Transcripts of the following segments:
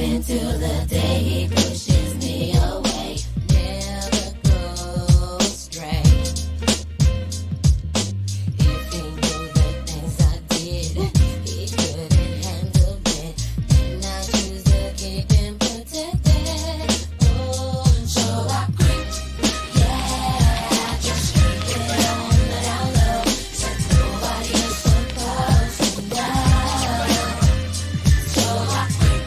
till the day he pushes me away. Never go astray. If he knew the things I did, he couldn't handle it. And I choose to keep him protected. Oh, so I quit. Yeah, just keep it on the down low. Since nobody is supposed to know. So I quit.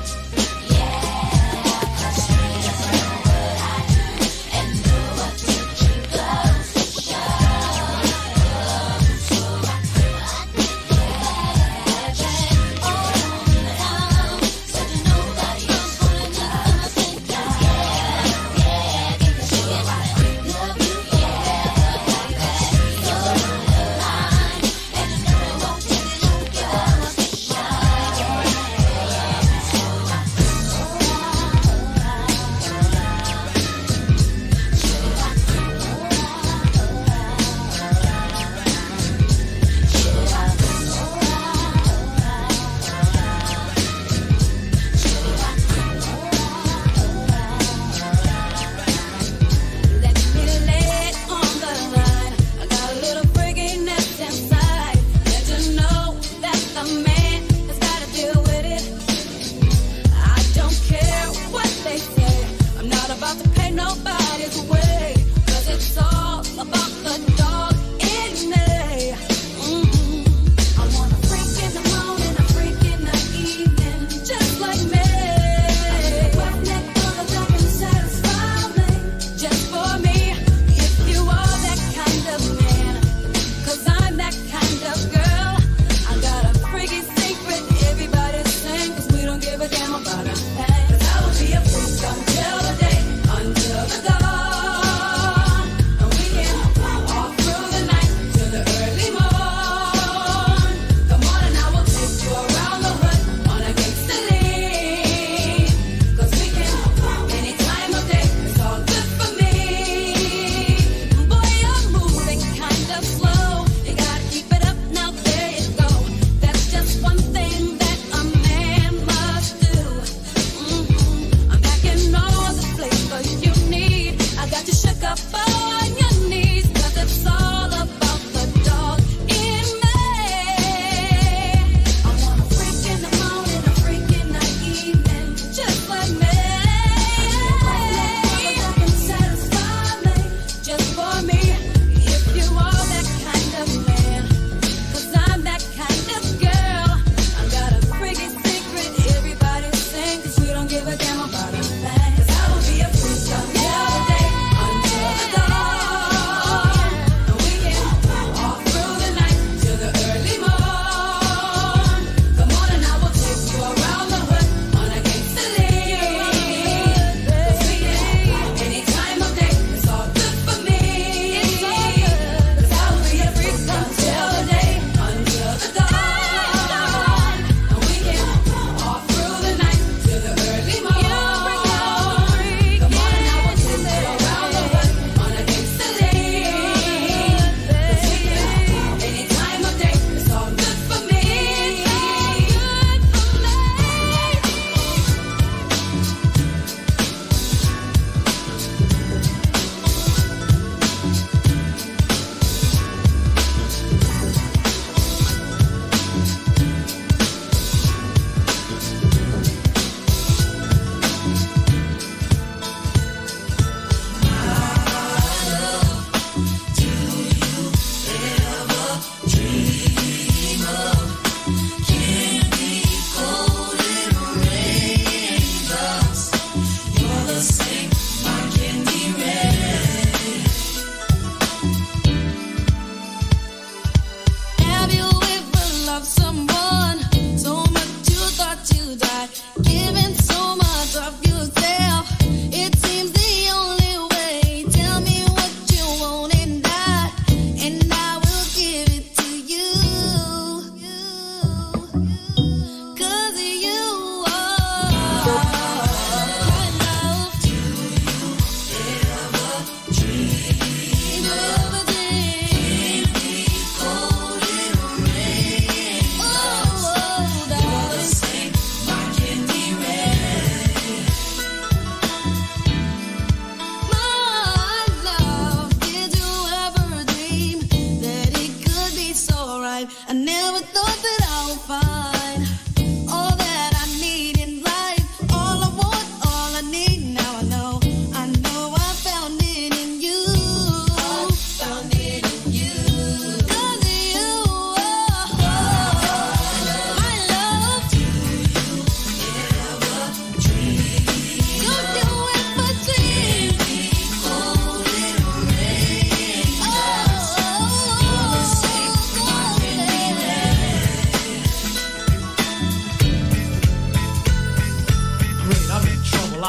Until the dawn.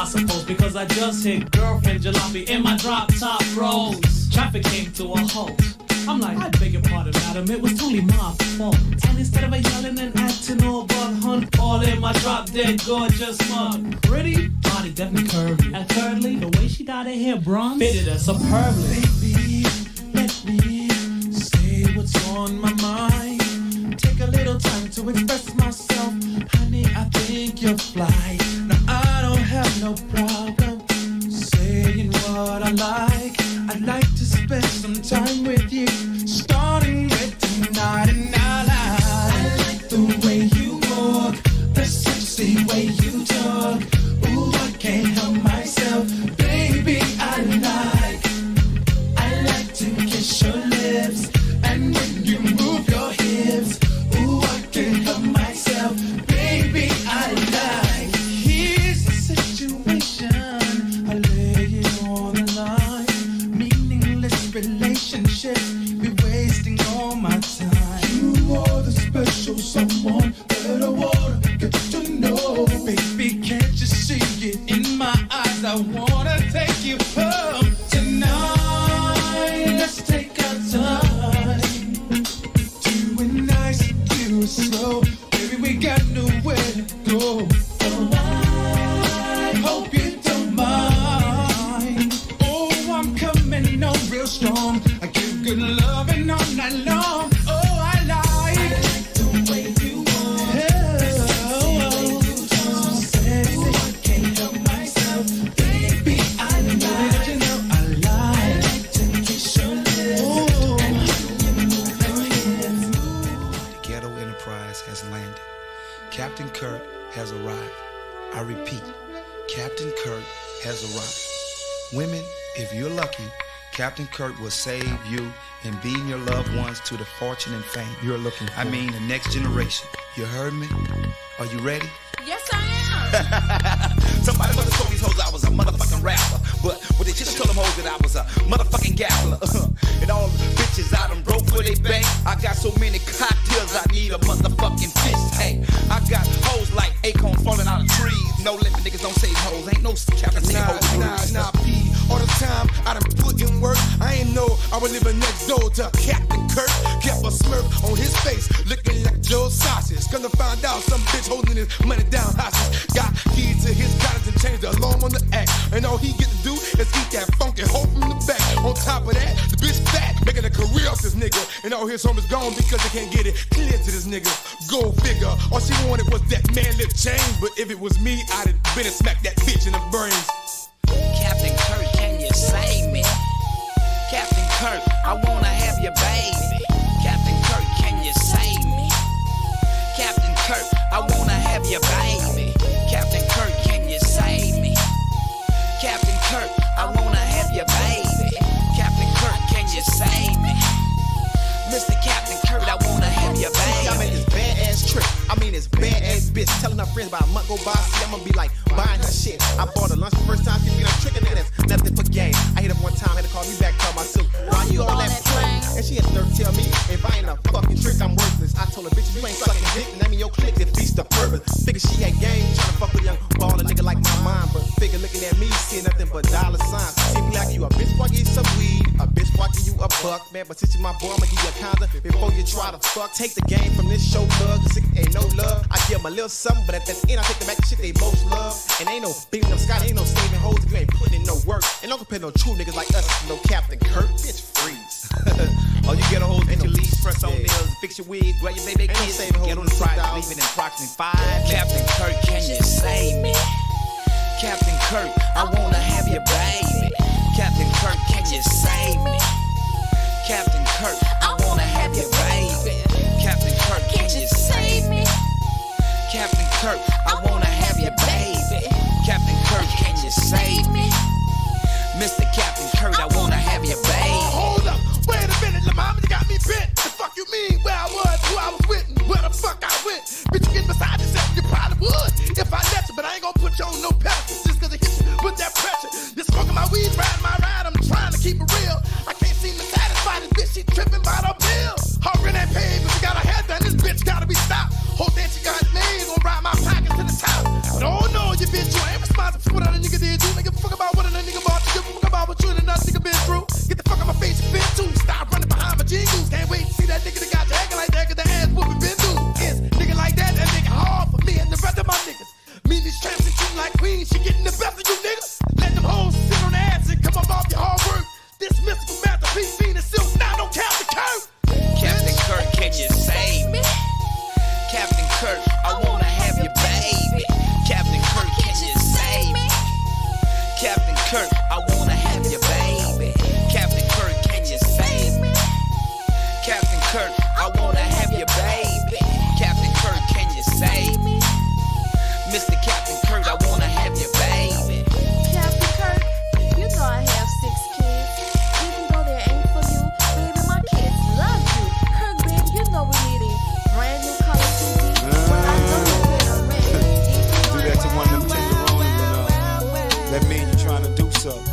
I suppose, because I just hit girlfriend jalopy in my drop top rolls. Traffic came to a halt. I'm like, I beg your pardon, madam, it was totally my fault. And instead of yelling and acting all bug hunt, all in my drop dead gorgeous mug. Pretty, body definitely curvy. And thirdly, the way she dyed her hair bronze fitted her superbly. Baby, let me say what's on my mind. Take a little time to express myself. Honey, I think you're fly. Now I don't have no problem saying what I like. I'd like to spend some time with you, starting with tonight. And I like the way you walk, the sexy way you talk. Ooh, I can't help myself, baby. I like to kiss your lips, and when you move your hips, ooh, I can't help myself, baby. I like. Here's the situation, I lay it on the line. Relationships be wasting all my time. You are the special someone that I wanna get to know. Baby, can't you see it in my eyes? I wanna take you home tonight. Let's take our time, do it nice, do it slow. Baby, we got nowhere to go. Oh, I hope you don't mind. Oh, I'm coming on real strong. I give good loving all night long. Oh, I like the way you walk. So sexy, I can't help myself. Baby, I like. You know I like to kiss your lips. The Ghetto Enterprise has landed. Captain Kirk has arrived. I repeat, Captain Kirk has arrived. Women, if you're lucky, Captain Kirk will save you and beam your loved ones to the fortune and fame you're looking for. I mean, the next generation. You heard me? Are you ready? Yes, I am. Somebody must have told these hoes I was a motherfucking rapper. But they should have told them hoes that I was a motherfucking gambler. And all the bitches I done broke for they bank. I got so many cocktails I need a motherfucking fish tank. I got hoes like acorns falling out of trees. No limit, niggas don't say hoes. Ain't no Captain hoes. Nah, P. All the time I done put in work. I ain't know I was living next door to Captain Kirk. Kept a smirk on his face, looking like Joe Sausage. Gonna find out some bitch holding his money down hostage. Got keys to his cottage and changed the alarm on the act. And all he get to do is eat that funky hoe from the back. On top of that, the bitch fat, making a career off this nigga. And all his homies gone because they can't get it clear to this nigga. Go figure. All she wanted was that man lip chain. But if it was me, I'd have been and smacked that bitch in the brains. Captain Kirk, can you save me? Captain Kirk, I wanna have your baby. Captain Kirk, can you save me? Captain Kirk, I wanna have your baby. Captain Kirk, can you save me? Captain Kirk, I wanna have your baby. Captain Kirk, can you save me? Mr. Captain Kirk, I wanna have your baby. I made this badass trick. I mean this badass bitch telling her friends about a month go by. See, I'm gonna be like buying her shit. I bought her lunch the first time. She be like tricking it. That's nothing for game. I hit her one time, had to call me back, tell myself, why you all that playing? And she had to tell me if I ain't a fucking trick, I'm worthless. I told her, bitch, if you ain't sucking dick, name of your clique, it beats the purpose. Figure she had game, trying to fuck with a young baller nigga like my mind. But figure looking at me, seeing nothing but dollar signs. See me like you a bitch, boy, give you some weed. A bitch, boy, give you a buck. Man, but since you my boy, I'ma give you a condom before you try to fuck. Take the game from this show, thug, cause it ain't no love. I give them a little something, but at the end, I take them back to shit they most love. And ain't no beating up Scott, ain't no saving hoes if you ain't putting in no work. And don't compare no true niggas like us, no Captain Kirk, bitch, freeze. Oh, you get a hold, get your leaves, press on nails, fix your wig, grab your baby kids, get on the Friday, leave it in approximately 5 minutes. Captain Kirk, can you save me? Captain Kirk, I wanna have your baby. Captain Kirk, can you save me? Captain Kirk, I wanna have your baby. Captain Kirk, can you save me? Captain Kirk, I wanna have your baby. Captain Kirk, can you save me? Mr. Captain Kirk, I wanna have your baby. Hold up, wait a minute, la mama, you got me bent. The fuck you mean? Where I was, who I was with, and where the fuck I went? Bitch, you get beside yourself, you probably would. If I let you, but I ain't gonna put you on no pedestal just cause it hit you with that pressure. You're smoking my weed, riding my ride, I'm trying to keep it real. I can't seem to satisfy this bitch, she tripping by the pill. Her rent ain't paid, but she got her hair done, this bitch gotta be stopped. Whole thing she got made, gonna ride my pockets to the top. But oh no, you bitch, you ain't responsible for that, and you get ladies trapping you like queens. She getting the best of you niggas. Let them hoes sit on the ass and come up off your hard work. This mystical masterpiece being a silk, now don't count the curve. Captain Kirk, can you save me? Captain Kirk, I wanna have your baby. Captain Kirk, can you save me? Captain Kirk, I wanna have your baby. Captain Kirk, can you save me? Captain Kirk, I wanna have your baby. Captain Kirk, can you save me? Mr. Captain Kirk, I wanna have your baby. Captain Kirk, you know I have 6 kids. Even though they ain't for you, baby, my kids love you. Kirk, baby, you know we need a brand new color TV. But I know you better ready. Do that to one of them tenderonis and that mean you trying to do something.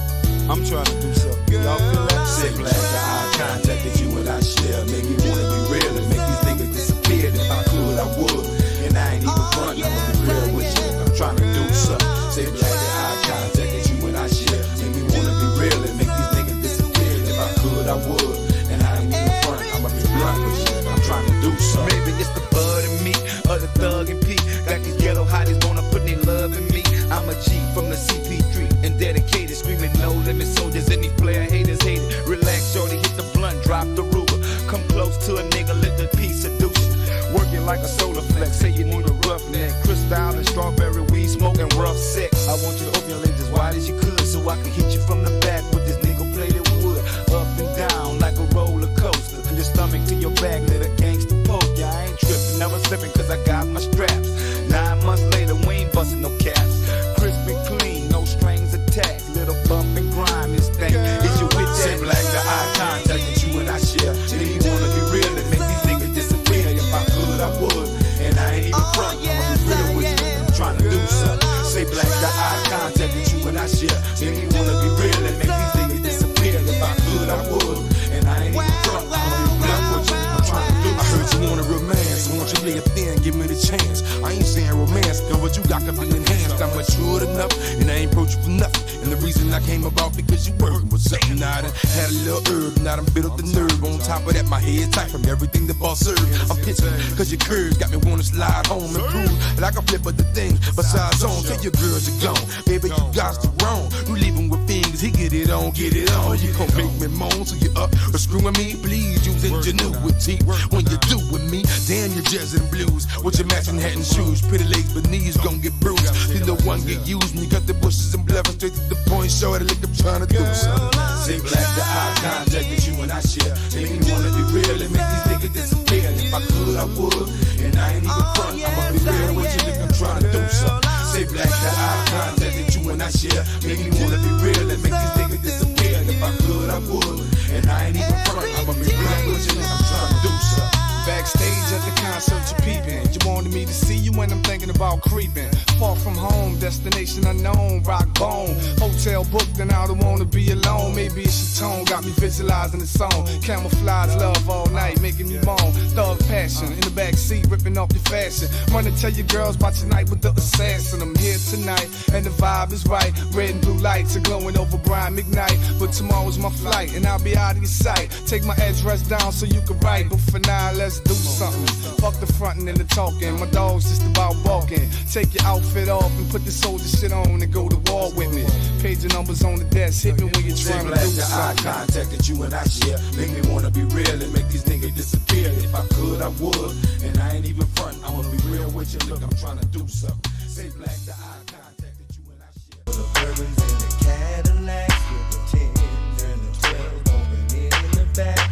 I'm trying to do something. Y'all feel that? Say black, the eye contact that you and I share make me wanna be real and make these niggas disappear. If I could, I would. And I ain't even front, I'ma be real with you. I'm trying to do something. Say black, the eye contact that you and I share make me wanna be real and make these niggas disappear. If I could, I would. And I ain't even front, I'ma be blunt with you. I'm trying to do something. Maybe it's the bud in me, or the thug and P. Got these ghetto hotties wanna put their love in me. I'm a G from the CP3 and dedicated, screaming no limit soldiers and these player haters hate it. Relax, shorty, hit the blunt, drop the ruler. Come close to a nigga, let the piece seduce you. Working like a solar flex, say you need a rough neck. Crystal and strawberry weed, smoking rough sex. I want you to open your legs as wide as you could, so I can hit you from the back with this nickel plated wood. Up and down like a roller coaster. From your stomach to your back, let a gangster poke. Yeah, I ain't tripping, never slipping, cause I got my straps. 9 months later, we ain't busting no caps. Crisp and clean, no strings attached. Little bump and grind, this thing. Is you with that? Say black, the eye contact that you and I share make me wanna be real and make these niggas disappear. If I could, I would. And I ain't even front, I'ma be real with you. I'm trying to do something. Say black, the eye contact that you and I share make me wanna be real and make these niggas disappear. If I could, I would. And I ain't even front, I'ma be blunt with you. I'm trying to do something. I heard you want a romance, so won't you lay it thin, give me the chance. I ain't saying romance, cause what you got can be enhanced. I'm matured enough, and I ain't approach you for nothing. And the reason I came about because you working with something. Now I done had a little herb, now I done built up the nerve. On top of that, my head tight from everything the boss served. I'm pitching, cause your curves got me wanna slide home and prove that I can flip other things besides on. Till your girls are gone, baby, you got to wrong. You leaving with things, he get it on, get it on. You gon' make me moan, so you up or screwing me. Please use ingenuity when you do with me. Damn your jazz and blues with your matching hat and shoes. Pretty legs but knees gon' get bruised. You know one get used when you got the bushes and bluffing straight to the point. Shorty like I'm trying to do something. Say black, the eye contact that you and I share make me wanna be real and make these niggas disappear. If I could, I would. And I ain't even front, I'ma be real with you, nigga, I'm trying to do something. Say black, the eye contact that you and I share make me wanna be real and make these niggas disappear. If I could, I would. And I ain't even front, I'ma be real with you, nigga, I'm trying to do something. Backstage at the concert, you peeping. You wanted me to see you when I'm thinking about creeping. Far from home, destination unknown, rock bone. Hotel booked and I don't wanna be alone. Maybe it's your tone, got me visualizing the song. Camouflage love all night, making me moan. Thug passion, in the back seat, ripping off your fashion. Wanna tell your girls about your night with the assassin. I'm here tonight, and the vibe is right. Red and blue lights are glowing over Brian McKnight. But tomorrow's my flight, and I'll be out of your sight. Take my address down so you can write. But for now, let's do something. Fuck the frontin' and the talking. My dog's just about walking. Take your outfit off and put the soldier shit on and go to war with me. Page your numbers on the desk. Hit me when you're trying to do the eye something. contact that you and I share make me wanna be real and make these niggas disappear. If I could, I would. And I ain't even front, I'ma be real with you. Look, I'm trying to do something. Say black, the eye contact that you and I share. For the Bourbons and the Cadillacs with the 10s and the 12s bumping in the back.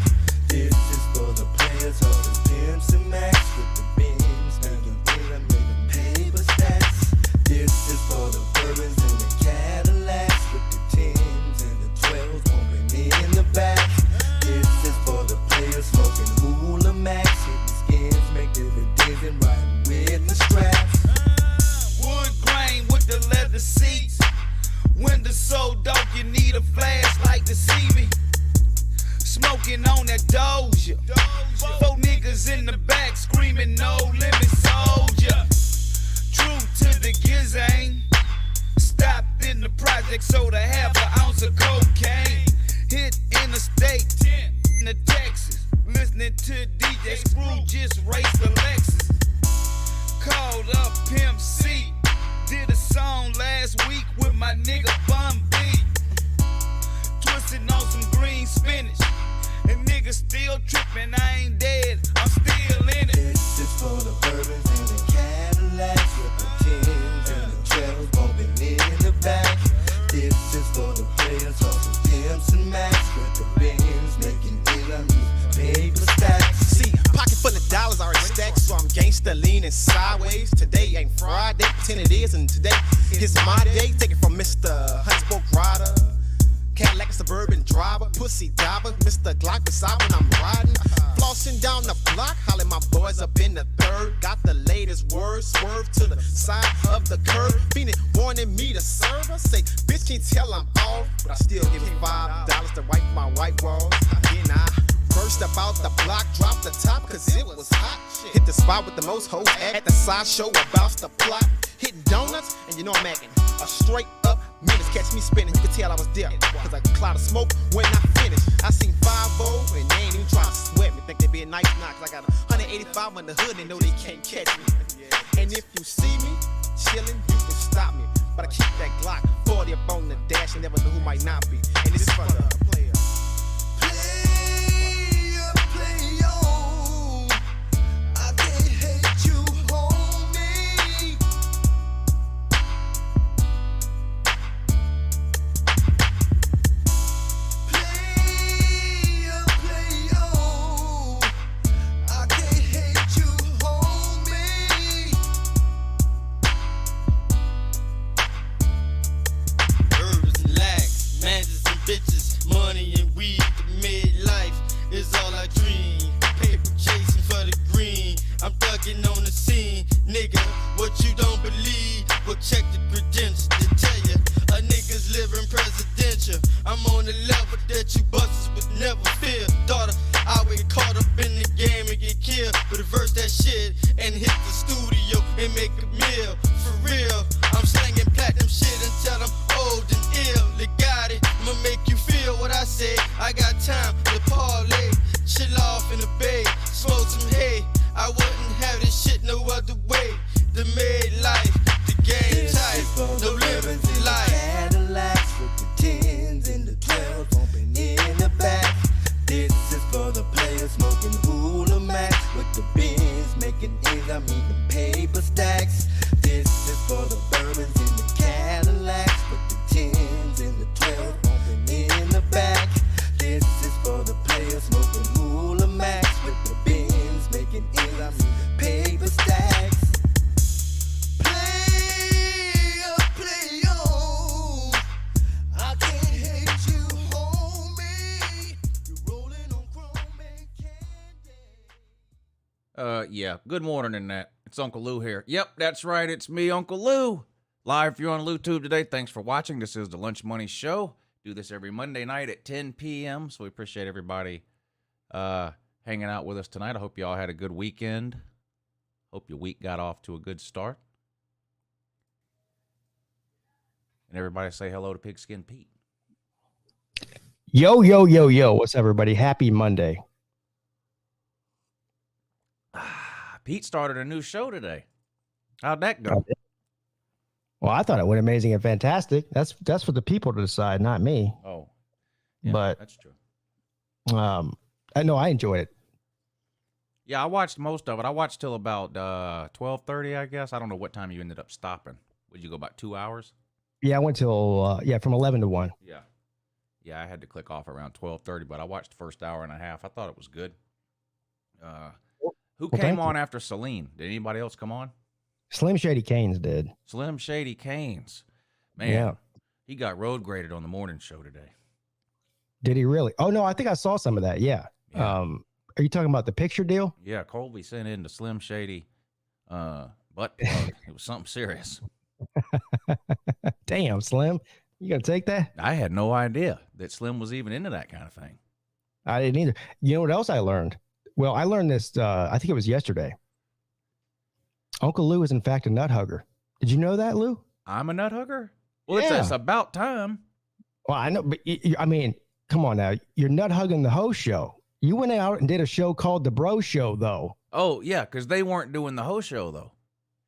This is for the players, hustlers, pimps and max with the Benz, making paper stacks. This is for the Bourbons and the Cadillacs with the 10s and the 12s bumping in the back. This is for the players smoking hula max, hitting skins, make dividends and riding with the straps. Wood grain with the leather seats. Window so dark you need a flashlight to see me. Smoking on that Doja. 4 niggas in the back screaming no limit soldier. True to the gizang. Stopped in the project, sold a half an ounce of cocaine. Hit interstate, in the Texas. Listening to DJ Screw just race the Lexus. Called up Pimp C. Did a song last week with my nigga Bun B. Twisting on some green spinach. And niggas still tripping, I ain't dead, I'm still in it. This is for the bourbons and the Cadillacs with the 10s and the 12s bumping in the back. This is for the players off the Pimps and Max with the Benz making paper stacks. See, pocket full of dollars already stacked, so I'm gangsta leaning sideways. Today ain't Friday, pretend it is, and today is my day. Take it from Mr. Huntspoke Rider, Cadillac Suburban driver, pussy diver, Mr. Glock beside when I'm riding. Flossing down the block, hollering my boys up in the third. Got the latest word, swerve to the side of the curb. Phoenix warning me to serve her. Say, bitch can't tell I'm off, but I still give him $5 to wipe my white walls. Then I burst about the block, drop the top, cause it was hot. Hit the spot with the most hoes at the sideshow about the plot. Hitting donuts, and you know I'm acting a straight up menace. Catch me spinning, you can tell I was there, cause like a cloud of smoke when I finish. I seen 5-0, and they ain't even trying to sweat me. Think they be a nice knock, cause I got 185 on the hood, and know they can't catch me. And if you see me chilling, you can stop me. But I keep that Glock 40 up on the dash, and never know who might not be. And this is for the player. Yeah, good morning in that. It's Uncle Lou here. Yep, that's right. It's me, Uncle Lou. Live for you on LouTube today. Thanks for watching. This is the Lunch Money Show. Do this every Monday night at 10 p.m. So we appreciate everybody hanging out with us tonight. I hope you all had a good weekend. Hope your week got off to a good start. And everybody say hello to Pigskin Pete. Yo, yo, yo, yo. What's up, everybody? Happy Monday. Pete started a new show today. How'd that go? Well, I thought it went amazing and fantastic. That's for the people to decide, not me. Oh, yeah, but that's true. I know I enjoyed it. Yeah, I watched most of it. I watched till about 12:30, I guess. I don't know what time you ended up stopping. Would you go about 2 hours? Yeah, I went till from 11 to 1. Yeah, I had to click off around 12:30, but I watched the first hour and a half. I thought it was good. Who came on after Celine? Did anybody else come on? Slim Shady Canes did. Slim Shady Canes. Man, yeah. He got road graded on the morning show today. Did he really? Oh, no, I think I saw some of that. Yeah. Are you talking about the picture deal? Yeah, Colby sent in the Slim Shady butt plug. It was something serious. Damn, Slim. You going to take that? I had no idea that Slim was even into that kind of thing. I didn't either. You know what else I learned? Well, I learned this, I think it was yesterday. Uncle Lou is, in fact, a nut hugger. Did you know that, Lou? I'm a nut hugger? Well, yeah. It's about time. Well, I know, but I mean, come on now. You're nut hugging the host show. You went out and did a show called The Bro Show, though. Oh, yeah, because they weren't doing the host show, though.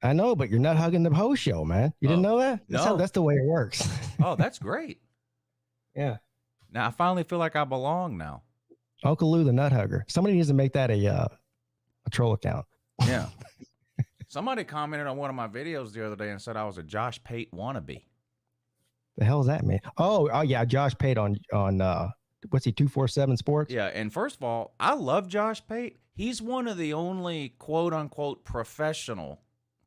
I know, but you're not hugging the host show, man. You didn't know that? No. That's the way it works. Oh, that's great. Yeah. Now I finally feel like I belong now. Uncle Lou the Nut Hugger. Somebody needs to make that a troll account. Yeah. Somebody commented on one of my videos the other day and said I was a Josh Pate wannabe. The hell does that mean? Oh yeah, Josh Pate on what's he, 247 Sports? Yeah, and first of all, I love Josh Pate. He's one of the only quote unquote professional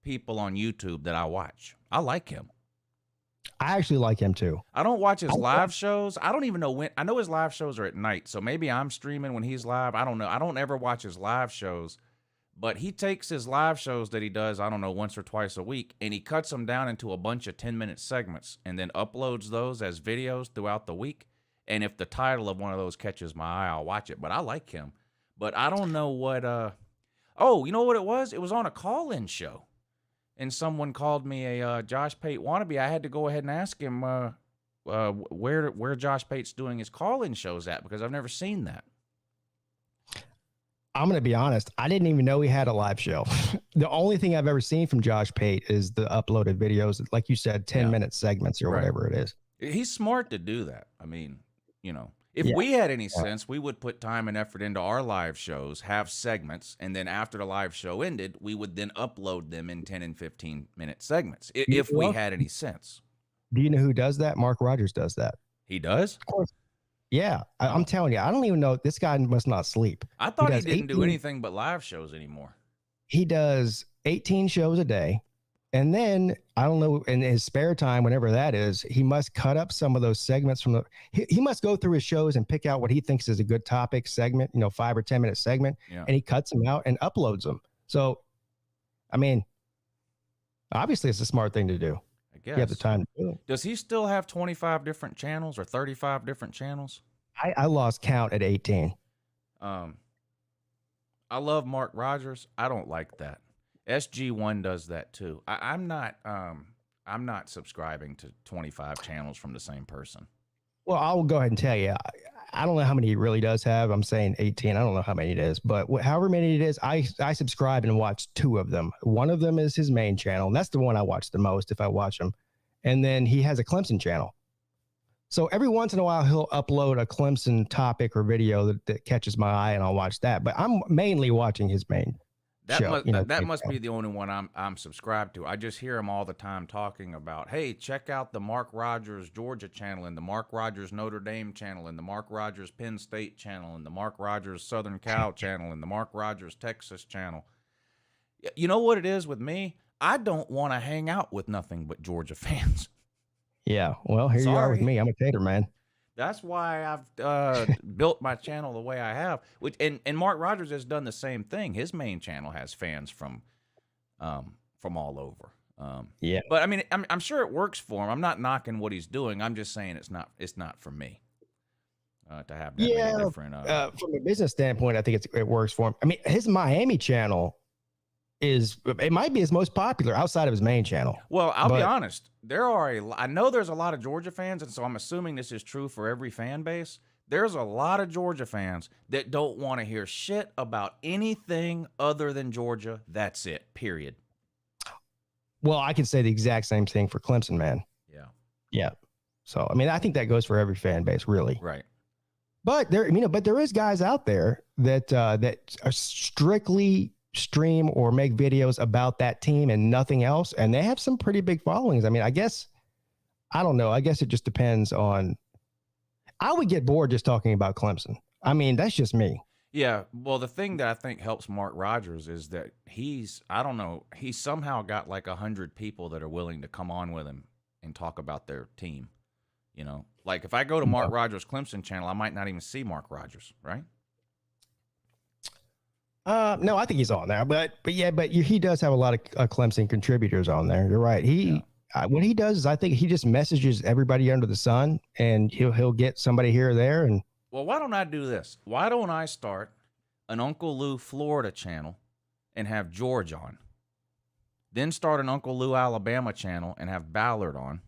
people on YouTube that I watch. I like him. I actually like him too. I don't watch his live shows. I don't even know when. I know his live shows are at night, so maybe I'm streaming when he's live. I don't know. I don't ever watch his live shows, but he takes his live shows that he does, I don't know, once or twice a week, and he cuts them down into a bunch of 10-minute segments and then uploads those as videos throughout the week. And if the title of one of those catches my eye, I'll watch it. But I like him. But I don't know what oh, you know what it was? It was on a call-in show. And someone called me a Josh Pate wannabe. I had to go ahead and ask him where Josh Pate's doing his call-in shows at, because I've never seen that. I'm going to be honest. I didn't even know he had a live show. The only thing I've ever seen from Josh Pate is the uploaded videos, like you said, 10-minute segments or whatever it is. He's smart to do that. I mean, you know, if we had any sense, we would put time and effort into our live shows, have segments, and then after the live show ended, we would then upload them in 10 and 15-minute segments, if we had any sense. Do you know who does that? Mark Rogers does that. He does? Of course. Yeah, I'm telling you, I don't even know. This guy must not sleep. I thought he didn't do anything but live shows anymore. He does 18 shows a day. And then, I don't know, in his spare time, whenever that is, he must cut up some of those segments from he must go through his shows and pick out what he thinks is a good topic segment, 5 or 10 minute segment. Yeah. And he cuts them out and uploads them. So, I mean, obviously it's a smart thing to do. I guess. You have the time to do it. Does he still have 25 different channels or 35 different channels? I lost count at 18. I love Mark Rogers. I don't like that. SG1 does that too. I'm not subscribing to 25 channels from the same person. Well, I'll go ahead and tell you. I don't know how many he really does have. I'm saying 18. I don't know how many it is, but however many it is, I subscribe and watch 2 of them. One of them is his main channel, and that's the one I watch the most if I watch him. And then he has a Clemson channel. So every once in a while, he'll upload a Clemson topic or video that catches my eye, and I'll watch that. But I'm mainly watching his main show. That must be the only one I'm subscribed to. I just hear him all the time talking about, hey, check out the Mark Rogers Georgia channel and the Mark Rogers Notre Dame channel and the Mark Rogers Penn State channel and the Mark Rogers Southern Cal channel and the Mark Rogers Texas channel. You know what it is with me? I don't want to hang out with nothing but Georgia fans. Yeah, well, here you are with me. I'm a Tater man. That's why I've built my channel the way I have. And Mark Rogers has done the same thing. His main channel has fans from all over. Yeah, but I mean, I'm sure it works for him. I'm not knocking what he's doing. I'm just saying it's not for me to have that many different. From a business standpoint, I think it works for him. I mean, his Miami channel might be his most popular outside of his main channel. Well, I'll be honest. I know there's a lot of Georgia fans, and so I'm assuming this is true for every fan base. There's a lot of Georgia fans that don't want to hear shit about anything other than Georgia. That's it, period. Well, I can say the exact same thing for Clemson, man. Yeah. Yeah. So, I mean, I think that goes for every fan base, really. Right. But there is guys out there that are strictly stream or make videos about that team and nothing else, and they have some pretty big followings. I mean, I don't know. I guess it just depends on. I would get bored just talking about Clemson. I mean, that's just me. Yeah. Well, the thing that I think helps Mark Rogers is that he's somehow got like 100 people that are willing to come on with him and talk about their team. Like if I go to Mark Rogers' Clemson channel, I might not even see Mark Rogers, right? No, I think he's on there, but he does have a lot of Clemson contributors on there. You're right. What he does is I think he just messages everybody under the sun, and he'll get somebody here or there. And well, why don't I do this? Why don't I start an Uncle Lou Florida channel and have George on? Then start an Uncle Lou Alabama channel and have Ballard on.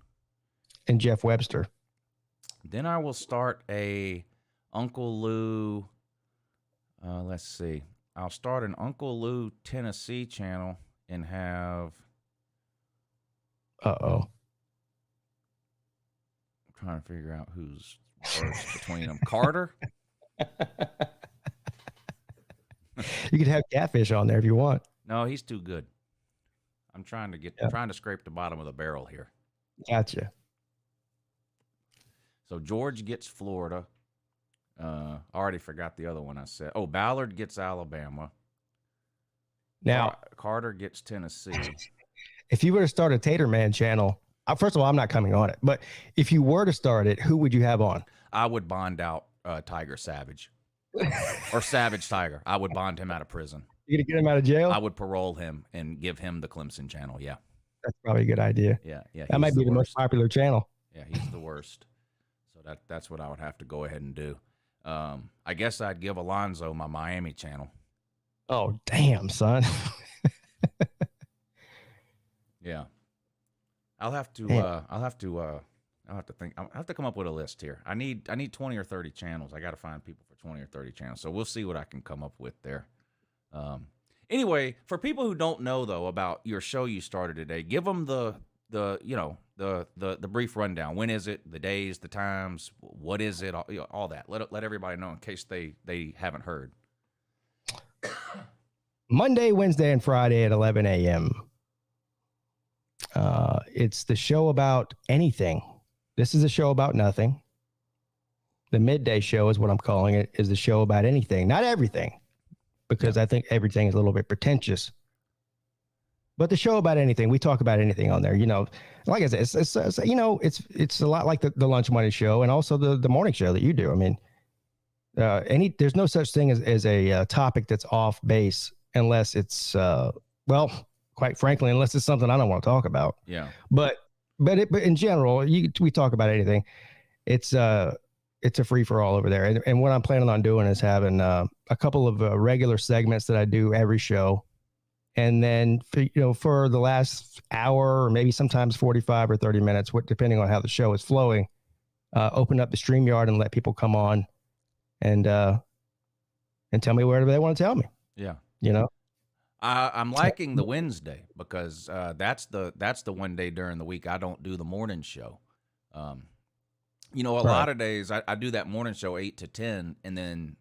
And Jeff Webster. Then I will start a Uncle Lou. Let's see. I'll start an Uncle Lou Tennessee channel and have Uh-oh. I'm trying to figure out who's worse between them. Carter? You could have Catfish on there if you want. No, he's too good. I'm trying to scrape the bottom of the barrel here. Gotcha. So George gets Florida. I already forgot the other one I said. Oh, Ballard gets Alabama. Now, Carter gets Tennessee. if you were to start a Taterman channel, first of all, I'm not coming on it, but if you were to start it, who would you have on? I would bond out Tiger Savage. Or Savage Tiger. I would bond him out of prison. You gonna get him out of jail? I would parole him and give him the Clemson channel. Yeah. That's probably a good idea. Yeah. That might be the most popular channel. Yeah, he's the worst. So that's what I would have to go ahead and do. I guess I'd give Alonzo my Miami channel. Oh, damn, son. Yeah. I'll have to think. I'll have to come up with a list here. I need 20 or 30 channels. I got to find people for 20 or 30 channels. So we'll see what I can come up with there. Anyway, for people who don't know though about your show you started today, give them the brief rundown. When is it? The days, the times, what is it? All that. Let everybody know in case they haven't heard. Monday, Wednesday, and Friday at 11 a.m. It's the show about anything. This is a show about nothing. The Midday Show is what I'm calling it, is the show about anything. Not everything, because I think everything is a little bit pretentious. But the show about anything, we talk about anything on there. You know, like I said, it's a lot like the Lunch Money Show and also the morning show that you do. I mean, there's no such thing as a topic that's off base unless it's quite frankly, unless it's something I don't want to talk about. Yeah. But in general, we talk about anything. It's a free for all over there. And what I'm planning on doing is having a couple of regular segments that I do every show. And then, for the last hour or maybe sometimes 45 or 30 minutes, depending on how the show is flowing, open up the StreamYard and let people come on and tell me whatever they want to tell me. Yeah. I'm liking the Wednesday because that's the one day during the week I don't do the morning show. A lot of days I do that morning show 8 to 10, and then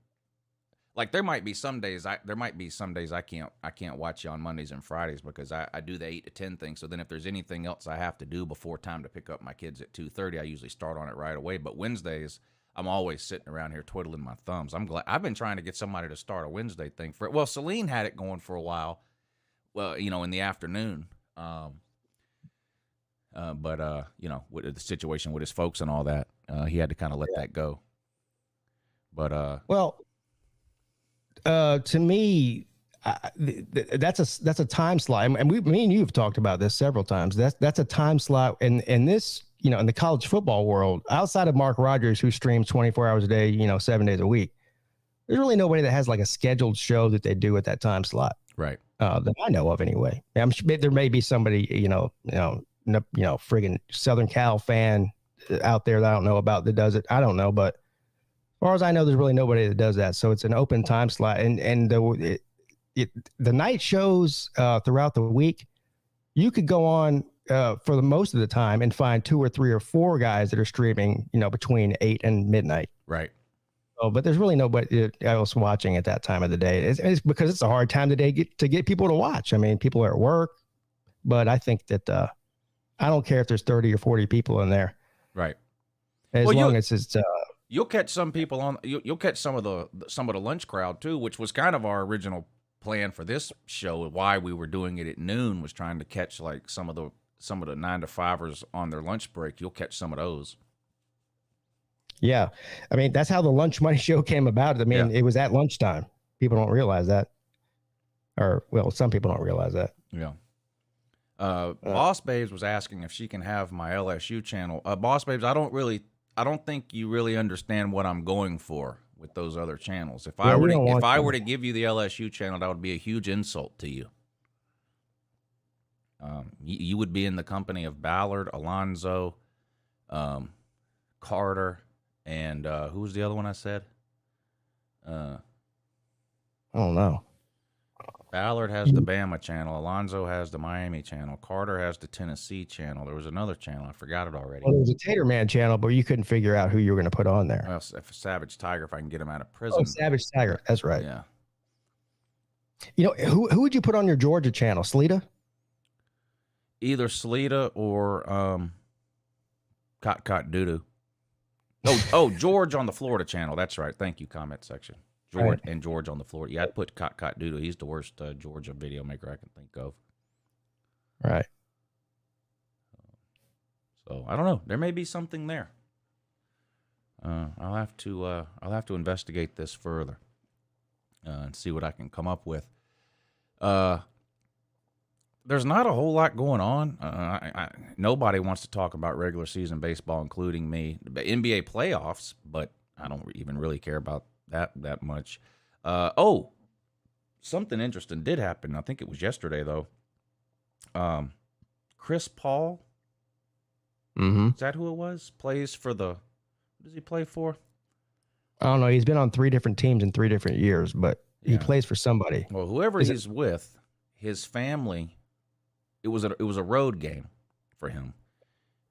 like there might be some days I can't watch you on Mondays and Fridays because I do the 8 to 10 thing. So then if there's anything else I have to do before time to pick up my kids at 2:30, I usually start on it right away. But Wednesdays, I'm always sitting around here twiddling my thumbs. I'm glad I've been trying to get somebody to start a Wednesday thing for it. Well, Celine had it going for a while. Well, in the afternoon. But with the situation with his folks and all that, he had to kind of let that go. But to me, that's a time slot, and me and you have talked about this several times. That's a time slot, and this, in the college football world, outside of Mark Rogers, who streams 24 hours a day, 7 days a week, there's really nobody that has like a scheduled show that they do at that time slot, right? That I know of, anyway. I'm sure there may be somebody, friggin' Southern Cal fan out there that I don't know about that does it. I don't know, but as far as I know, there's really nobody that does that. So it's an open time slot, and the night shows throughout the week, you could go on for the most of the time and find 2 or 3 or 4 guys that are streaming, between 8 and midnight. Right. Oh, but there's really nobody else watching at that time of the day. It's because it's a hard time today to get people to watch. I mean, people are at work, but I think that I don't care if there's 30 or 40 people in there. Right. As long as it's you'll catch some people on. You'll catch some of the lunch crowd too, which was kind of our original plan for this show. Why we were doing it at noon was trying to catch like some of the 9 to 5ers on their lunch break. You'll catch some of those. Yeah. I mean, that's how the Lunch Money Show came about. I mean, It was at lunchtime. People don't realize that. Or, well, some people don't realize that. Yeah. Boss Babes was asking if she can have my LSU channel. Boss Babes, I don't think you really understand what I'm going for with those other channels. If I were to give you the LSU channel, that would be a huge insult to you. You would be in the company of Ballard, Alonzo, Carter, and who was the other one I said? I don't know. Ballard has the Bama channel. Alonzo has the Miami channel. Carter has the Tennessee channel. There was another channel. I forgot it already. Well, there was a Tater Man channel, but you couldn't figure out who you were going to put on there. Well, if Savage Tiger, if I can get him out of prison. Oh, Savage Tiger. That's right. Yeah. You know, who would you put on your Georgia channel? Sleeta? Either Sleeta or Cot Doodoo. Oh, George on the Florida channel. That's right. Thank you, comment section. George Right. and George on the Florida. Yeah, I'd put Cot Doodoo. He's the worst Georgia video maker I can think of. Right. So I don't know. There may be something there. I'll have to investigate this further and see what I can come up with. There's not a whole lot going on. Nobody wants to talk about regular season baseball, including me. The NBA playoffs, but I don't even really care about that much. Something interesting did happen. I think it was yesterday, though. Chris Paul, is that who it was? Plays for the, what does he play for? I don't know. He's been on 3 different teams in 3 different years, but he plays for somebody. Well, whoever he's with, his family, it was a road game for him,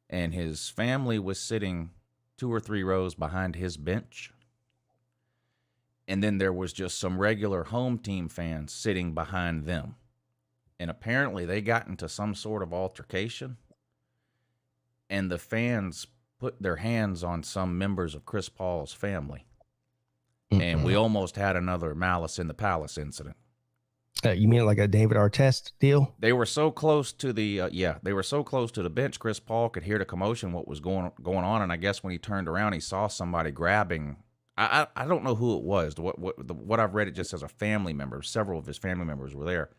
and his family was sitting 2 or 3 rows behind his bench, and then there was just some regular home team fans sitting behind them, and apparently they got into some sort of altercation, and the fans put their hands on some members of Chris Paul's family, and we almost had another Malice in the Palace incident. You mean like a David Artest deal? They were so close to the they were so close to the bench. Chris Paul could hear the commotion, what was going on, and I guess when he turned around, he saw somebody grabbing. I don't know who it was. What I've read, it just says a family member. Several of his family members were there,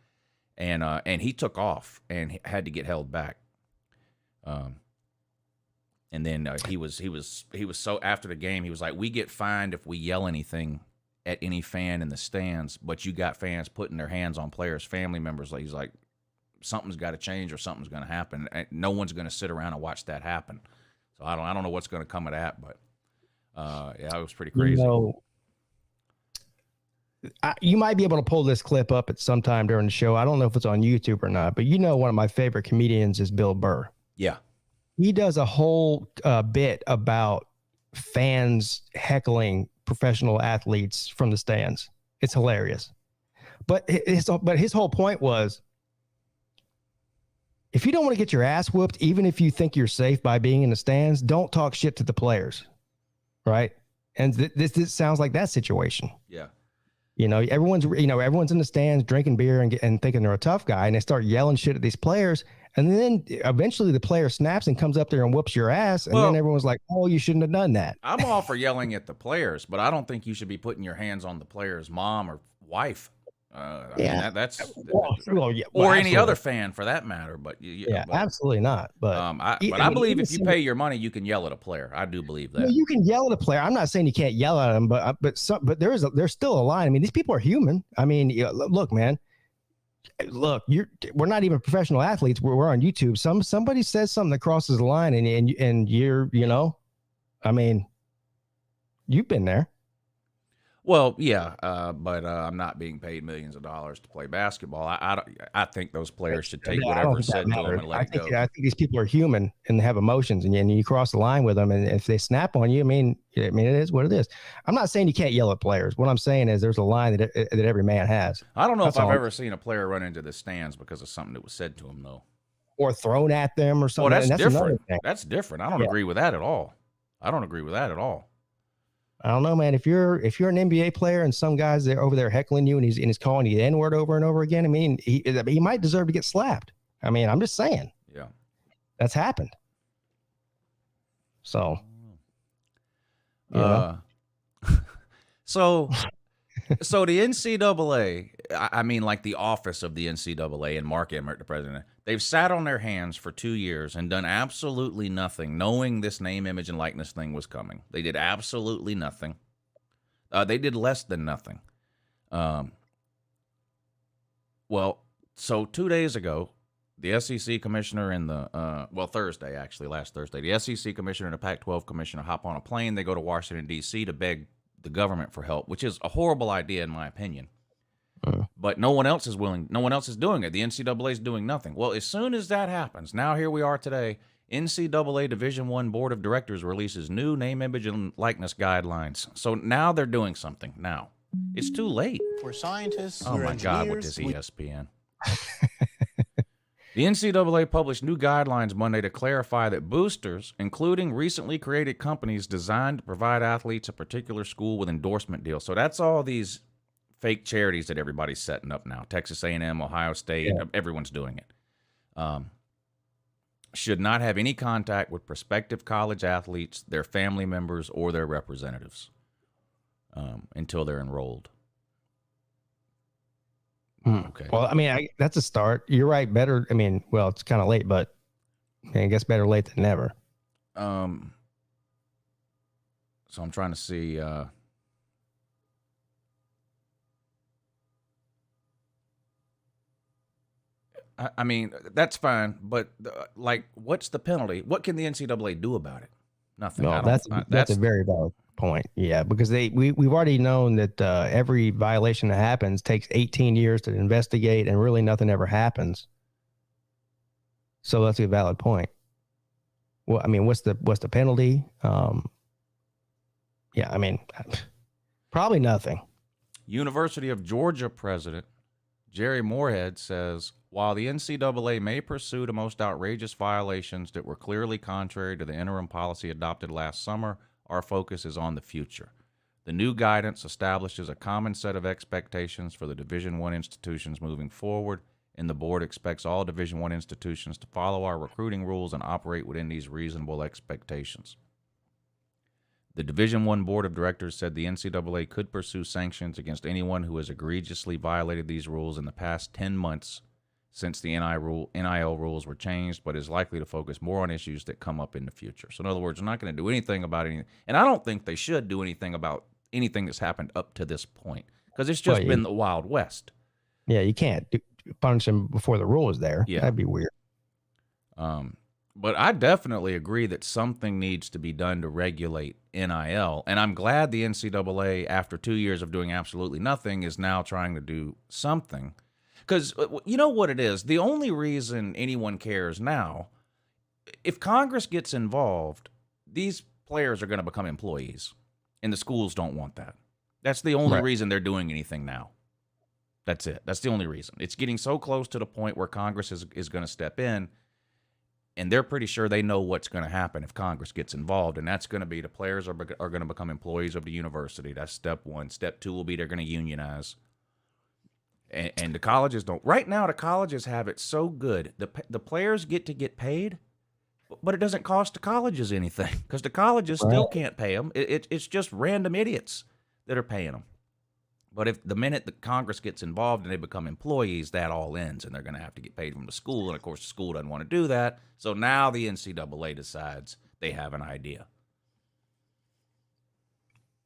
and he took off and had to get held back. And then he was so, after the game, he was like, "We get fined if we yell anything at any fan in the stands, but you got fans putting their hands on players' family members." He's like, something's got to change or something's going to happen. And no one's going to sit around and watch that happen. So I don't know what's going to come of that, but yeah, it was pretty crazy. You know, you might be able to pull this clip up at some time during the show. I don't know if it's on YouTube or not, but you know, one of my favorite comedians is Bill Burr. Yeah. He does a whole bit about fans heckling professional athletes from the stands. It's hilarious. But his whole point was, if you don't want to get your ass whooped, even if you think you're safe by being in the stands, don't talk shit to the players. Right? And this sounds like that situation. Yeah. You know, everyone's in the stands drinking beer and thinking they're a tough guy, and they start yelling shit at these players. And then eventually the player snaps and comes up there and whoops your ass. And then everyone's like, "Oh, you shouldn't have done that." I'm all for yelling at the players, but I don't think you should be putting your hands on the player's mom or wife. I mean, that's or any other fan for that matter. But absolutely not. But I believe if you pay your money, you can yell at a player. I do believe that. You can yell at a player. I'm not saying you can't yell at them, but there's still a line. I mean, these people are human. I mean, look, man. Look, we're not even professional athletes. We're on YouTube. Somebody says something that crosses the line, and you're, I mean, you've been there. Well, yeah, but I'm not being paid millions of dollars to play basketball. I think those players should take whatever's said to them and let it go. I think these people are human and have emotions, and you cross the line with them, and if they snap on you, I mean, it is what it is. I'm not saying you can't yell at players. What I'm saying is there's a line that every man has. I don't know if I've ever seen a player run into the stands because of something that was said to him, though. Or thrown at them or something. Well, that's different. That's different. I don't agree with that at all. I don't know, man. If you're an NBA player and some guy's there over there heckling you and he's calling you the N-word over and over again, I mean, he might deserve to get slapped. I mean, I'm just saying. Yeah. That's happened. So. So the NCAA, I mean, like the office of the NCAA and Mark Emmert, the president, they've sat on their hands for 2 years and done absolutely nothing, knowing this name, image, and likeness thing was coming. They did absolutely nothing. They did less than nothing. Well, so 2 days ago, the SEC commissioner and Thursday, actually, last Thursday, the SEC commissioner and the Pac-12 commissioner hop on a plane. They go to Washington, D.C. to beg the government for help, which is a horrible idea in my opinion. But no one else is willing. No one else is doing it. The NCAA is doing nothing. Well, as soon as that happens, now here we are today. NCAA Division I Board of Directors releases new name, image, and likeness guidelines. So now they're doing something. Now it's too late. We're scientists. Oh we're my God, with engineers, this ESPN. The NCAA published new guidelines Monday to clarify that boosters, including recently created companies designed to provide athletes a particular school with endorsement deals. So that's all these fake charities that everybody's setting up now. Texas A&M, Ohio State, everyone's doing it. Should not have any contact with prospective college athletes, their family members, or their representatives until they're enrolled. Okay. Well, I mean, that's a start. You're right. Better. I mean, well, it's kind of late, but I guess better late than never. So I'm trying to see. I mean, that's fine, but like, what's the penalty? What can the NCAA do about it? Nothing. No, that's a very valid point. Yeah, because we've already known that every violation that happens takes 18 years to investigate, and really nothing ever happens. So that's a valid point. Well, I mean, what's the penalty? Yeah, I mean, probably nothing. University of Georgia president Jerry Moorhead says, while the NCAA may pursue the most outrageous violations that were clearly contrary to the interim policy adopted last summer, our focus is on the future. The new guidance establishes a common set of expectations for the Division I institutions moving forward, and the board expects all Division I institutions to follow our recruiting rules and operate within these reasonable expectations. The Division I Board of Directors said the NCAA could pursue sanctions against anyone who has egregiously violated these rules in the past 10 months since the NIL rules were changed, but is likely to focus more on issues that come up in the future. So in other words, we're not going to do anything about anything. And I don't think they should do anything about anything that's happened up to this point, because it's just been the Wild West. Yeah, you can't punish them before the rule is there. Yeah. That'd be weird. But I definitely agree that something needs to be done to regulate NIL. And I'm glad the NCAA, after 2 years of doing absolutely nothing, is now trying to do something. Because you know what it is? The only reason anyone cares now, if Congress gets involved, these players are going to become employees. And the schools don't want that. That's the only reason they're doing anything now. That's it. That's the only reason. It's getting so close to the point where Congress is going to step in, and they're pretty sure they know what's going to happen if Congress gets involved, and that's going to be the players are going to become employees of the university. That's step one. Step two will be they're going to unionize. And the colleges don't. Right now, the colleges have it so good. The players get paid, but it doesn't cost the colleges anything, because the colleges still can't pay them. It's just random idiots that are paying them. But if the minute the Congress gets involved and they become employees, that all ends, and they're going to have to get paid from the school. And, of course, the school doesn't want to do that. So now the NCAA decides they have an idea.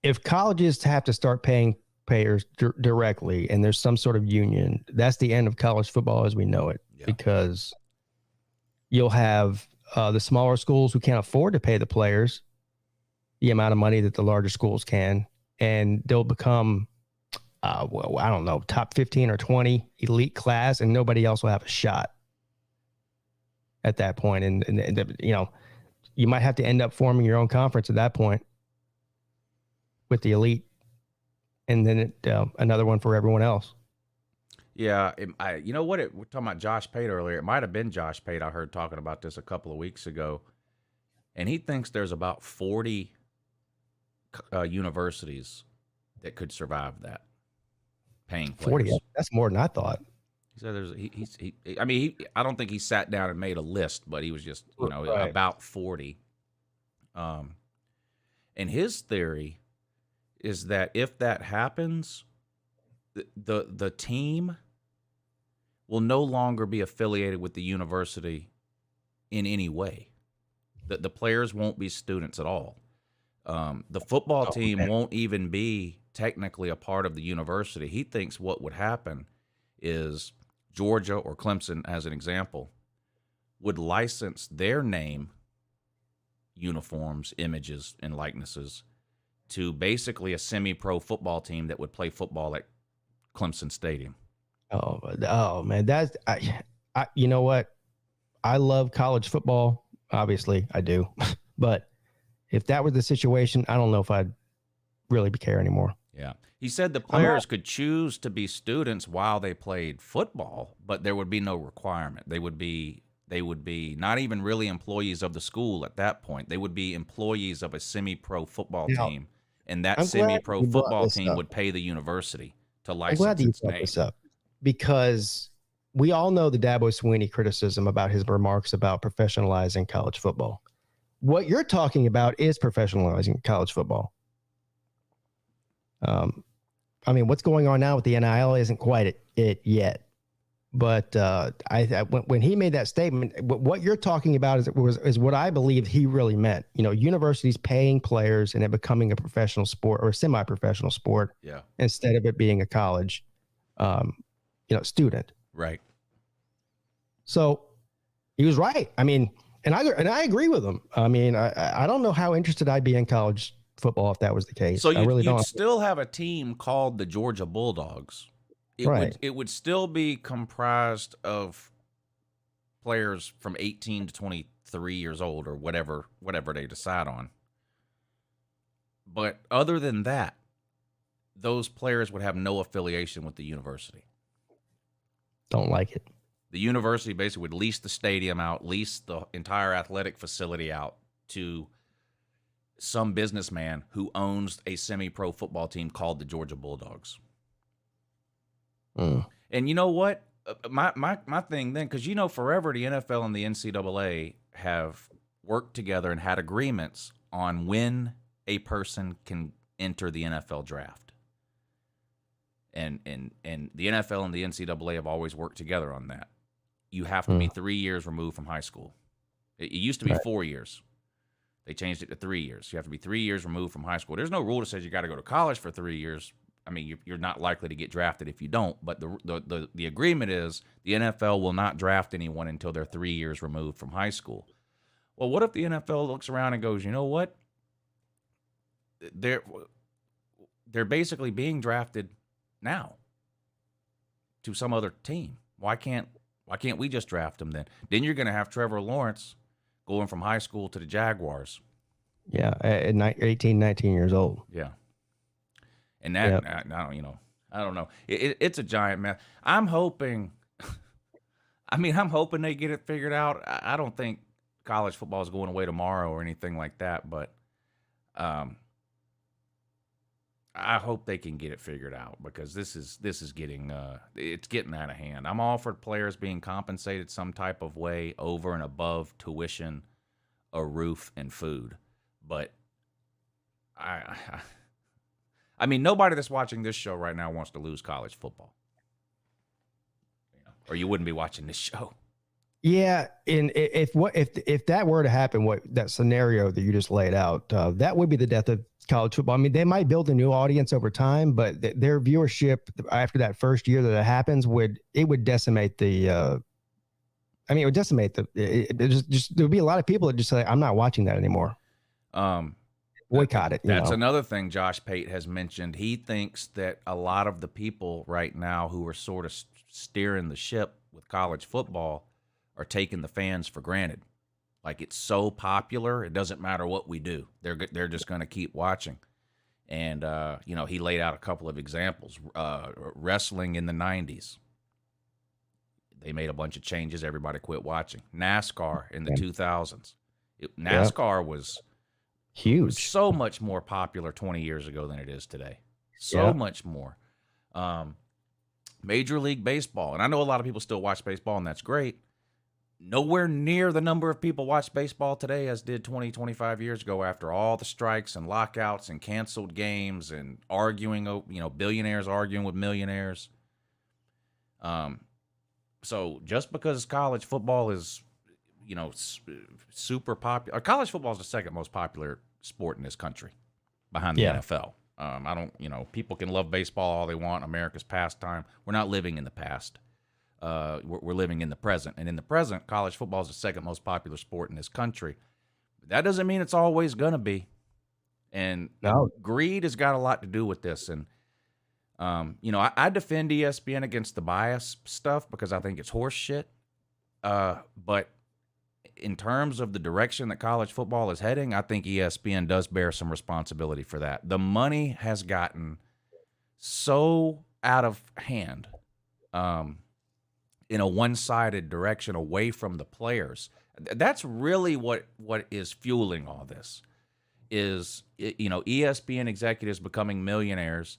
If colleges have to start paying players directly and there's some sort of union, that's the end of college football as we know it, because you'll have the smaller schools who can't afford to pay the players the amount of money that the larger schools can, and they'll become well, I don't know, top 15 or 20 elite class, and nobody else will have a shot at that point. And you know, you might have to end up forming your own conference at that point with the elite, and then another one for everyone else. Yeah, you know what? We're talking about Josh Pate earlier. It might have been Josh Pate I heard talking about this a couple of weeks ago, and he thinks there's about 40 universities that could survive that. Paying players. 40. That's more than I thought. He said I don't think he sat down and made a list, but he was just, about 40. And his theory is that if that happens, the team will no longer be affiliated with the university in any way. The players won't be students at all. The football team won't even be technically a part of the university. He thinks what would happen is Georgia or Clemson, as an example, would license their name, uniforms, images, and likenesses to basically a semi-pro football team that would play football at Clemson Stadium. Oh man, I you know what? I love college football. Obviously, I do. But if that was the situation, I don't know if I'd really care anymore. Yeah. He said the players could choose to be students while they played football, but there would be no requirement. They would be not even really employees of the school at that point. They would be employees of a semi-pro football team, and that semi-pro football team would pay the university to license its name. This up because we all know the Dabo Swinney criticism about his remarks about professionalizing college football. What you're talking about is professionalizing college football. I mean, what's going on now with the NIL isn't quite it yet. But when he made that statement, what you're talking about is what I believe he really meant. You know, universities paying players and it becoming a professional sport or a semi-professional sport, instead of it being a college, student. Right. So he was right. I mean, and I agree with him. I mean, I don't know how interested I'd be in college football if that was the case. So I really you'd don't. still have a team called the Georgia Bulldogs. It would still be comprised of players from 18 to 23 years old or whatever they decide on. But other than that, those players would have no affiliation with the university. Don't like it. The university basically would lease the stadium out, lease the entire athletic facility out to some businessman who owns a semi-pro football team called the Georgia Bulldogs. And you know what? My thing then, because forever the NFL and the NCAA have worked together and had agreements on when a person can enter the NFL draft. And the NFL and the NCAA have always worked together on that. You have to be 3 years removed from high school. It used to be 4 years. They changed it to 3 years. You have to be 3 years removed from high school. There's no rule that says you got to go to college for 3 years. I mean, you're not likely to get drafted if you don't. But the agreement is the NFL will not draft anyone until they're 3 years removed from high school. Well, what if the NFL looks around and goes, you know what? They're basically being drafted now to some other team. Why can't we just draft them then? Then you're going to have Trevor Lawrence going from high school to the Jaguars. Yeah, at 18, 19 years old. Yeah. And that, I don't know. It's a giant mess. I'm hoping they get it figured out. I don't think college football is going away tomorrow or anything like that, but I hope they can get it figured out because this is getting it's getting out of hand. I'm all for players being compensated some type of way over and above tuition, a roof, and food, but I mean, nobody that's watching this show right now wants to lose college football, or you wouldn't be watching this show. Yeah, and if that were to happen, that scenario that you just laid out, that would be the death of college football. I mean, they might build a new audience over time, but their viewership after that first year that it happens would decimate the. It would decimate there'd be a lot of people that just say, "I'm not watching that anymore." Boycott it. That's another thing Josh Pate has mentioned. He thinks that a lot of the people right now who are sort of steering the ship with college football are taking the fans for granted. Like, it's so popular, it doesn't matter what we do. They're just going to keep watching. And, he laid out a couple of examples. Wrestling in the 90s. They made a bunch of changes. Everybody quit watching. NASCAR in the 2000s. NASCAR was huge. So much more popular 20 years ago than it is today. So much more. Major League Baseball. And I know a lot of people still watch baseball, and that's great. Nowhere near the number of people watch baseball today as did 20, 25 years ago after all the strikes and lockouts and canceled games and arguing, billionaires arguing with millionaires. So just because college football is, super popular, college football is the second most popular sport in this country behind the NFL. People can love baseball all they want. America's pastime. We're not living in the past. We're living in the present. And in the present, college football is the second most popular sport in this country. But that doesn't mean it's always going to be. And greed has got a lot to do with this. And I defend ESPN against the bias stuff because I think it's horse shit. But in terms of the direction that college football is heading, I think ESPN does bear some responsibility for that. The money has gotten so out of hand in a one-sided direction away from the players. That's really what is fueling all this is, ESPN executives becoming millionaires,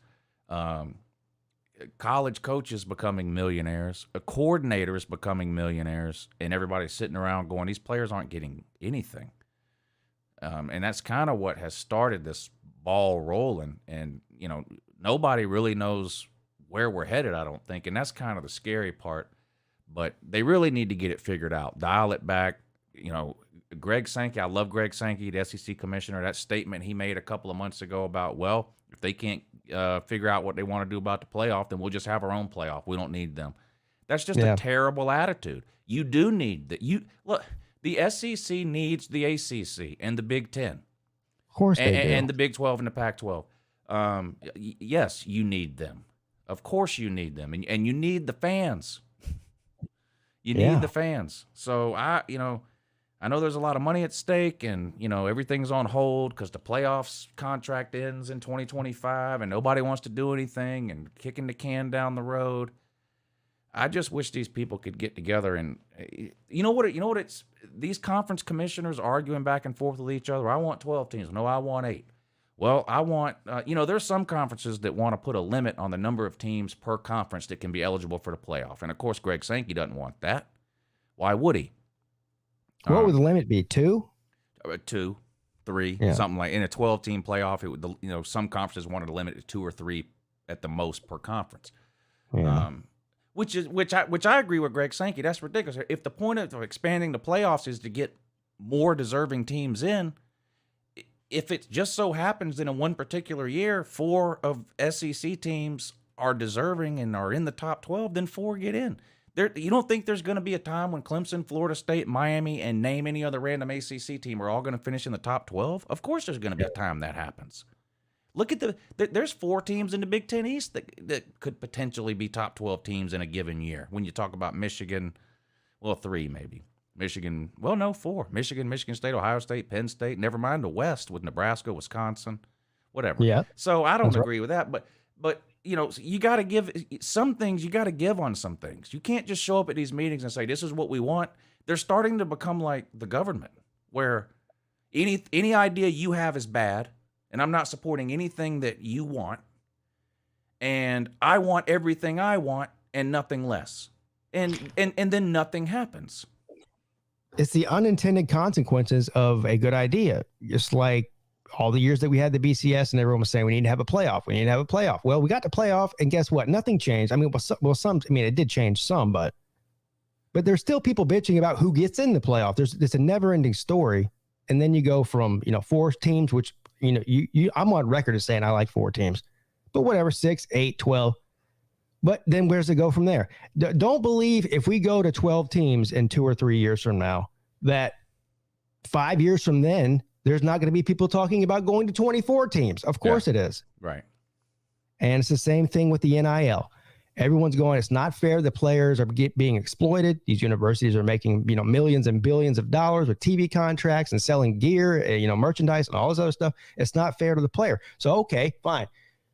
college coaches becoming millionaires, coordinators becoming millionaires, and everybody's sitting around going, these players aren't getting anything. And that's kind of what has started this ball rolling. And, nobody really knows where we're headed, I don't think. And that's kind of the scary part. But they really need to get it figured out, dial it back. Greg Sankey, I love Greg Sankey, the SEC commissioner, that statement he made a couple of months ago about, well, if they can't figure out what they want to do about the playoff, then we'll just have our own playoff. We don't need them. That's just a terrible attitude. You do need that. Look, the SEC needs the ACC and the Big Ten. Of course they do. And the Big 12 and the Pac-12. Yes, you need them. Of course you need them. And you need the fans. You need the fans. So I know there's a lot of money at stake, and everything's on hold because the playoffs contract ends in 2025, and nobody wants to do anything and kicking the can down the road. I just wish these people could get together and it's these conference commissioners arguing back and forth with each other. I want 12 teams. No, I want 8. Well, I want there's some conferences that want to put a limit on the number of teams per conference that can be eligible for the playoff, and of course Greg Sankey doesn't want that. Why would he? What would the limit be? 2? 2, 3, something like in a 12-team playoff. It would, some conferences wanted to limit it to 2 or 3 at the most per conference. Yeah. Which I agree with Greg Sankey. That's ridiculous. If the point of expanding the playoffs is to get more deserving teams in, if it just so happens that in one particular year 4 of SEC teams are deserving and are in the top 12, then 4 get in. You don't think there's going to be a time when Clemson, Florida State, Miami, and name any other random ACC team are all going to finish in the top 12? Of course there's going to be a time that happens. Look at there's 4 teams in the Big Ten East that could potentially be top 12 teams in a given year. When you talk about Michigan, 3 maybe. Michigan, 4. Michigan State, Ohio State, Penn State, never mind the West with Nebraska, Wisconsin, whatever. Yeah. So I don't agree with that, but you got to give some things. You got to give on some things. You can't just show up at these meetings and say, this is what we want. They're starting to become like the government, where any idea you have is bad, and I'm not supporting anything that you want, and I want everything I want and nothing less. And then nothing happens. It's the unintended consequences of a good idea. Just like all the years that we had the BCS and everyone was saying, we need to have a playoff. We need to have a playoff. Well, we got the playoff, and guess what? Nothing changed. I mean, it did change some, but there's still people bitching about who gets in the playoff. It's a never ending story. And then you go from, 4 teams, which, I'm on record as saying I like 4 teams, but whatever, 6, 8, 12. But then where's it go from there? Don't believe if we go to 12 teams in 2 or 3 years from now, that 5 years from then, there's not going to be people talking about going to 24 teams. Of course it is. Right. And it's the same thing with the NIL. Everyone's going, it's not fair. The players are being exploited. These universities are making, millions and billions of dollars with TV contracts and selling gear, merchandise and all this other stuff. It's not fair to the player. So, okay, fine.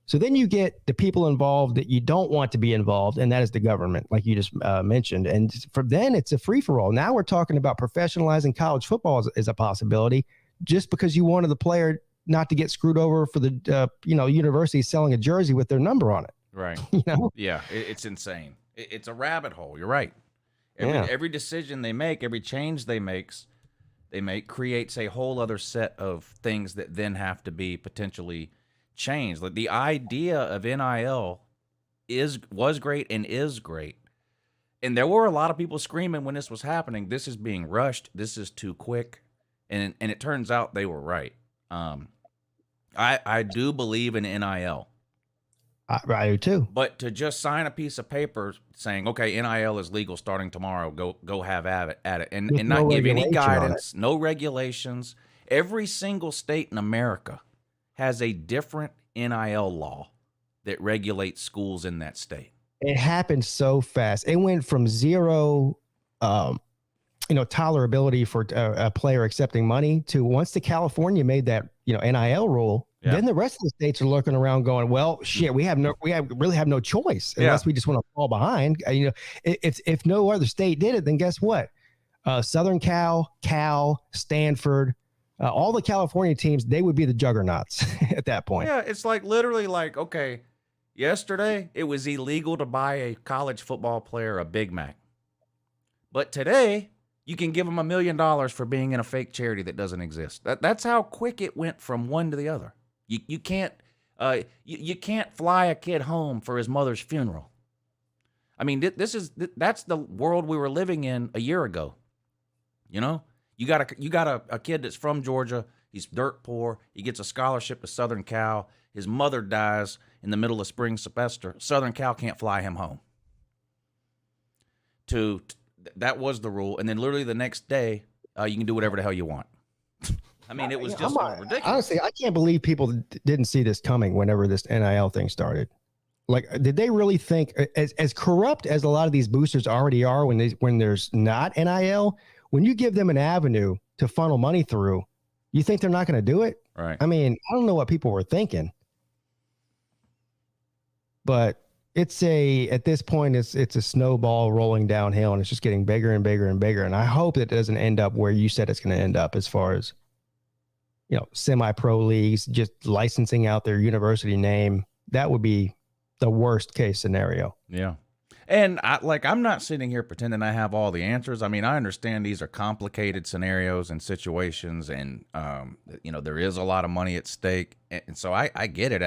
So then you get the people involved that you don't want to be involved, and that is the government, like you just mentioned. And from then it's a free-for-all. Now we're talking about professionalizing college football as a possibility, just because you wanted the player not to get screwed over for the university selling a jersey with their number on it. Right. Yeah, it's insane. It's a rabbit hole. You're right. Every decision they make, every change they make creates a whole other set of things that then have to be potentially changed. Like the idea of NIL was great and is great. And there were a lot of people screaming when this was happening, this is being rushed, this is too quick. And it turns out they were right. I do believe in NIL. I do too. But to just sign a piece of paper saying, okay, NIL is legal starting tomorrow, go have at it, and not give any guidance, no regulations. Every single state in America has a different NIL law. that regulates schools in that state. It happened so fast. It went from zero, tolerability for a player accepting money to once the California made that, NIL rule, then the rest of the states are looking around going, well, shit, we really have no choice unless we just want to fall behind. If no other state did it, then guess what? Southern Cal, Stanford, all the California teams, they would be the juggernauts at that point. Yeah, it's like literally like, okay, yesterday it was illegal to buy a college football player a Big Mac. But today you can give them $1 million for being in a fake charity that doesn't exist. That's how quick it went from one to the other. You can't fly a kid home for his mother's funeral. I mean, that's the world we were living in a year ago. You got a kid that's from Georgia. He's dirt poor. He gets a scholarship to Southern Cal. His mother dies in the middle of spring semester. Southern Cal can't fly him home. That was the rule. And then literally the next day, you can do whatever the hell you want. I mean, it was just ridiculous. Honestly, I can't believe people didn't see this coming whenever this NIL thing started. Like, did they really think, as corrupt as a lot of these boosters already are when there's not NIL, when you give them an avenue to funnel money through, you think they're not going to do it? Right. I mean, I don't know what people were thinking. But at this point, it's a snowball rolling downhill, and it's just getting bigger and bigger and bigger. And I hope it doesn't end up where you said it's going to end up, as far as, semi-pro leagues, just licensing out their university name. That would be the worst case scenario. Yeah. And I'm not sitting here pretending I have all the answers. I mean, I understand these are complicated scenarios and situations, and there is a lot of money at stake, and so I get it.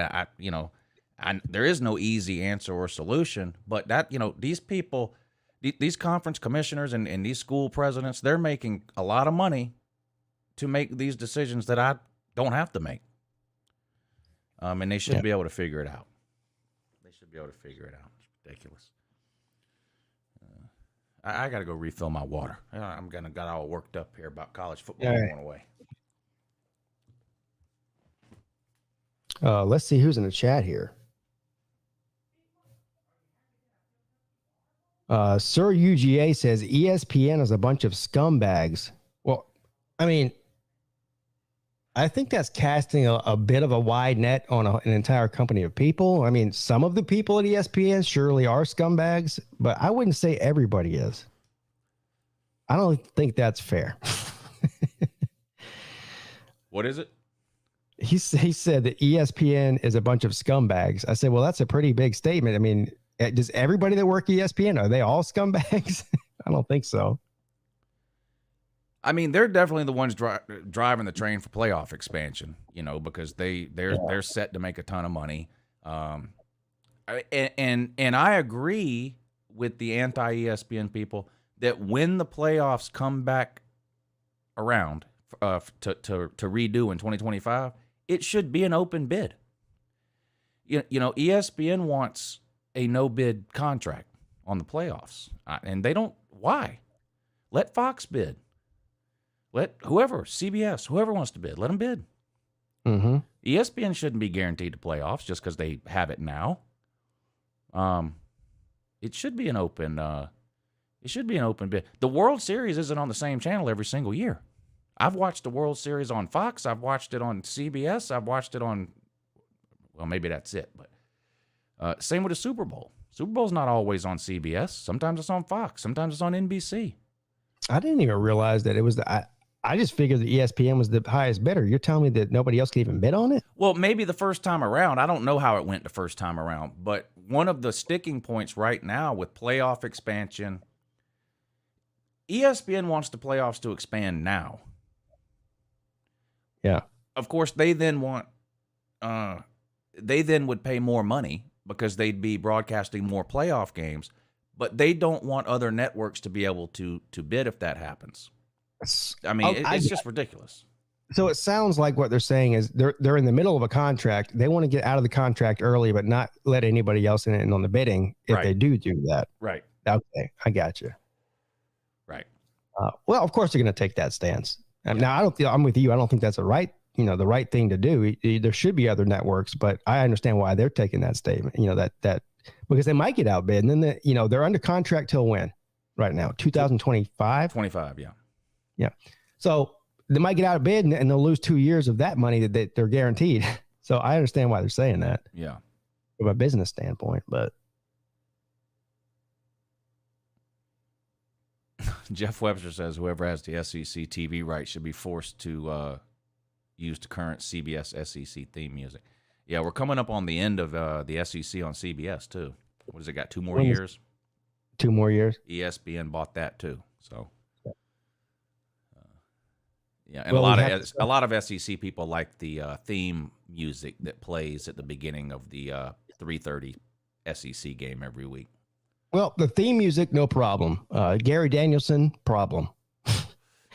There is no easy answer or solution, but that, these people, these conference commissioners and these school presidents, they're making a lot of money to make these decisions that I don't have to make. And they should be able to figure it out. It's ridiculous. I got to go refill my water. I'm going to got all worked up here about college football going away. Let's see who's in the chat here. Sir UGA says ESPN is a bunch of scumbags. Well, I mean, I think that's casting a bit of a wide net on an entire company of people. I mean, some of the people at ESPN surely are scumbags, but I wouldn't say everybody is. I don't think that's fair. What is it? He said that ESPN is a bunch of scumbags. I said, well, that's a pretty big statement. I mean, does everybody that work ESPN, are they all scumbags? I don't think so. I mean, they're definitely the ones driving the train for playoff expansion, because they're set to make a ton of money. And I agree with the anti-ESPN people that when the playoffs come back around to redo in 2025, it should be an open bid. ESPN wants a no bid contract on the playoffs, and they don't. Why? Let Fox bid. Let whoever, CBS, whoever wants to bid, let them bid. Mm-hmm. ESPN shouldn't be guaranteed to playoffs just because they have it now. It should be an open. It should be an open bid. The World Series isn't on the same channel every single year. I've watched the World Series on Fox. I've watched it on CBS. I've watched it on. Well, maybe that's it. But same with the Super Bowl. Super Bowl's not always on CBS. Sometimes it's on Fox. Sometimes it's on NBC. I didn't even realize that it was I just figured that ESPN was the highest bidder. You're telling me that nobody else could even bid on it? Well, maybe the first time around. I don't know how it went the first time around. But one of the sticking points right now with playoff expansion, ESPN wants the playoffs to expand now. Yeah. Of course, they then would pay more money because they'd be broadcasting more playoff games, but they don't want other networks to be able to bid if that happens. I mean, it's just ridiculous. So it sounds like what they're saying is they're in the middle of a contract. They want to get out of the contract early, but not let anybody else in on the bidding if they do that. Right. Okay, I got you. Right. Well, of course they're going to take that stance. Now, I'm with you. I don't think that's a right the right thing to do. There should be other networks, but I understand why they're taking that statement. That because they might get outbid, and then they're under contract till when? Right now, 2025. 25, yeah. Yeah. So they might get outbid, and they'll lose 2 years of that money that they're guaranteed. So I understand why they're saying that. Yeah. From a business standpoint, but. Jeff Webster says whoever has the SEC TV rights should be forced to use the current CBS SEC theme music. Yeah, we're coming up on the end of the SEC on CBS too. What has it got? 2 more years? 2 more years. ESPN bought that too. So, yeah, and Well, a lot of SEC people like the theme music that plays at the beginning of the 3:30 SEC game every week. Well, the theme music, no problem. Gary Danielson, problem.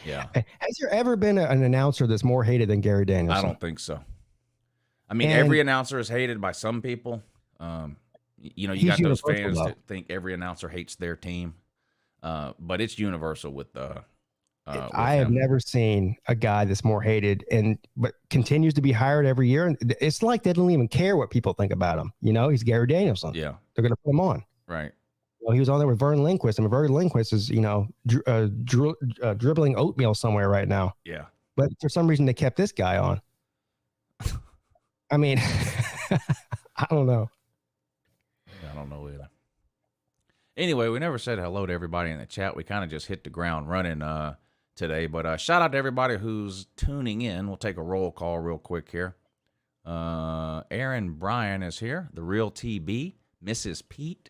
Yeah. Has there ever been an announcer that's more hated than Gary Danielson? I don't think so. I mean, every announcer is hated by some people. You got those fans that think every announcer hates their team, but it's universal with I have never seen a guy that's more hated but continues to be hired every year. And it's like they don't even care what people think about him. He's Gary Danielson. Yeah. They're going to put him on. Right. Well, he was on there with Vern Lindquist. I mean, Vern Lindquist is, dribbling oatmeal somewhere right now. Yeah. But for some reason, they kept this guy on. I mean, I don't know. I don't know either. Anyway, we never said hello to everybody in the chat. We kind of just hit the ground running today. But shout out to everybody who's tuning in. We'll take a roll call real quick here. Aaron Bryan is here. The Real TB. Mrs. Pete.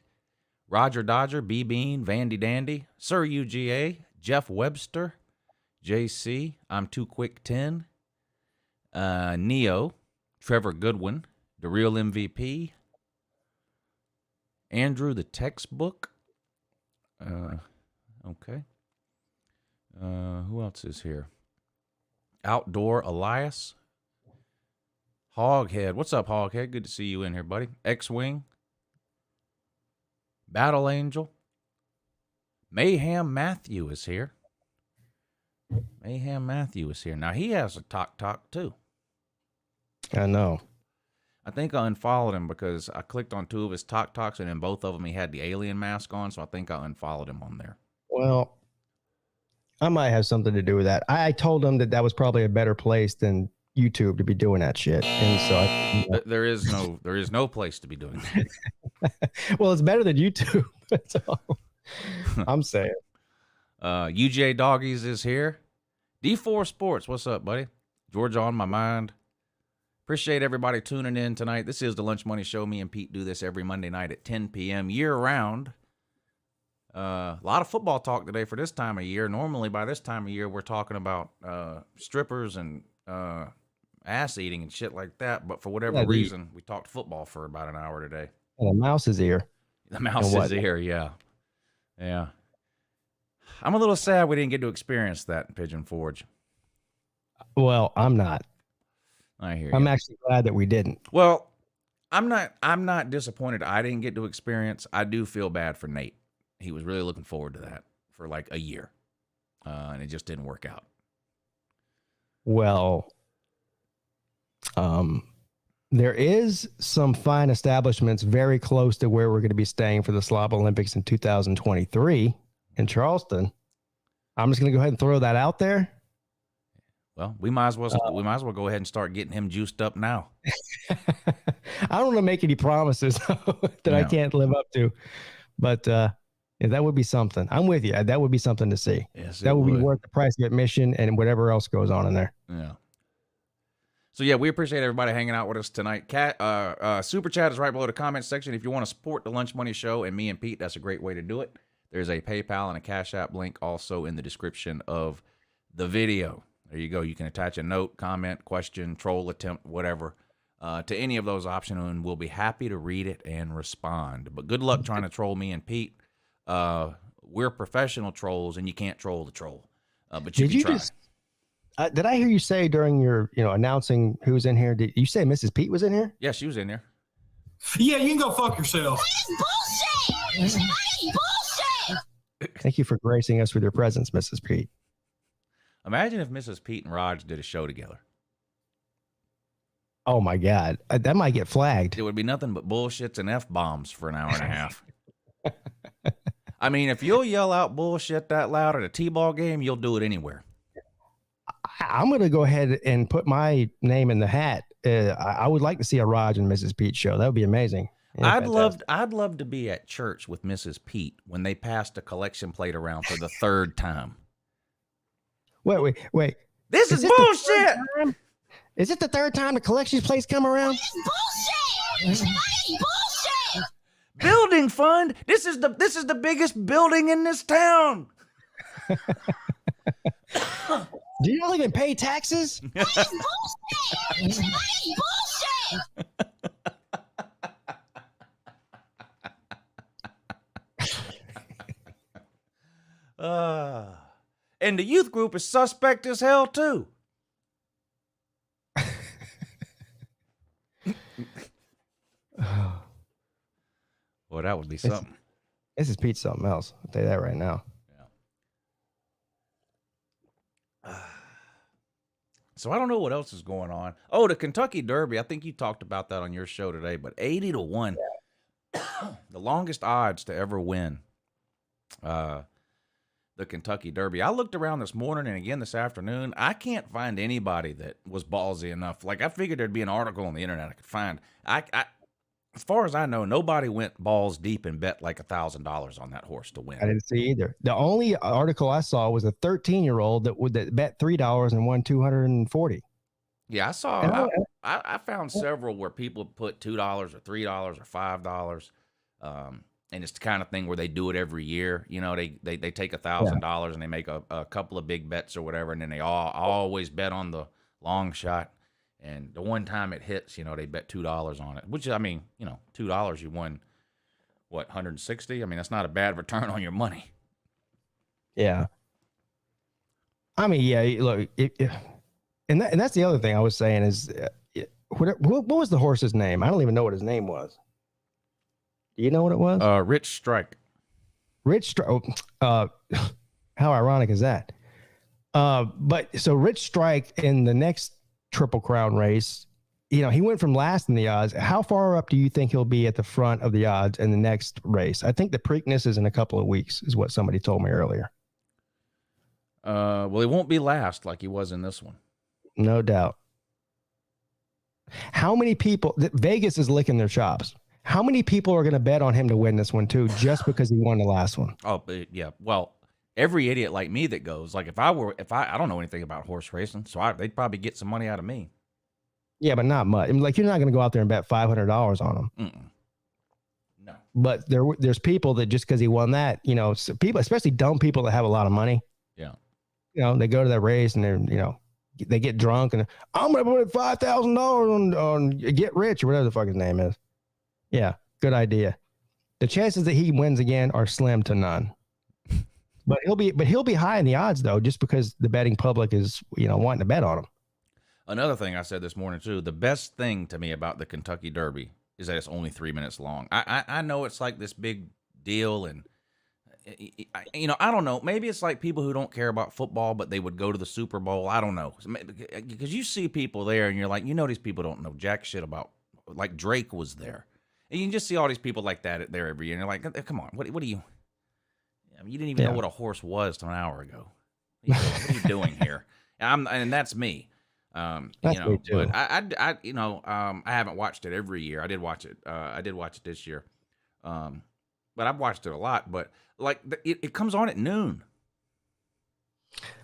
Roger Dodger. B-Bean. Vandy Dandy. Sir UGA. Jeff Webster. JC. I'm Too Quick 10. Neo. Trevor Goodwin. The Real MVP. Andrew the Textbook. Okay. Who else is here? Outdoor Elias. Hoghead. What's up, Hoghead? Good to see you in here, buddy. X-Wing. Battle Angel. Mayhem Matthew is here. Mayhem Matthew is here. Now, he has a talk too. I know. I think I unfollowed him because I clicked on 2 of his talks, and in both of them he had the alien mask on, so I think I unfollowed him on there. Well, I might have something to do with that. I told him that was probably a better place than YouTube to be doing that shit, and so there is no place to be doing that. Well, it's better than YouTube. That's all I'm saying. UJ Doggies is here. D4 Sports, what's up, buddy? Georgia on my mind. Appreciate everybody tuning in tonight. This is the Lunch Money Show. Me and Pete do this every Monday night at 10 p.m. year-round. A lot of football talk today for this time of year. Normally, by this time of year, we're talking about strippers and ass eating and shit like that. But for whatever reason, we talked football for about an hour today. And a mouse's ear. The mouse's ear, yeah. Yeah. I'm a little sad we didn't get to experience that in Pigeon Forge. Well, I'm not. I hear you. I'm actually glad that we didn't. Well, I'm not disappointed I didn't get to experience. I do feel bad for Nate. He was really looking forward to that for like a year. And it just didn't work out. Well, there is some fine establishments very close to where we're going to be staying for the Slob Olympics in 2023 in Charleston. I'm just going to go ahead and throw that out there. Well, we might as well go ahead and start getting him juiced up now. I don't want to make any promises that I can't live up to, but yeah, that would be something. I'm with you. That would be something to see. Yes, that would be worth the price of admission and whatever else goes on in there. Yeah. So yeah, we appreciate everybody hanging out with us tonight. Super chat is right below the comment section. If you want to support the Lunch Money Show and me and Pete, that's a great way to do it. There's a PayPal and a Cash App link also in the description of the video. There you go. You can attach a note, comment, question, troll attempt, whatever, to any of those options, and we'll be happy to read it and respond. But good luck trying to troll me and Pete. We're professional trolls, and you can't troll the troll. But you can try. Did I hear you say during your, announcing who's in here? Did you say Mrs. Pete was in here? Yeah, she was in there. Yeah, you can go fuck yourself. That is bullshit! Thank you for gracing us with your presence, Mrs. Pete. Imagine if Mrs. Pete and Raj did a show together. Oh my God, that might get flagged. It would be nothing but bullshits and F-bombs for an hour and a half. I mean, if you'll yell out bullshit that loud at a T-ball game, you'll do it anywhere. I'm going to go ahead and put my name in the hat. I would like to see a Raj and Mrs. Pete show. That would be amazing. Yeah, I'd love to be at church with Mrs. Pete when they passed a collection plate around for the third time. Wait. This is bullshit. Is it the third time the collection plates come around? Bullshit! Building fund. This is the biggest building in this town. Do you not even pay taxes? Bullshit! And the youth group is suspect as hell too. Well, that would be something. This is Pete something else. I'll tell you that right now. So I don't know what else is going on. Oh, the Kentucky Derby. I think you talked about that on your show today, but 80-1, the longest odds to ever win the Kentucky Derby. I looked around this morning and again this afternoon. I can't find anybody that was ballsy enough. Like, I figured there'd be an article on the internet I could find. As far as I know, nobody went balls deep and bet like $1,000 on that horse to win. I didn't see either. The only article I saw was a 13-year-old that bet $3 and won $240. Yeah, I saw. I found several where people put $2 or $3 or $5, and it's the kind of thing where they do it every year. You know, they take $1,000 and they make a couple of big bets or whatever, and then they always bet on the long shot. And the one time it hits, you know, they bet $2 on it, which, I mean, you know, $2, you won, what, 160? I mean, that's not a bad return on your money. Yeah. I mean, yeah, look, and that's the other thing I was saying is, what was the horse's name? I don't even know what his name was. Do you know what it was? Rich Strike. Rich Strike. How ironic is that? But so Rich Strike in the next Triple Crown race, you know, he went from last in the odds. How far up do you think he'll be at the front of the odds in the next race? I think the Preakness is in a couple of weeks, is what somebody told me earlier. Well, he won't be last like he was in this one. No doubt. How many people? Vegas is licking their chops. How many people are going to bet on him to win this one too, just because he won the last one? Oh, yeah. Well, every idiot like me that goes, like if I don't know anything about horse racing, so they'd probably get some money out of me. Yeah, but not much. I mean, like, you're not going to go out there and bet $500 on him. No. But there's people that just because he won that, you know, so people, especially dumb people that have a lot of money. Yeah. You know, they go to that race and they're, you know, they get drunk and I'm going to put $5,000 on Get Rich or whatever the fuck his name is. Yeah, good idea. The chances that he wins again are slim to none. But he'll be high in the odds though, just because the betting public is, you know, wanting to bet on him. Another thing I said this morning too, the best thing to me about the Kentucky Derby is that it's only 3 minutes long. I know it's like this big deal, and you know, I don't know. Maybe it's like people who don't care about football, but they would go to the Super Bowl. I don't know, because you see people there, and you're like, you know, these people don't know jack shit about. Like Drake was there, and you can just see all these people like that there every year, and you're like, come on, what do you? I mean, you didn't even know what a horse was till an hour ago. What are you doing here? And that's me. You know, but I you know, I haven't watched it every year. I did watch it. I did watch it this year. But I've watched it a lot. But like, it comes on at noon.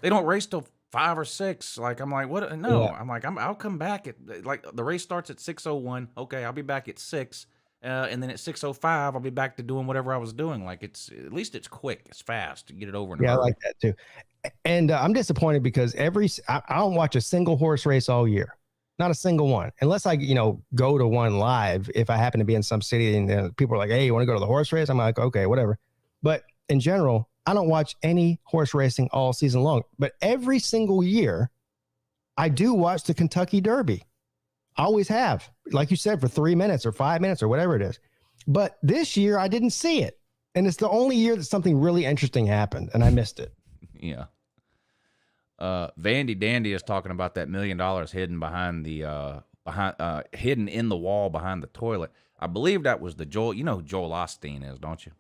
They don't race till 5 or 6. Like, I'm like, what? No, yeah. I'm like, I'll come back at, like, the race starts at 6:01. Okay, I'll be back at 6. And then at 6:05, I'll be back to doing whatever I was doing. Like, at least it's quick, it's fast to get it over. Yeah, I like that too. And I'm disappointed because I don't watch a single horse race all year, not a single one, unless I, you know, go to one live. If I happen to be in some city and people are like, "Hey, you want to go to the horse race?" I'm like, "Okay, whatever." But in general, I don't watch any horse racing all season long. But every single year, I do watch the Kentucky Derby. I always have, like you said, for 3 minutes or 5 minutes or whatever it is. But this year I didn't see it. And it's the only year that something really interesting happened and I missed it. Yeah. Vandy Dandy is talking about that $1 million hidden behind the behind, hidden in the wall behind the toilet. I believe that was the Joel. You know who Joel Osteen is, don't you?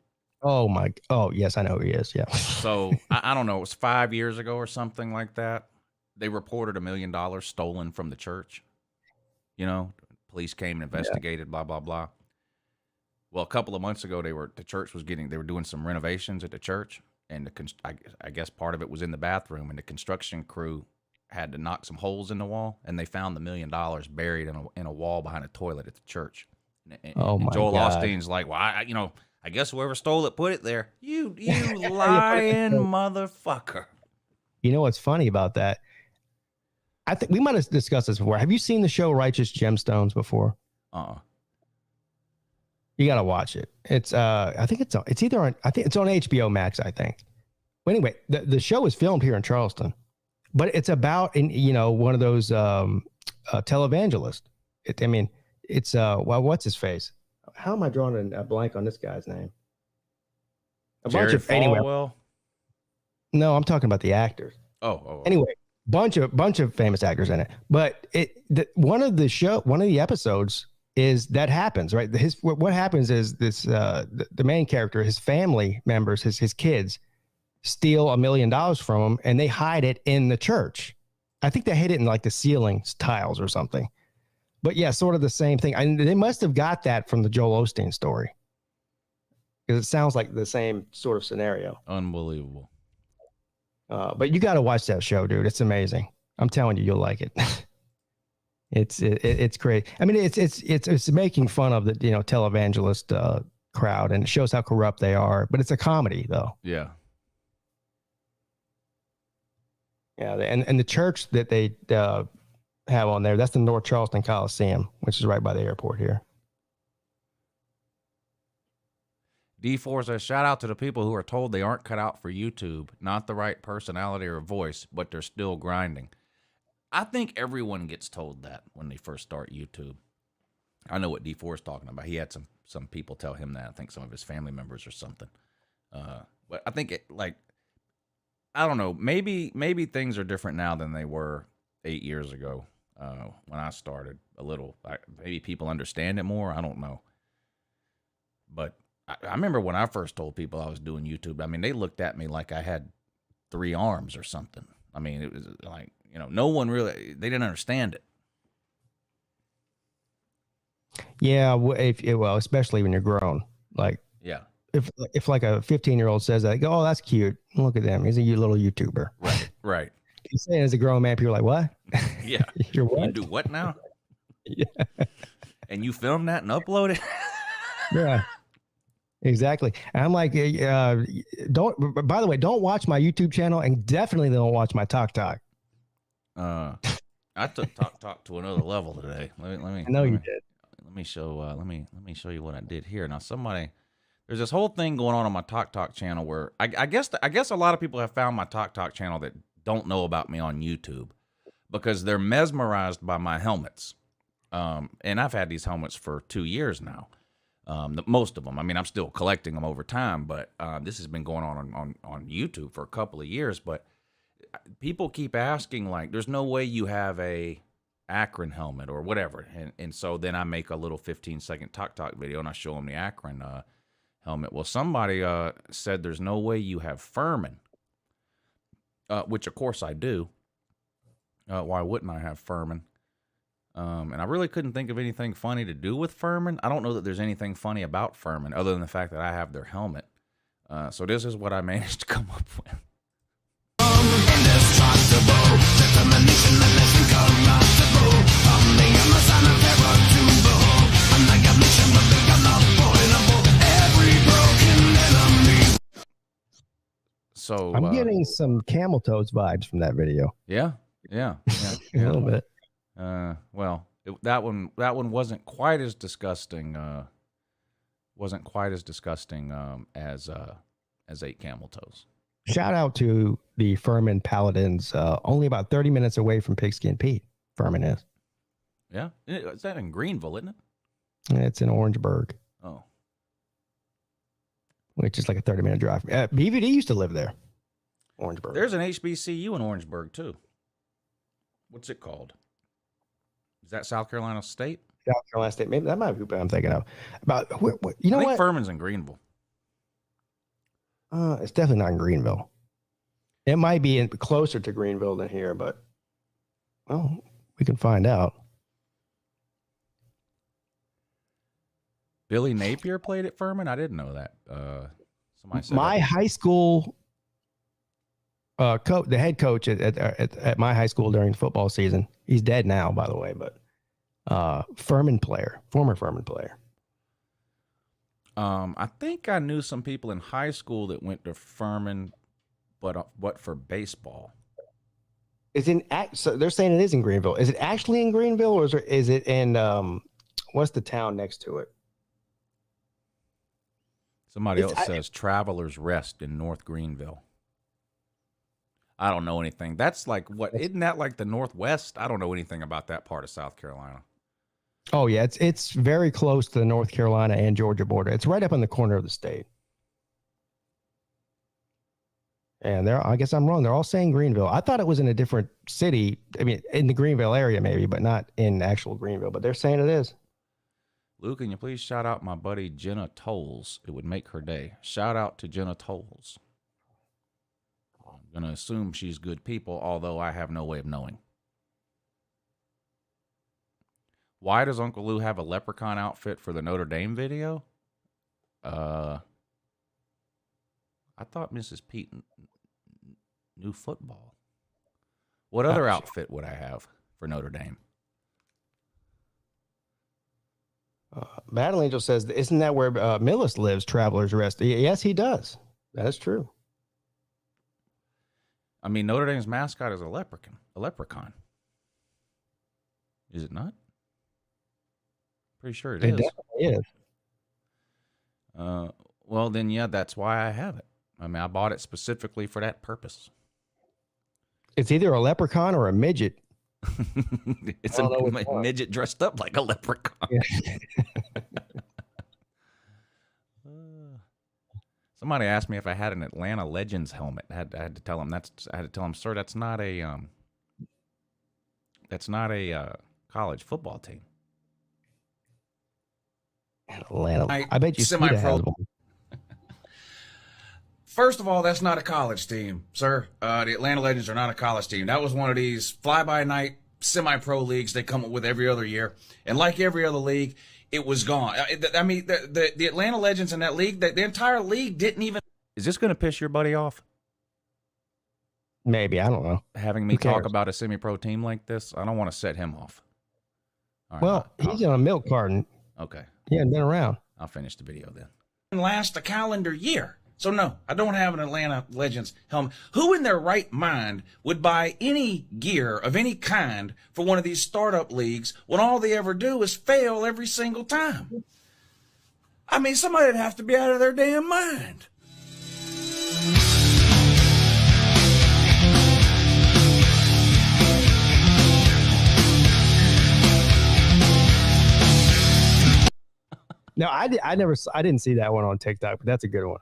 Oh yes, I know who he is. Yeah. So I don't know. It was 5 years ago or something like that. They reported $1 million stolen from the church. You know, police came and investigated. Blah blah blah. Well, a couple of months ago, they were doing some renovations at the church, and I guess part of it was in the bathroom, and the construction crew had to knock some holes in the wall, and they found the $1 million buried in a wall behind a toilet at the church. And Joel Osteen's like, well, I guess whoever stole it put it there. You lying motherfucker. You know what's funny about that? I think we might have discussed this before. Have you seen the show Righteous Gemstones before? You got to watch it. It's I think it's on HBO Max, I think. Well, anyway, the show is filmed here in Charleston, but it's about one of those televangelists. It's what's his face? How am I drawing a blank on this guy's name? Falwell? No, I'm talking about the actors. Anyway, bunch of famous actors in it. But one of the episodes is that happens, right? What happens is this the main character, his family members, his kids steal $1 million from him, and they hide it in the church. I think they hid it in like the ceiling tiles or something. But yeah, sort of the same thing. They must have got that from the Joel Osteen story, because it sounds like the same sort of scenario. Unbelievable. But you got to watch that show, dude. It's amazing. I'm telling you, you'll like it. It's great. I mean, it's making fun of the televangelist crowd, and it shows how corrupt they are. But it's a comedy, though. Yeah. Yeah, and the church that they have on there, that's the North Charleston Coliseum, which is right by the airport here. D4 says, shout out to the people who are told they aren't cut out for YouTube, not the right personality or voice, but they're still grinding. I think everyone gets told that when they first start YouTube. I know what D4 is talking about. He had some people tell him that. I think some of his family members or something. But I think I don't know. Maybe things are different now than they were 8 years ago when I started a little. Maybe people understand it more. I don't know. But I remember when I first told people I was doing YouTube, I mean, they looked at me like I had 3 arms or something. I mean, it was like, no one really, they didn't understand it. Yeah, well, especially when you're grown. Like, yeah. If like a 15-year-old says that, I go, oh, that's cute. Look at them. He's a little YouTuber. Right. You say it as a grown man, people are like, what? Yeah. You're what? You do what now? Yeah. And you film that and upload it? Yeah. Exactly. And I'm like, by the way, don't watch my YouTube channel, and definitely don't watch my TikTok. I took Talk to another level today. Let me. I know you did. Let me show. Let me show you what I did here. Now, there's this whole thing going on my Talk channel where I guess a lot of people have found my Talk channel that don't know about me on YouTube because they're mesmerized by my helmets. And I've had these helmets for 2 years now. Most of them. I mean, I'm still collecting them over time, but this has been going on YouTube for a couple of years. But people keep asking, like, there's no way you have a Akron helmet or whatever. And so then I make a little 15-second Talk video and I show them the Akron helmet. Well, somebody said there's no way you have Furman, which of course I do. Why wouldn't I have Furman? And I really couldn't think of anything funny to do with Furman. I don't know that there's anything funny about Furman other than the fact that I have their helmet. So this is what I managed to come up with. So I'm getting some Camel Toes vibes from that video. Yeah. A little bit. Well, that one wasn't quite as disgusting. As 8 Camel Toes. Shout out to the Furman Paladins. Only about 30 minutes away from Pigskin Pete. Furman is. Yeah, is that in Greenville, isn't it? It's in Orangeburg. Oh, which is like a 30-minute drive. BVD used to live there. Orangeburg. There's an HBCU in Orangeburg too. What's it called? Is that South Carolina State? South Carolina State. Maybe that might be what I'm thinking of. About you know I think what? Furman's in Greenville. It's definitely not in Greenville. It might be closer to Greenville than here, but well, we can find out. Billy Napier played at Furman. I didn't know that. Somebody said My high school coach, the head coach at my high school during football season. He's dead now, by the way, but Furman player, former Furman player. I think I knew some people in high school that went to Furman, but for baseball. So they're saying it is in Greenville. Is it actually in Greenville, or is it in what's the town next to it? Somebody else says Travelers Rest in North Greenville. I don't know anything. That's like what? Isn't that like the Northwest? I don't know anything about that part of South Carolina. Oh yeah, it's very close to the North Carolina and Georgia border. It's right up in the corner of the state. And I guess I'm wrong. They're all saying Greenville. I thought it was in a different city. I mean, in the Greenville area maybe, but not in actual Greenville. But they're saying it is. Luke, can you please shout out my buddy Jenna Tolles? It would make her day. Shout out to Jenna Tolles. I'm going to assume she's good people, although I have no way of knowing. Why does Uncle Lou have a leprechaun outfit for the Notre Dame video? I thought Mrs. Pete knew football. What other outfit would I have for Notre Dame? Battle Angel says, isn't that where Millis lives, Travelers Rest? Yes, he does. That's true. I mean, Notre Dame's mascot is a leprechaun. Is it not? Pretty sure it is. Definitely is. Well, then, yeah, that's why I have it. I mean, I bought it specifically for that purpose. It's either a leprechaun or a midget. It's a midget dressed up like a leprechaun. Yeah. Somebody asked me if I had an Atlanta Legends helmet. I had to tell him sir, that's not a college football team. Atlanta. I bet you semi-pro. First of all, that's not a college team, sir. The Atlanta Legends are not a college team. That was one of these fly-by-night semi-pro leagues they come up with every other year. And like every other league, it was gone. I mean, the Atlanta Legends in that league, the entire league didn't even... Is this going to piss your buddy off? Maybe. I don't know. Having me talk about a semi-pro team like this, I don't want to set him off. All right, he's in a milk carton. Okay. He hasn't been around. I'll finish the video then. Last a calendar year. So no, I don't have an Atlanta Legends helmet. Who in their right mind would buy any gear of any kind for one of these startup leagues when all they ever do is fail every single time? I mean, somebody would have to be out of their damn mind. No, I didn't see that one on TikTok, but that's a good one.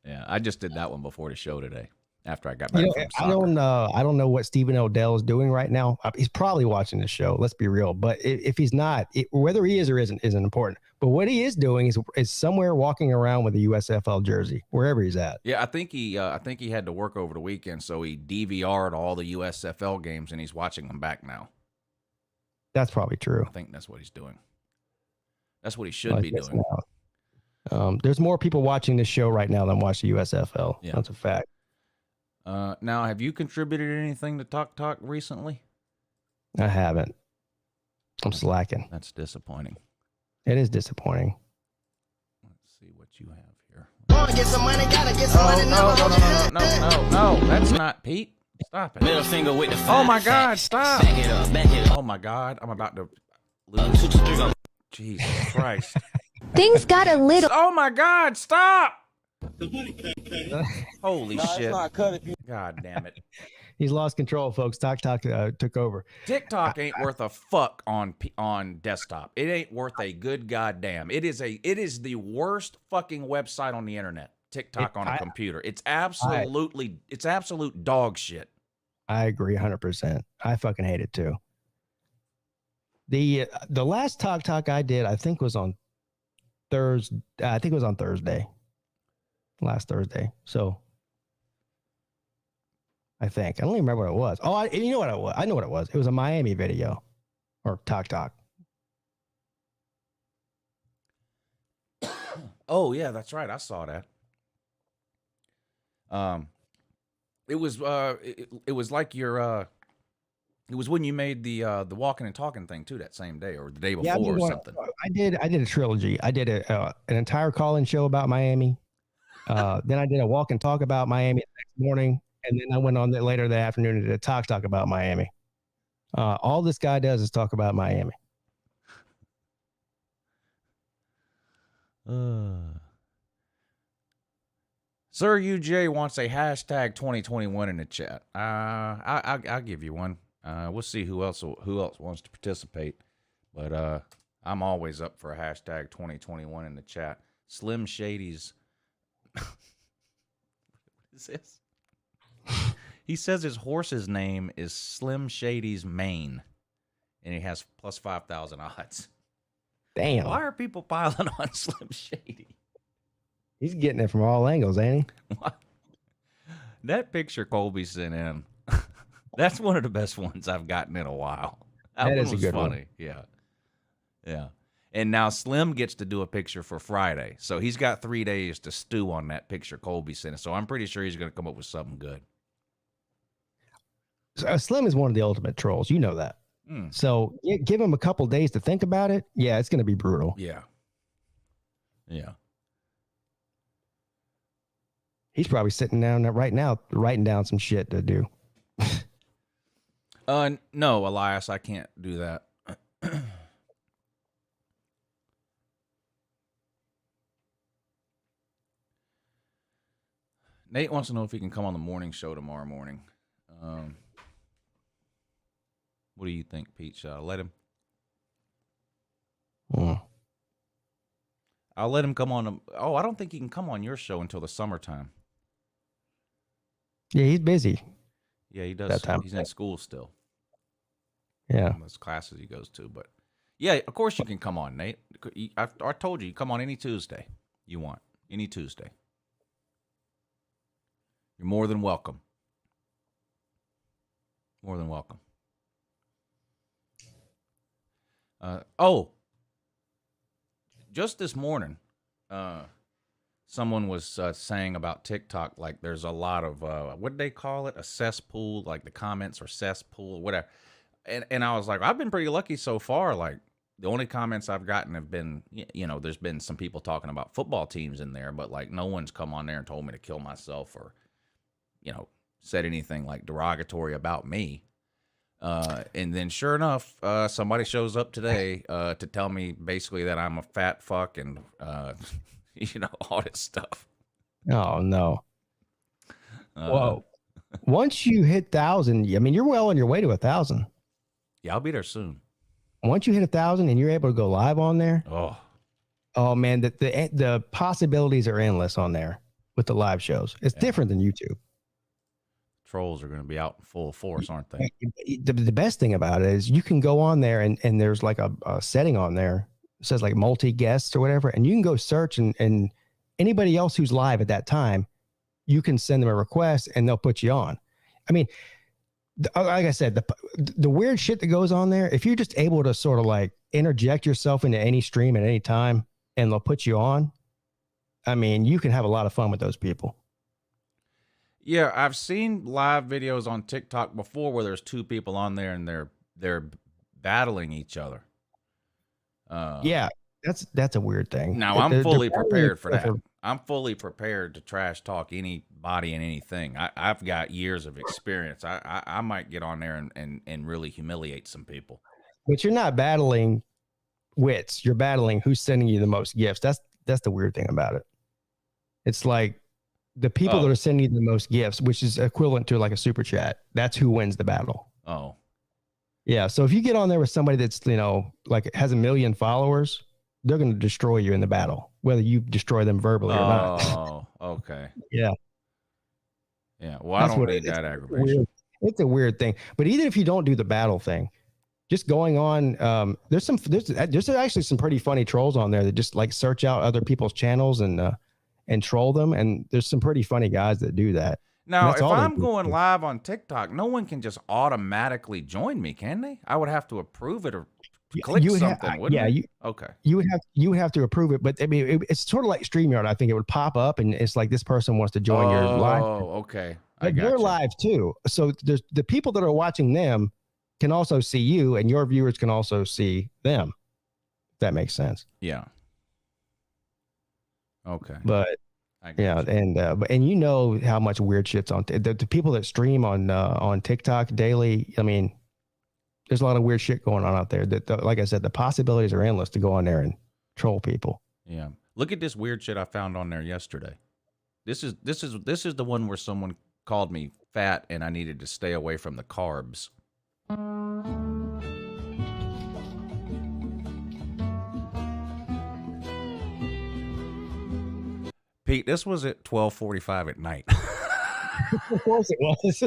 Yeah, I just did that one before the show today. After I got back from soccer. I don't know what Stephen Odell is doing right now. He's probably watching the show. Let's be real. But if he's not, whether he is or isn't important. But what he is doing is somewhere walking around with a USFL jersey, wherever he's at. Yeah, I think he had to work over the weekend, so he DVR'd all the USFL games, and he's watching them back now. That's probably true. I think that's what he's doing. That's what he should be doing. There's more people watching this show right now than watch the USFL. Yeah. That's a fact. Now, have you contributed anything to Talk recently? I haven't. I'm slacking. That's disappointing. It is disappointing. Let's see what you have here. Gotta get some money, gotta get some money. No, that's not Pete. Stop it. Middle finger with the Oh my God, stop. Back it up. Oh my God, I'm about to lose. 2 to 3. Jesus Christ. Things got a little. Oh my God, stop. Holy shit. God damn it. He's lost control, folks. Talk took over. TikTok ain't worth a fuck on desktop. It ain't worth a good goddamn. It is the worst fucking website on the internet. TikTok on a computer. It's absolute dog shit. I agree 100%. I fucking hate it too. The last talk I did, I think was on Thursday. I think it was on Thursday. Last Thursday. So I think. I don't even remember what it was. Oh, you know what it was? I know what it was. It was a Miami video or talk. Oh yeah, that's right. I saw that. It was it was like your it was when you made the walking and talking thing too that same day or the day before or something. I did a trilogy. I did an entire call-in show about Miami. Then I did a walk and talk about Miami the next morning, and then I went on later that afternoon and did a talk about Miami. All this guy does is talk about Miami. Sir UJ wants a hashtag 2021 in the chat. I'll give you one. We'll see who else wants to participate, but I'm always up for a hashtag 2021 in the chat. Slim Shady's. What is this? He says his horse's name is Slim Shady's Mane, and he has plus 5,000 odds. Damn. Why are people piling on Slim Shady? He's getting it from all angles, ain't he? What? That picture Colby sent in, that's one of the best ones I've gotten in a while. That is one a was good funny. one. Yeah. And now Slim gets to do a picture for Friday. So he's got 3 days to stew on that picture Colby sent. So I'm pretty sure he's going to come up with something good. So, Slim is one of the ultimate trolls. You know that. So give him a couple days to think about it. Yeah, it's going to be brutal. Yeah. He's probably sitting down right now writing down some shit to do. No, Elias, I can't do that. Nate wants to know if he can come on the morning show tomorrow morning. What do you think, Pete? Shall I let him? I'll let him come on. I don't think he can come on your show until the summertime. Yeah, he's busy. Yeah, he does. That time. He's in school still. Yeah. Those classes he goes to. But yeah, of course you can come on, Nate. I told you come on any Tuesday you want. Any Tuesday. You're more than welcome. More than welcome. Just this morning, someone was saying about TikTok, like there's a lot of, what do they call it? A cesspool, like the comments are cesspool, whatever. And I was like, I've been pretty lucky so far. Like the only comments I've gotten have been, there's been some people talking about football teams in there, but like no one's come on there and told me to kill myself or, said anything like derogatory about me. And then sure enough, somebody shows up today to tell me basically that I'm a fat fuck and, all this stuff. Oh, no. Whoa. Once you hit 1,000, I mean, you're well on your way to 1,000. Yeah, I'll be there soon. Once you hit 1,000 and you're able to go live on there. Oh man, the possibilities are endless on there with the live shows. It's different than YouTube. Trolls are going to be out in full force, aren't they? The best thing about it is you can go on there and there's like a setting on there. It says like multi guests or whatever. And you can go search and anybody else who's live at that time, you can send them a request and they'll put you on. I mean, like I said, the weird shit that goes on there, if you're just able to sort of like interject yourself into any stream at any time and they'll put you on, I mean, you can have a lot of fun with those people. Yeah, I've seen live videos on TikTok before where there's two people on there and they're battling each other. Yeah, that's a weird thing. Now I'm fully prepared for that. I'm fully prepared to trash talk anybody and anything. I've got years of experience. I might get on there and really humiliate some people. But you're not battling wits. You're battling who's sending you the most gifts. That's the weird thing about it. It's like the people that are sending you the most gifts, which is equivalent to like a super chat. That's who wins the battle. Oh. Yeah. So if you get on there with somebody that's, like has 1 million followers, they're going to destroy you in the battle, whether you destroy them verbally or not. Oh, okay. Yeah. Yeah. Well, I don't need that aggravation. It's a weird thing. But even if you don't do the battle thing, just going on. There's actually some pretty funny trolls on there that just like search out other people's channels and troll them. And there's some pretty funny guys that do that. Now, if I'm going live on TikTok, no one can just automatically join me, can they? I would have to approve it or click something, wouldn't I? Okay. You would have to approve it, but I mean, it's sort of like StreamYard. I think it would pop up, and it's like this person wants to join your live. Oh, okay. But they're live too, so there's the people that are watching them can also see you, and your viewers can also see them. If that makes sense. Yeah. Okay. But yeah, and you know how much weird shit's on the people that stream on TikTok daily. I mean, there's a lot of weird shit going on out there. That like I said, the possibilities are endless to go on there and troll people. Yeah. Look at this weird shit I found on there yesterday. This is the one where someone called me fat and I needed to stay away from the carbs. Pete, this was at 12:45 at night. Of course it was.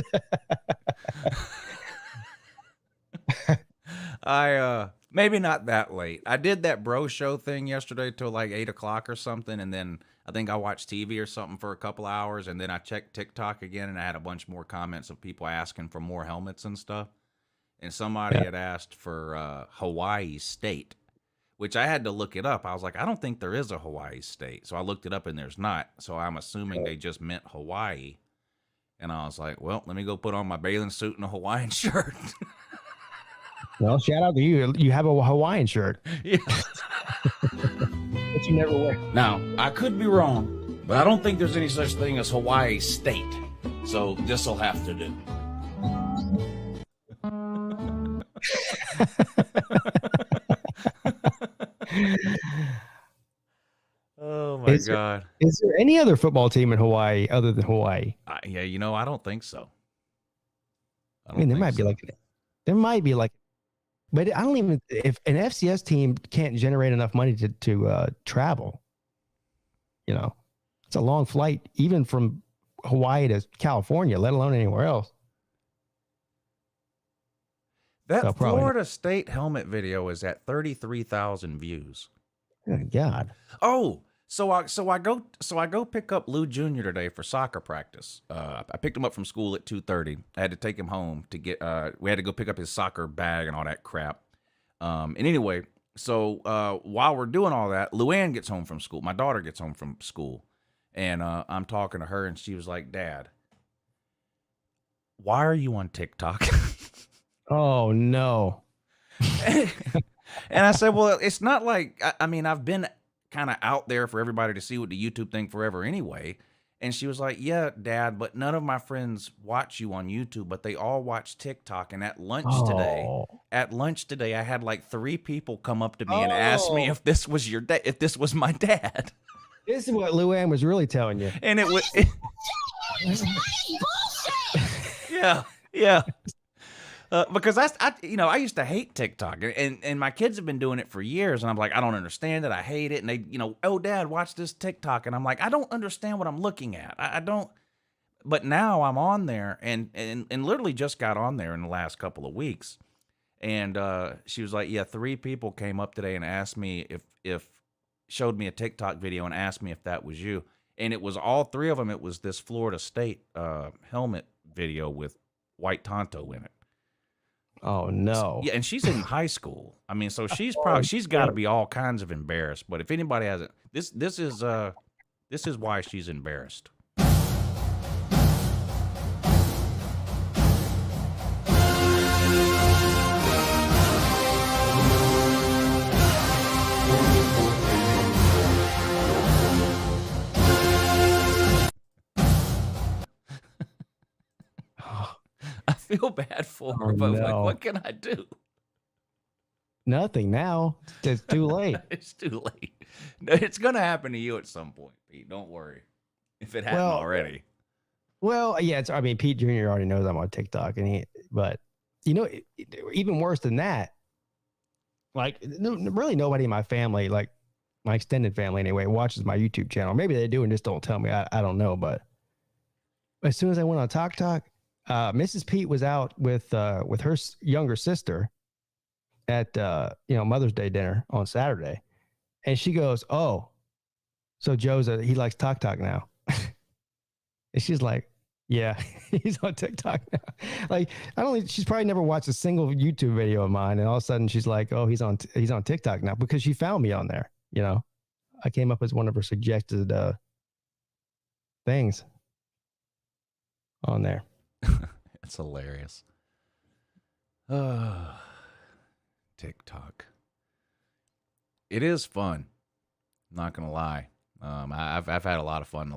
I maybe not that late. I did that bro show thing yesterday till like 8 o'clock or something, and then I think I watched TV or something for a couple hours, and then I checked TikTok again, and I had a bunch more comments of people asking for more helmets and stuff. And somebody had asked for Hawaii State, which I had to look it up. I was like, I don't think there is a Hawaii State. So I looked it up, and there's not. So I'm assuming they just meant Hawaii. And I was like, well, let me go put on my bathing suit and a Hawaiian shirt. Well, shout out to you. You have a Hawaiian shirt. Yeah. But you never wear. Now, I could be wrong, but I don't think there's any such thing as Hawaii State. So this will have to do. Oh my God. Is there any other football team in Hawaii other than Hawaii? Yeah, I don't think so. I mean, there might be like, but I don't even, if an FCS team can't generate enough money to travel, it's a long flight, even from Hawaii to California, let alone anywhere else. That Florida State helmet video is at 33,000 views. Good God. Oh, so I go pick up Lou Jr. today for soccer practice. I picked him up from school at 2:30. I had to take him home to get. We had to go pick up his soccer bag and all that crap. And anyway, so while we're doing all that, Luann gets home from school. My daughter gets home from school, and I'm talking to her, and she was like, "Dad, why are you on TikTok?" Oh no. And I said, well, it's not like, I mean, I've been kind of out there for everybody to see what the YouTube thing forever anyway. And she was like, yeah, Dad, but none of my friends watch you on YouTube, but they all watch TikTok. And at lunch today, I had like 3 people come up to me and ask me if this was if this was my dad. This is what Luann was really telling you. And it was, yeah. Because I used to hate TikTok, and my kids have been doing it for years, and I'm like, I don't understand it, I hate it, and they, oh, Dad, watch this TikTok, and I'm like, I don't understand what I'm looking at, I don't, but now I'm on there, and literally just got on there in the last couple of weeks, and she was like, yeah, 3 people came up today and asked me if showed me a TikTok video and asked me if that was you, and it was all 3 of them, it was this Florida State helmet video with White Tonto in it. Oh no! Yeah, and she's in high school. I mean, so she's got to be all kinds of embarrassed. But if anybody hasn't, this is why she's embarrassed. I feel bad for her, but like, what can I do? Nothing now. It's too late. It's too late. It's going to happen to you at some point, Pete. Don't worry. If it hasn't already. Well, yeah. I mean, Pete Jr. already knows I'm on TikTok, but even worse than that, like really nobody in my family, like my extended family anyway, watches my YouTube channel. Maybe they do and just don't tell me. I don't know. But as soon as I went on TikTok, Mrs. Pete was out with her younger sister, at Mother's Day dinner on Saturday, and she goes, "Oh, so Joe's he likes TikTok now," and she's like, "Yeah, he's on TikTok now." Like, she's probably never watched a single YouTube video of mine, and all of a sudden she's like, "Oh, he's on TikTok now," because she found me on there. I came up as one of her suggested things on there. It's hilarious. TikTok. It is fun. I'm not gonna lie. I've had a lot of fun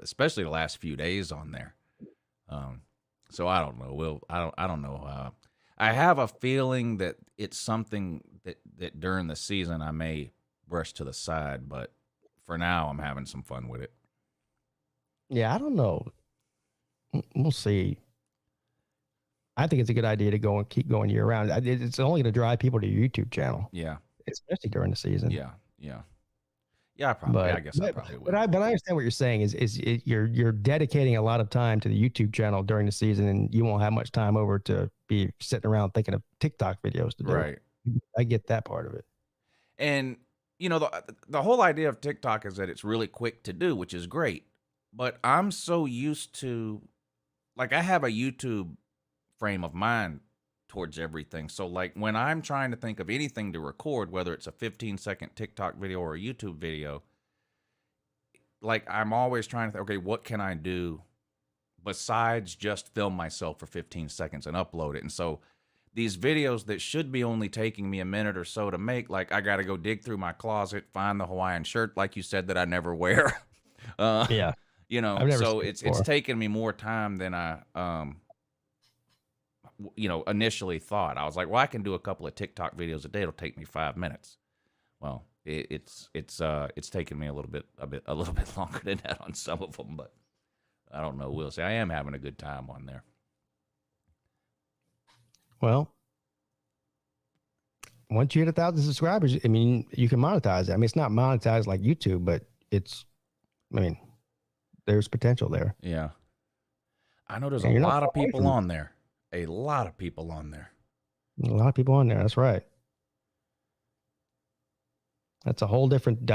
especially the last few days on there. So I don't know. I don't know. I have a feeling that it's something that during the season I may brush to the side, but for now I'm having some fun with it. Yeah, I don't know. We'll see. I think it's a good idea to go and keep going year round. It's only going to drive people to your YouTube channel. Yeah, especially during the season. Yeah. I guess I probably would. But I understand what you're saying is you're dedicating a lot of time to the YouTube channel during the season, and you won't have much time over to be sitting around thinking of TikTok videos to do. Right. I get that part of it. And the whole idea of TikTok is that it's really quick to do, which is great. But I'm so used to, like, I have a YouTube frame of mind towards everything. So, like, when I'm trying to think of anything to record, whether it's a 15-second TikTok video or a YouTube video, like, I'm always trying to think, okay, what can I do besides just film myself for 15 seconds and upload it? And so these videos that should be only taking me a minute or so to make, like, I got to go dig through my closet, find the Hawaiian shirt, like you said, that I never wear. Yeah. So it's taken me more time than I, initially thought. I was like, well, I can do a couple of TikTok videos a day. It'll take me 5 minutes. Well, it's taken me a little bit longer than that on some of them, but I don't know. We'll see. I am having a good time on there. Well, once you hit 1,000 subscribers, I mean, you can monetize it. I mean, it's not monetized like YouTube, but there's potential there. Yeah. I know there's a lot of people on there. A lot of people on there. A lot of people on there. That's right. That's a whole different,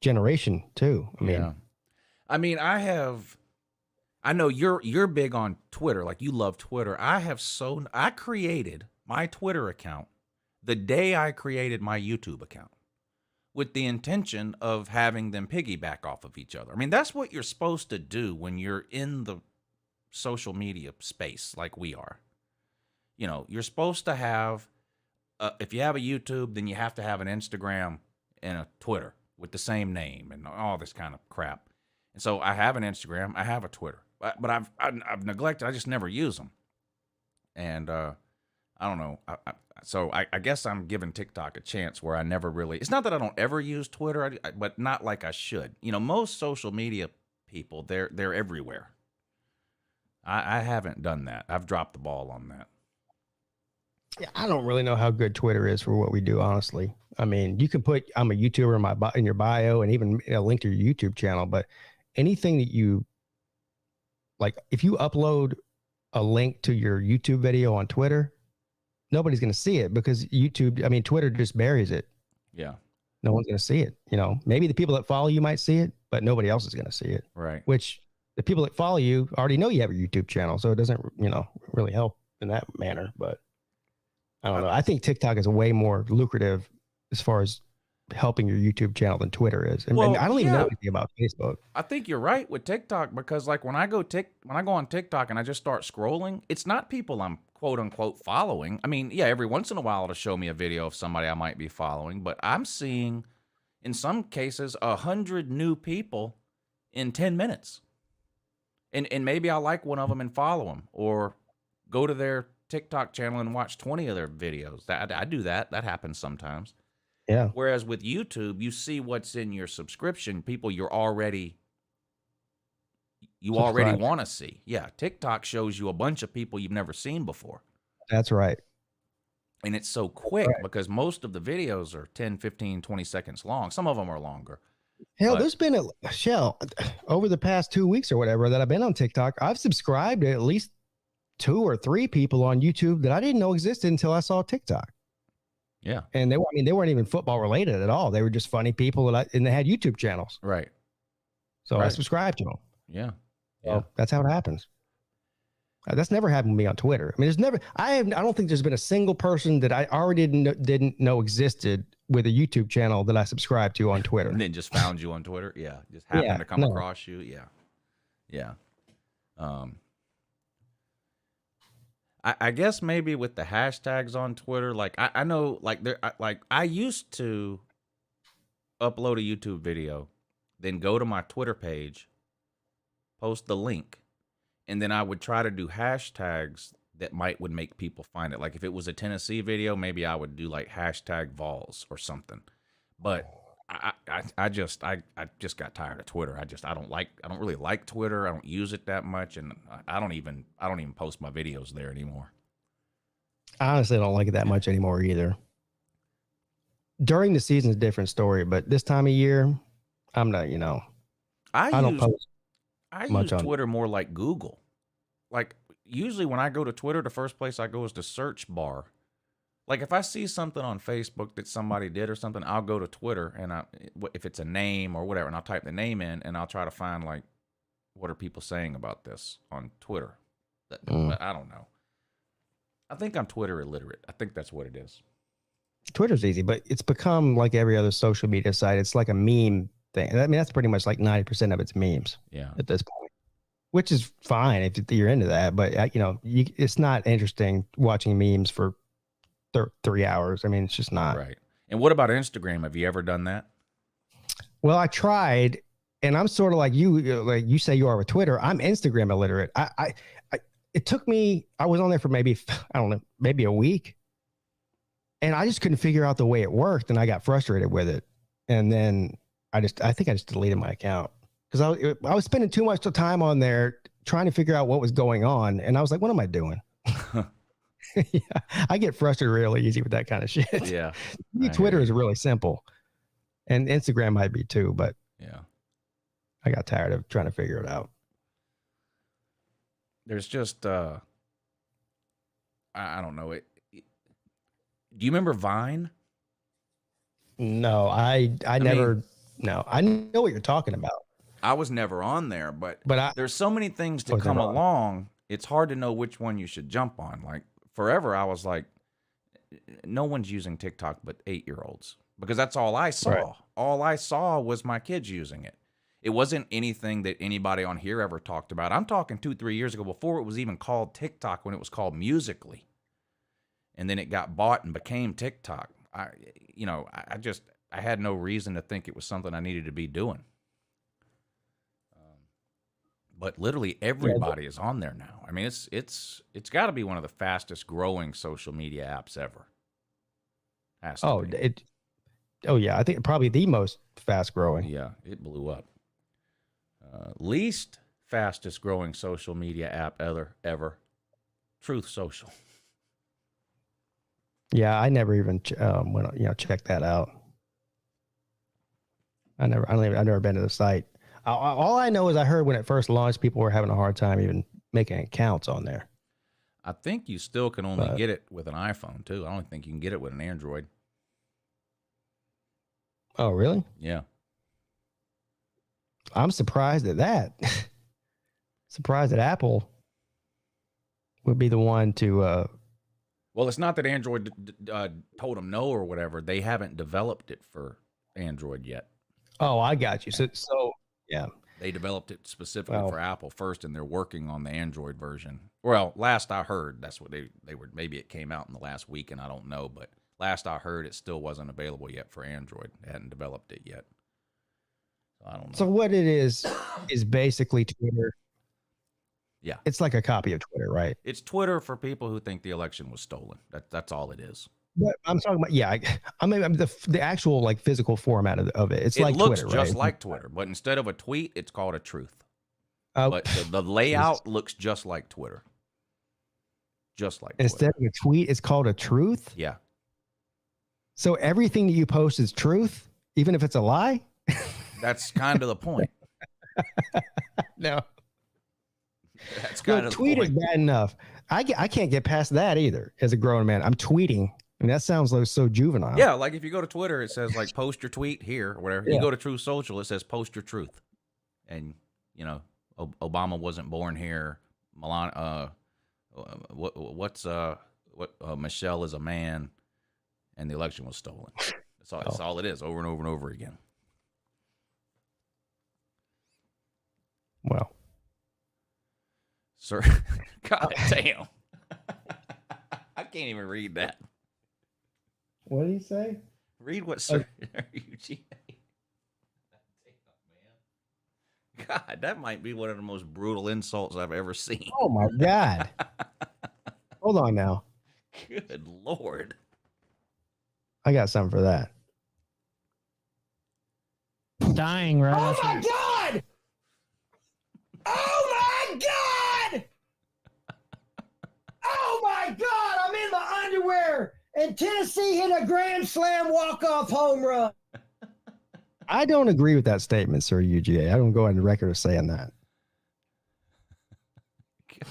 generation too. I mean, I know you're big on Twitter. Like, you love Twitter. I created my Twitter account the day I created my YouTube account, with the intention of having them piggyback off of each other. I mean, that's what you're supposed to do when you're in the social media space like we are. You're supposed to have, if you have a YouTube, then you have to have an Instagram and a Twitter with the same name and all this kind of crap. And so I have an Instagram, I have a Twitter, but I've neglected, I just never use them. And I don't know. So I guess I'm giving TikTok a chance where I never really, it's not that I don't ever use Twitter, but not like I should. Most social media people, they're everywhere. I haven't done that. I've dropped the ball on that. Yeah, I don't really know how good Twitter is for what we do, honestly. I mean, you can put I'm a YouTuber in your bio and even a link to your YouTube channel, but anything that you like, if you upload a link to your YouTube video on Twitter, nobody's going to see it because Twitter just buries it. Yeah. No one's going to see it. Maybe the people that follow you might see it, but nobody else is going to see it. Right. Which the people that follow you already know you have a YouTube channel. So it doesn't, really help in that manner, but I don't know. I think TikTok is way more lucrative as far as helping your YouTube channel than Twitter is. And I don't even know anything about Facebook. I think you're right with TikTok because, like, when I go on TikTok and I just start scrolling, it's not people I'm quote unquote following. I mean, yeah, every once in a while it'll show me a video of somebody I might be following, but I'm seeing, in some cases, 100 new people in 10 minutes. And maybe I like one of them and follow them, or go to their TikTok channel and watch 20 of their videos. I do that. That happens sometimes. Yeah. Whereas with YouTube, you see what's in your subscription, people you already want to see. Yeah. TikTok shows you a bunch of people you've never seen before. That's right. And it's so quick because most of the videos are 10, 15, 20 seconds long. Some of them are longer. Hell, there's been over the past 2 weeks or whatever that I've been on TikTok. I've subscribed to at least 2 or 3 people on YouTube that I didn't know existed until I saw TikTok. Yeah. And they weren't even football related at all. They were just funny people and they had YouTube channels. Right. So I Right. subscribed to them. Yeah. So that's how it happens. That's never happened to me on Twitter. I mean, I don't think there's been a single person that I already didn't know existed with a YouTube channel that I subscribed to on Twitter. And then just found you on Twitter. Yeah. Just happened to come across you. Yeah. Yeah. I guess maybe with the hashtags on Twitter, like I know, like I used to upload a YouTube video, then go to my Twitter page, post the link, and then I would try to do hashtags that would make people find it. Like if it was a Tennessee video, maybe I would do like hashtag Vols or something. But I just got tired of Twitter. I don't really like Twitter. I don't use it that much, and I don't even post my videos there anymore. I honestly don't like it that much anymore either. During the season is a different story, but this time of year, I'm not. I don't post. I use Twitter more like Google. Like usually when I go to Twitter, the first place I go is the search bar. Like if I see something on Facebook that somebody did or something, I'll go to Twitter and if it's a name or whatever, and I'll type the name in and I'll try to find like, what are people saying about this on Twitter? But I don't know. I think I'm Twitter illiterate. I think that's what it is. Twitter's easy, but it's become like every other social media site. It's like a meme thing. I mean, that's pretty much like 90% of it's memes. Yeah. At this point, which is fine if you're into that. But it's not interesting watching memes for 3 hours. I mean, it's just not. Right. And what about Instagram? Have you ever done that? Well, I tried, and I'm sort of like you say you are with Twitter. I'm Instagram illiterate. It took me, I was on there for maybe a week, and I just couldn't figure out the way it worked, and I got frustrated with it. And then I think I just deleted my account because I was spending too much time on there trying to figure out what was going on, and I was like, what am I doing? Yeah, I get frustrated really easy with that kind of shit. Yeah. Twitter is really simple, and Instagram might be too, but yeah, I got tired of trying to figure it out. There's just, I don't know. Do you remember Vine? No, I never. No, I know what you're talking about. I was never on there, but there's so many things to Was come never on. along. It's hard to know which one you should jump on. Like forever, I was like, no one's using TikTok but 8-year-olds because that's all I saw. Right. All I saw was my kids using it. It wasn't anything that anybody on here ever talked about. I'm talking 2-3 years ago before it was even called TikTok, when it was called Musical.ly. And then it got bought and became TikTok. I had no reason to think it was something I needed to be doing. But literally everybody is on there now. I mean, it's got to be one of the fastest growing social media apps ever. Has to be. Yeah, I think probably the most fast growing. Yeah, it blew up. Least fastest growing social media app ever, Truth Social. Yeah, I never even checked that out. I've never been to the site. All I know is I heard when it first launched, people were having a hard time even making accounts on there. I think you still can only get it with an iPhone too. I don't think you can get it with an Android. Oh, really? Yeah. I'm surprised at that. Surprised that Apple would be the one to. Well, it's not that Android told them no or whatever. They haven't developed it for Android yet. Oh, I got you. So yeah. They developed it specifically for Apple first, and they're working on the Android version. Well, last I heard, that's what they were. Maybe it came out in the last week, and I don't know. But last I heard, it still wasn't available yet for Android. They hadn't developed it yet. So I don't know. So what it is basically Twitter. Yeah. It's like a copy of Twitter, right? It's Twitter for people who think the election was stolen. That's all it is. But I'm talking about, I mean the actual like physical format of it. It looks Twitter, just right? like Twitter, but instead of a tweet, it's called a truth. But the layout looks just like Twitter. Just like instead of a tweet, it's called a truth. Yeah. So everything that you post is truth, even if it's a lie. That's kind of the point. No. That's kind of tweet is bad enough. I can't get past that either as a grown man. I'm tweeting. And that sounds like so juvenile. Yeah, like if you go to Twitter, it says like post your tweet here or whatever. Yeah. You go to True Social, it says post your truth. And you know, Obama wasn't born here. Michelle is a man, and the election was stolen. That's all it is, over and over and over again. Well, sir, God damn, I can't even read that. What did he say? Read what Sir UGA. God, that might be one of the most brutal insults I've ever seen. Oh my God. Hold on now. Good Lord. I got something for that. Dying, right? Oh my God! Oh my God! Oh my God! I'm in my underwear, and Tennessee hit a grand slam walk-off home run. I don't agree with that statement, Sir UGA. I don't go on the record of saying that.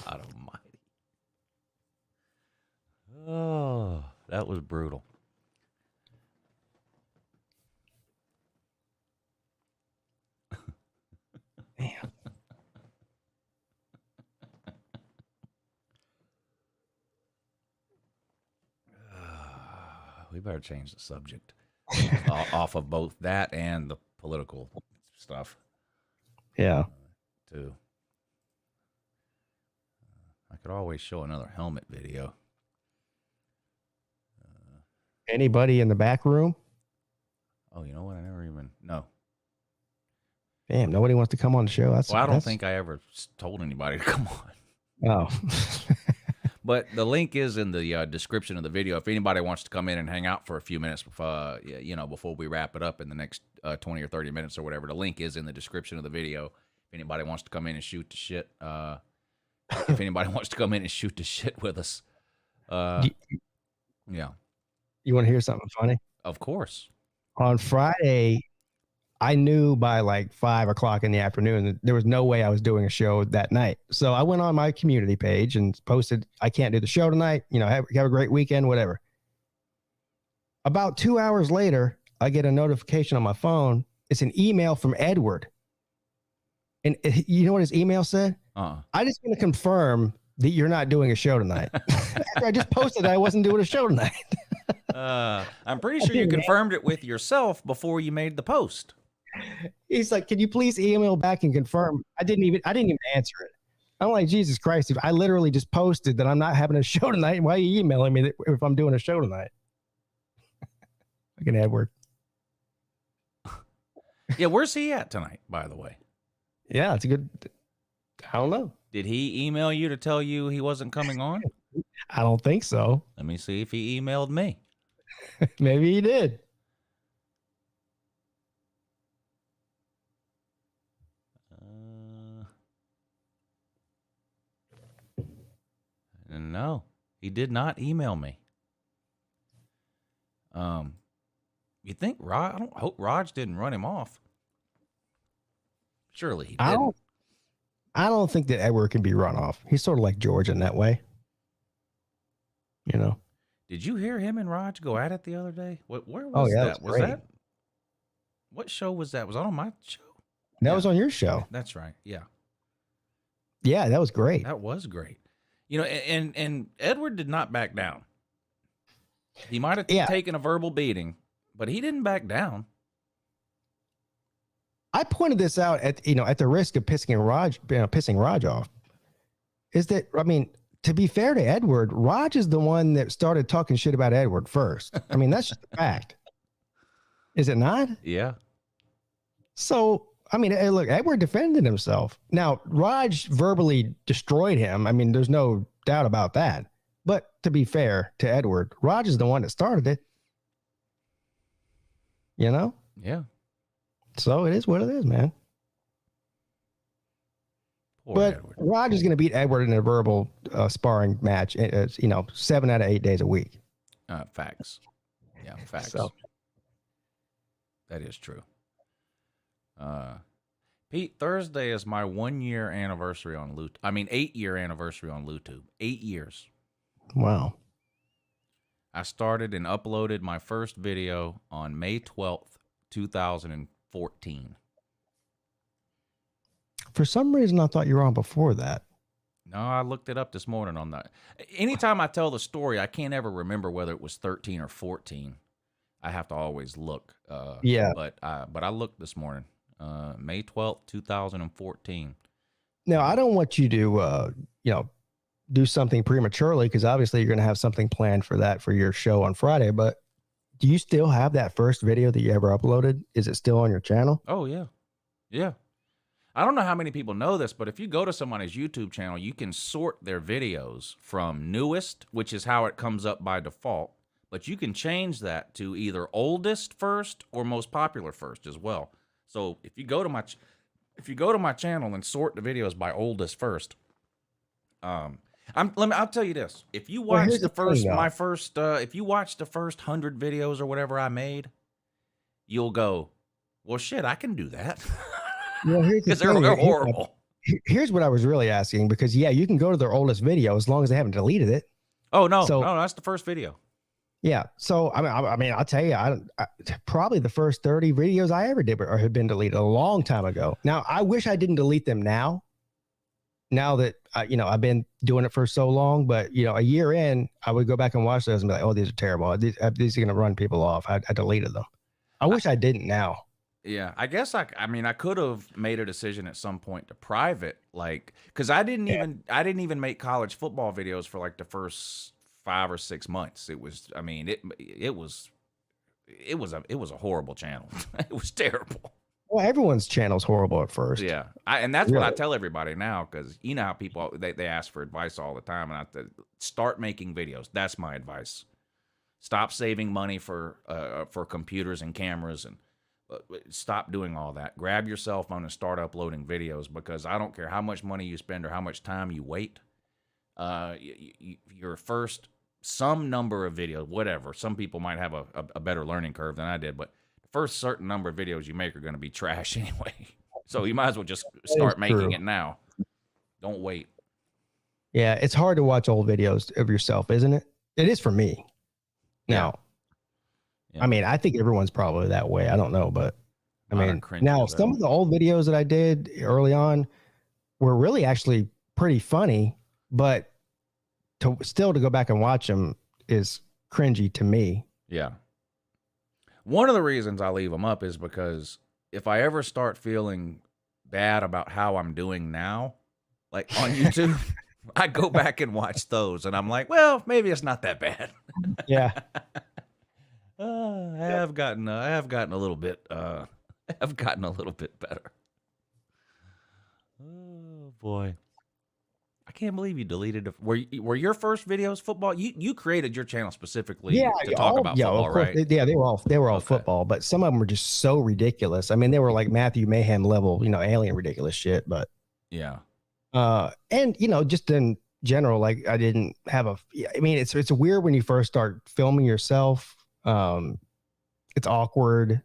God almighty. Oh, that was brutal. Man. We better change the subject off of both that and the political stuff. Yeah. Too. I could always show another helmet video. Anybody in the back room? Oh, you know what? I never even no. Damn, nobody wants to come on the show. I don't think I ever told anybody to come on. Oh. But the link is in the description of the video. If anybody wants to come in and hang out for a few minutes before, before we wrap it up in the next 20 or 30 minutes or whatever, the link is in the description of the video. If anybody wants to come in and shoot the shit, if anybody wants to come in and shoot the shit with us, yeah. You want to hear something funny? Of course. On Friday, I knew by like 5 o'clock in the afternoon that there was no way I was doing a show that night. So I went on my community page and posted, I can't do the show tonight. Have a great weekend, whatever. About 2 hours later, I get a notification on my phone. It's an email from Edward. And you know what his email said? I just want to confirm that you're not doing a show tonight. After I just posted that I wasn't doing a show tonight. I'm pretty sure you confirmed it with yourself before you made the post. He's like, "Can you please email back and confirm?" I didn't even answer it. I'm like, Jesus Christ! If I literally just posted that I'm not having a show tonight, why are you emailing me if I'm doing a show tonight? Fucking Edward. Yeah, where's he at tonight? By the way. Yeah, it's a good. I don't know. Did he email you to tell you he wasn't coming on? I don't think so. Let me see if he emailed me. Maybe he did. No, he did not email me. You think I hope Raj didn't run him off. Surely he didn't. I don't think that Edward can be run off. He's sort of like George in that way. Did you hear him and Raj go at it the other day? Where was that? Was that? What show was that? Was that on my show? That was on your show. That's right. Yeah. Yeah, that was great. That was great. And Edward did not back down. He might have taken a verbal beating, but he didn't back down. I pointed this out at the risk of pissing Raj off. Is that, to be fair to Edward, Raj is the one that started talking shit about Edward first. That's just a fact. Is it not? Yeah. So, look, Edward defended himself. Now, Raj verbally destroyed him. There's no doubt about that. But to be fair to Edward, Raj is the one that started it. Yeah. So it is what it is, man. But Edward. Raj is going to beat Edward in a verbal sparring match. 7 out of 8 days a week. Facts. Yeah, facts. So. That is true. Pete, Thursday is my 1-year anniversary on Loot. 8-year anniversary on YouTube. 8 years. Wow. I started and uploaded my first video on May 12th, 2014. For some reason, I thought you were on before that. No, I looked it up this morning on that. Anytime I tell the story, I can't ever remember whether it was 13 or 14. I have to always look. Yeah. But I looked this morning. May 12th, 2014. Now, I don't want you to, do something prematurely because obviously you're going to have something planned for your show on Friday. But do you still have that first video that you ever uploaded? Is it still on your channel? Oh, yeah. Yeah. I don't know how many people know this, but if you go to somebody's YouTube channel, you can sort their videos from newest, which is how it comes up by default. But you can change that to either oldest first or most popular first as well. So if you go to my channel and sort the videos by oldest first, I'll tell you this: if you watch if you watch the first 100 videos or whatever I made, you'll go, well, shit, I can do that. Well, because they're horrible. Here's what I was really asking, because you can go to their oldest video as long as they haven't deleted it. Oh no, no, that's the first video. Yeah. So I'll tell you, probably the first 30 videos I ever did had been deleted a long time ago. Now, I wish I didn't delete them now. Now that I've been doing it for so long, but a year in, I would go back and watch those and be like, "Oh, these are terrible. These are going to run people off." I deleted them. I wish I didn't now. Yeah, I guess I could have made a decision at some point to private, because I didn't even make college football videos for like the first 5 or 6 months. It was, it was a horrible channel. It was terrible. Well, everyone's channel's horrible at first. Yeah, and that's what I tell everybody now, because you know how people they ask for advice all the time, and I start making videos. That's my advice. Stop saving money for computers and cameras, and stop doing all that. Grab your cell phone and start uploading videos, because I don't care how much money you spend or how much time you wait. Your first some number of videos, whatever. Some people might have a better learning curve than I did, but first certain number of videos you make are going to be trash anyway. So you might as well just start making it now. Don't wait. Yeah, it's hard to watch old videos of yourself, isn't it? It is for me. Now, yeah. I think everyone's probably that way. I don't know, but now some of the old videos that I did early on were really actually pretty funny, but to go back and watch them is cringy to me. Yeah. One of the reasons I leave them up is because if I ever start feeling bad about how I'm doing now, like on YouTube, I go back and watch those, and I'm like, well, maybe it's not that bad. Yeah. I have gotten a little bit better. Oh boy. I can't believe you deleted. Were your first videos football? You created your channel specifically to talk about football, right? Yeah, they were all football, but some of them were just so ridiculous. They were like Matthew Mayhem level, alien ridiculous shit. But yeah, and just in general, like I didn't have it's weird when you first start filming yourself. It's awkward.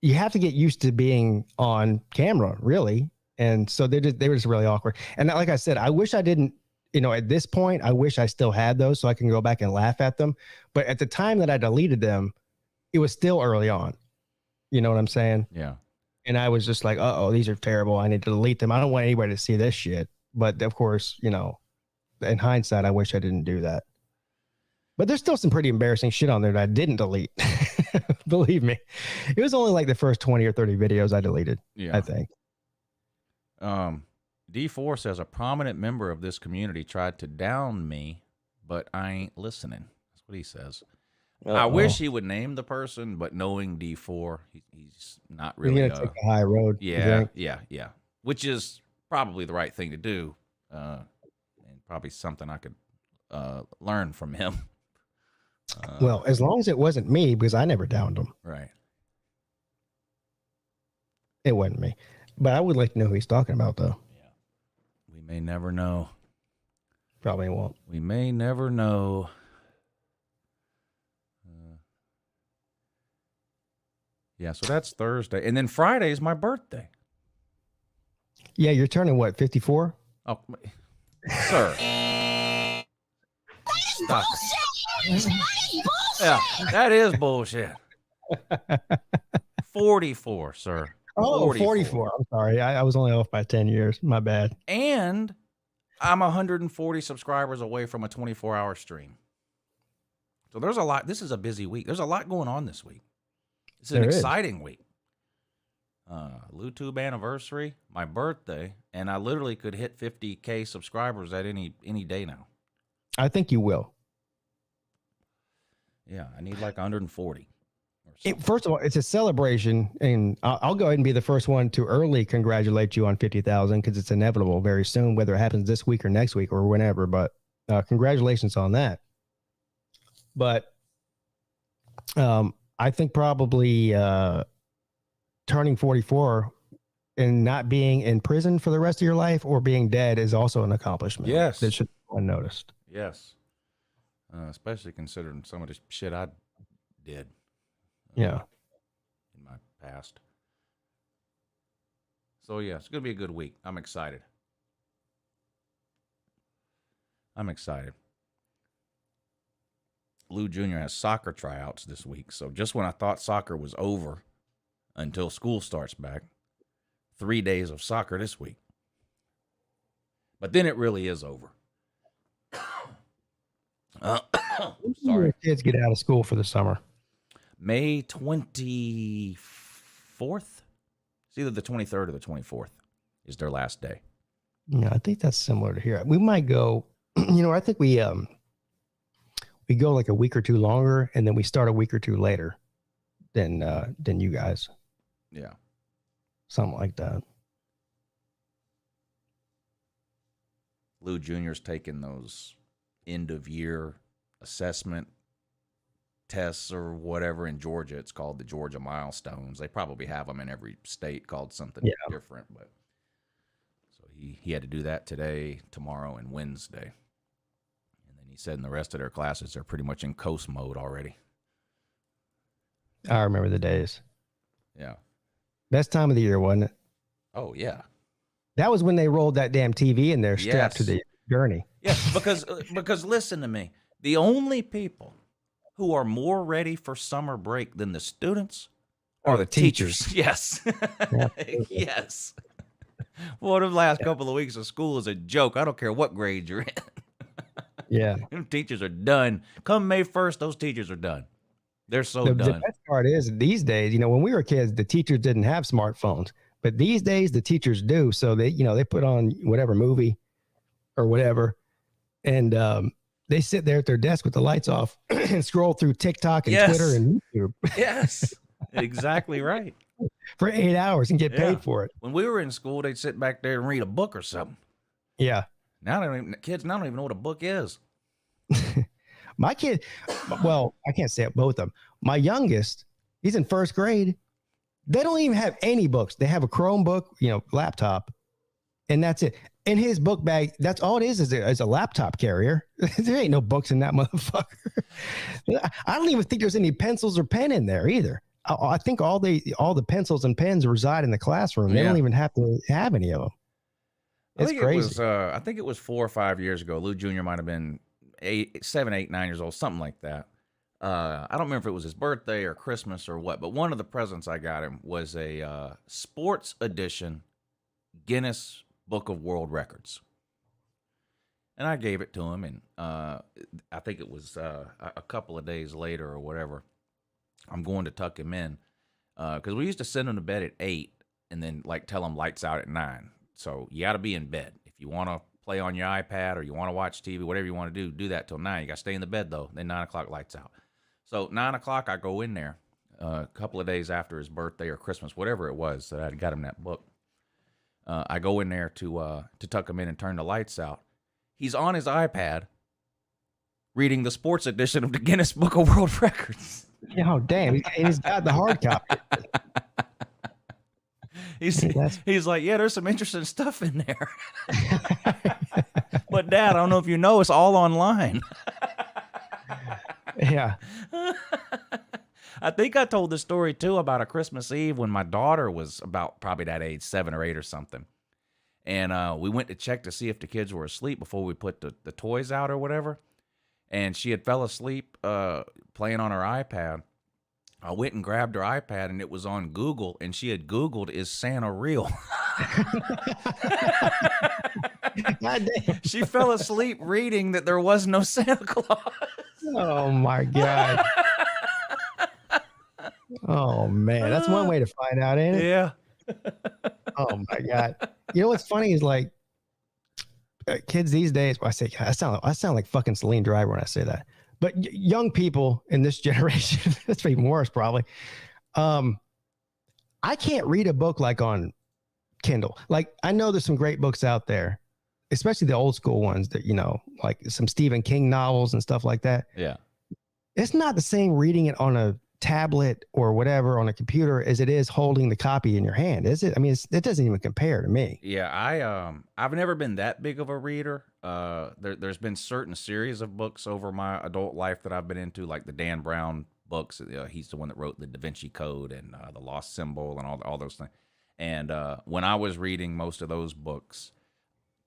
You have to get used to being on camera, really. And so they were just really awkward. And like I said, I wish I didn't, at this point, I wish I still had those so I can go back and laugh at them. But at the time that I deleted them, it was still early on. You know what I'm saying? Yeah. And I was just like, these are terrible. I need to delete them. I don't want anybody to see this shit. But of course, in hindsight, I wish I didn't do that. But there's still some pretty embarrassing shit on there that I didn't delete. Believe me. It was only like the first 20 or 30 videos I deleted, I think. D4 says a prominent member of this community tried to down me, but I ain't listening. That's what he says. I wish he would name the person, but knowing D4, he's not really. You're gonna take a high road. Yeah. Which is probably the right thing to do, and probably something I could learn from him. Well, as long as it wasn't me, because I never downed him. Right. It wasn't me. But I would like to know who he's talking about, though. Yeah. We may never know. Probably won't. We may never know. Yeah, so that's Thursday. And then Friday is my birthday. Yeah, you're turning what, 54? Oh, sir. Stop. Yeah, that is bullshit. 44, sir. Oh, 44. I'm sorry. I was only off by 10 years. My bad. And I'm 140 subscribers away from a 24-hour stream. So there's a lot. This is a busy week. There's a lot going on this week. It's an exciting week. LouTube anniversary, my birthday, and I literally could hit 50K subscribers at any day now. I think you will. Yeah, I need like 140. First of all, it's a celebration, and I'll go ahead and be the first one to early congratulate you on 50,000 because it's inevitable very soon, whether it happens this week or next week or whenever. But congratulations on that. But I think probably turning 44 and not being in prison for the rest of your life or being dead is also an accomplishment. Yes. That should go unnoticed. Yes. Especially considering some of the shit I did. Yeah. In my past. So, yeah, it's going to be a good week. I'm excited. Lou Jr. has soccer tryouts this week. So just when I thought soccer was over until school starts back, 3 days of soccer this week. But then it really is over. Sorry. Kids get out of school for the summer. May 24th? It's either the 23rd or the 24th is their last day. Yeah, I think that's similar to here. We might go, I think we go like a week or two longer, and then we start a week or two later than you guys. Yeah. Something like that. Lou Jr.'s taking those end of year assessment tests or whatever in Georgia. It's called the Georgia Milestones. They probably have them in every state called something different, but so he had to do that today, tomorrow, and Wednesday. And then he said in the rest of their classes they're pretty much in coast mode already. I remember the days. Yeah. Best time of the year, wasn't it? Oh, yeah. That was when they rolled that damn TV in there strapped to the gurney. Yeah, because listen to me. The only people who are more ready for summer break than the students are the teachers. Yes. Yes. Well, the last couple of weeks of school is a joke. I don't care what grade you're in. Yeah. Them teachers are done. Come May 1st, those teachers are done. They're so done. The best part is these days, when we were kids, the teachers didn't have smartphones. But these days, the teachers do. So they, they put on whatever movie or whatever, and they sit there at their desk with the lights off and scroll through TikTok and Twitter and YouTube. Yes, exactly right. For 8 hours and get paid for it. When we were in school, they'd sit back there and read a book or something. Yeah. Now kids don't even know what a book is. My kid, well, I can't say it, both of them. My youngest, he's in first grade. They don't even have any books. They have a Chromebook, laptop, and that's it. In his book bag, that's all it is a laptop carrier. There ain't no books in that motherfucker. I don't even think there's any pencils or pen in there either. I think all the pencils and pens reside in the classroom. They don't even have to have any of them. It's crazy. I think it was 4 or 5 years ago. Lou Jr. might have been 7, 8, 9 years old, something like that. I don't remember if it was his birthday or Christmas or what, but one of the presents I got him was a sports edition Guinness Book of World Records. And I gave it to him, and I think it was a couple of days later or whatever, I'm going to tuck him in because we used to send him to bed at 8 and then tell him lights out at 9. So you got to be in bed. If you want to play on your iPad or you want to watch TV, whatever you want to do that till 9. You got to stay in the bed, though. Then 9 o'clock, lights out. So 9 o'clock, I go in there a couple of days after his birthday or Christmas, whatever it was that I got him that book. I go in there to tuck him in and turn the lights out. He's on his iPad reading the sports edition of the Guinness Book of World Records. Oh, damn. He's got the hard copy. He's like, yeah, there's some interesting stuff in there. But, Dad, I don't know if you know, it's all online. Yeah. I think I told the story, too, about a Christmas Eve when my daughter was about probably that age, 7 or 8 or something. And we went to check to see if the kids were asleep before we put the toys out or whatever. And she had fell asleep playing on her iPad. I went and grabbed her iPad, and it was on Google, and she had Googled, "Is Santa real?" God damn. She fell asleep reading that there was no Santa Claus. Oh my God. Oh man, that's one way to find out, ain't it? Yeah. Oh my God. You know what's funny is like kids these days. Well, I sound like fucking Celine Driver when I say that. But young people in this generation, that's even worse probably. I can't read a book like on Kindle. Like I know there's some great books out there, especially the old school ones that, like some Stephen King novels and stuff like that. Yeah. It's not the same reading it on a tablet or whatever on a computer as it is holding the copy in your hand, is it? I mean, it doesn't even compare to me. Yeah, I've never been that big of a reader. There's been certain series of books over my adult life that I've been into, like the Dan Brown books. He's the one that wrote the Da Vinci Code and the Lost Symbol and all those things. And when I was reading most of those books,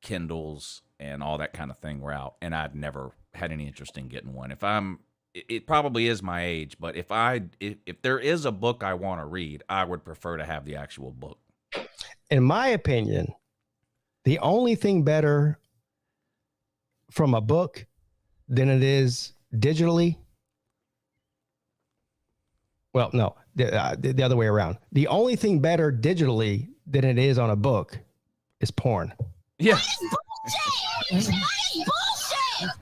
Kindles and all that kind of thing were out, and I'd never had any interest in getting one. It probably is my age, but if there is a book I want to read, I would prefer to have the actual book. In my opinion, the only thing better from a book than it is digitally. Well, no, the other way around. The only thing better digitally than it is on a book is porn. Yeah.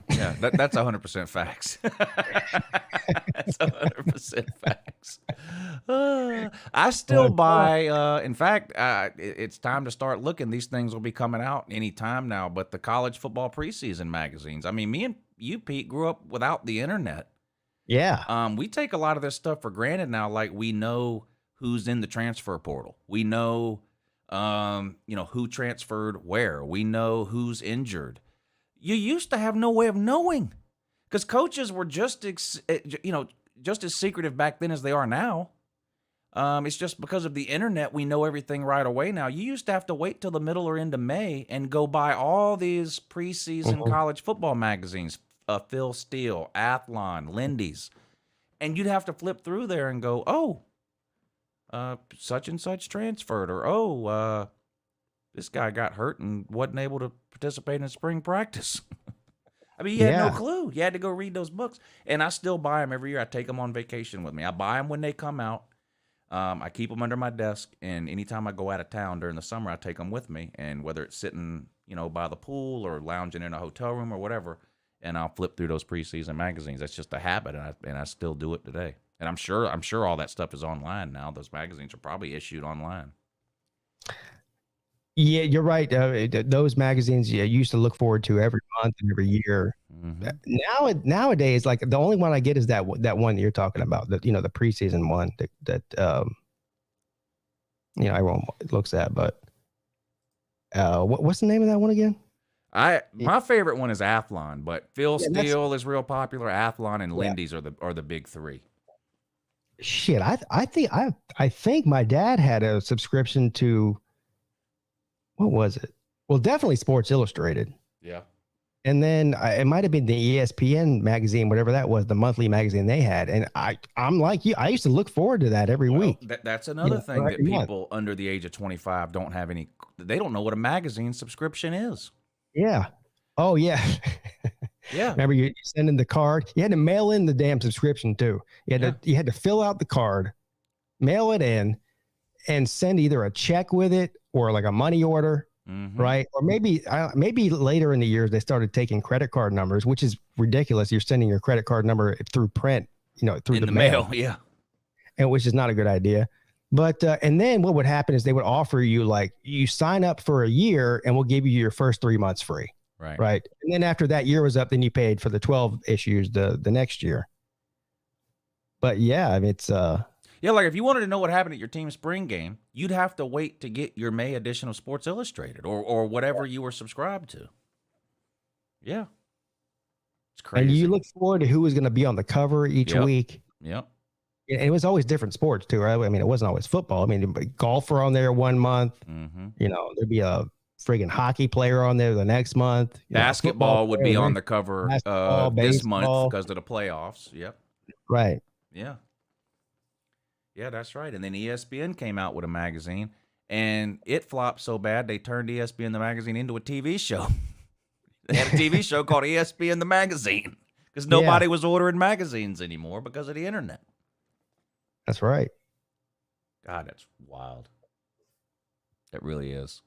Yeah, that's 100% facts. That's 100% facts. I still buy. In fact, it's time to start looking. These things will be coming out any time now. But the college football preseason magazines. I mean, me and you, Pete, grew up without the internet. Yeah. We take a lot of this stuff for granted now. Like we know who's in the transfer portal. We know, who transferred where. We know who's injured. You used to have no way of knowing, because coaches were just as secretive back then as they are now. It's just because of the internet we know everything right away now. You used to have to wait till the middle or end of May and go buy all these preseason college football magazines, Phil Steele, Athlon, Lindy's, and you'd have to flip through there and go, such and such transferred, or this guy got hurt and wasn't able to participate in spring practice. I mean, you had no clue. You had to go read those books. And I still buy them every year. I take them on vacation with me. I buy them when they come out. I keep them under my desk. And anytime I go out of town during the summer, I take them with me. And whether it's sitting, by the pool or lounging in a hotel room or whatever, and I'll flip through those preseason magazines. That's just a habit, and I still do it today. And I'm sure all that stuff is online now. Those magazines are probably issued online. Yeah, you're right. Those magazines you used to look forward to every month and every year. Mm-hmm. Nowadays, like the only one I get is that one that you're talking about, the preseason one that everyone looks at. But what's the name of that one again? My favorite one is Athlon, but Phil Steele is real popular. Athlon and Lindy's are the big three. Shit, I think my dad had a subscription to. What was it? Well, definitely Sports Illustrated. Yeah. And then it might have been the ESPN magazine, whatever that was, the monthly magazine they had. And I'm like you. I used to look forward to that every week. That's another thing that people under the age of 25 don't have any. They don't know what a magazine subscription is. Yeah. Oh, yeah. Yeah. Remember you send in the card? You had to mail in the damn subscription too. You had to fill out the card, mail it in, and send either a check with it or like a money order, right? Or maybe later in the years they started taking credit card numbers, which is ridiculous. You're sending your credit card number through print, through the mail. Yeah, and which is not a good idea. But and then what would happen is they would offer you like you sign up for a year and we'll give you your first 3 months free, right? And then after that year was up, then you paid for the 12 issues the next year. But yeah, I mean it's yeah, like if you wanted to know what happened at your team's spring game, you'd have to wait to get your May edition of Sports Illustrated or whatever you were subscribed to. Yeah. It's crazy. And you look forward to who was going to be on the cover each week. Yep. And it was always different sports too, right? I mean, it wasn't always football. I mean, golfer on there 1 month. There'd be a friggin' hockey player on there the next month. Basketball would be on the cover this month baseball. because of the playoffs. Yep. Right. Yeah. Yeah, that's right. And then ESPN came out with a magazine, and it flopped so bad they turned ESPN the magazine into a TV show. They had a TV show called ESPN the Magazine because nobody was ordering magazines anymore because of the internet. That's right. God, that's wild. It really is.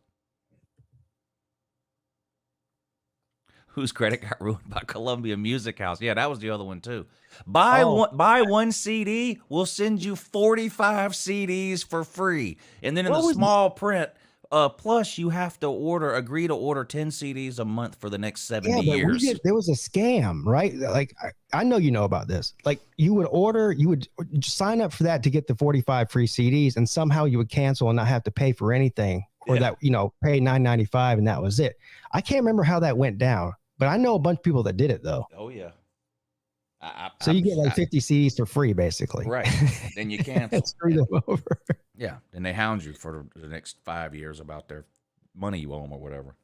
Whose credit got ruined by Columbia Music House? Yeah, that was the other one too. Buy one CD, we'll send you 45 CDs for free. And then in the small print, plus you have to agree to order 10 CDs a month for the next 70 years. There was a scam, right? Like I know you know about this. Like you would sign up for that to get the 45 free CDs, and somehow you would cancel and not have to pay for anything, or that pay $9.95 and that was it. I can't remember how that went down, but I know a bunch of people that did it though. Oh yeah. So you get like 50 CDs for free, basically. Right. Then you cancel. Screw them over. Yeah. And they hound you for the next 5 years about their money you owe them or whatever.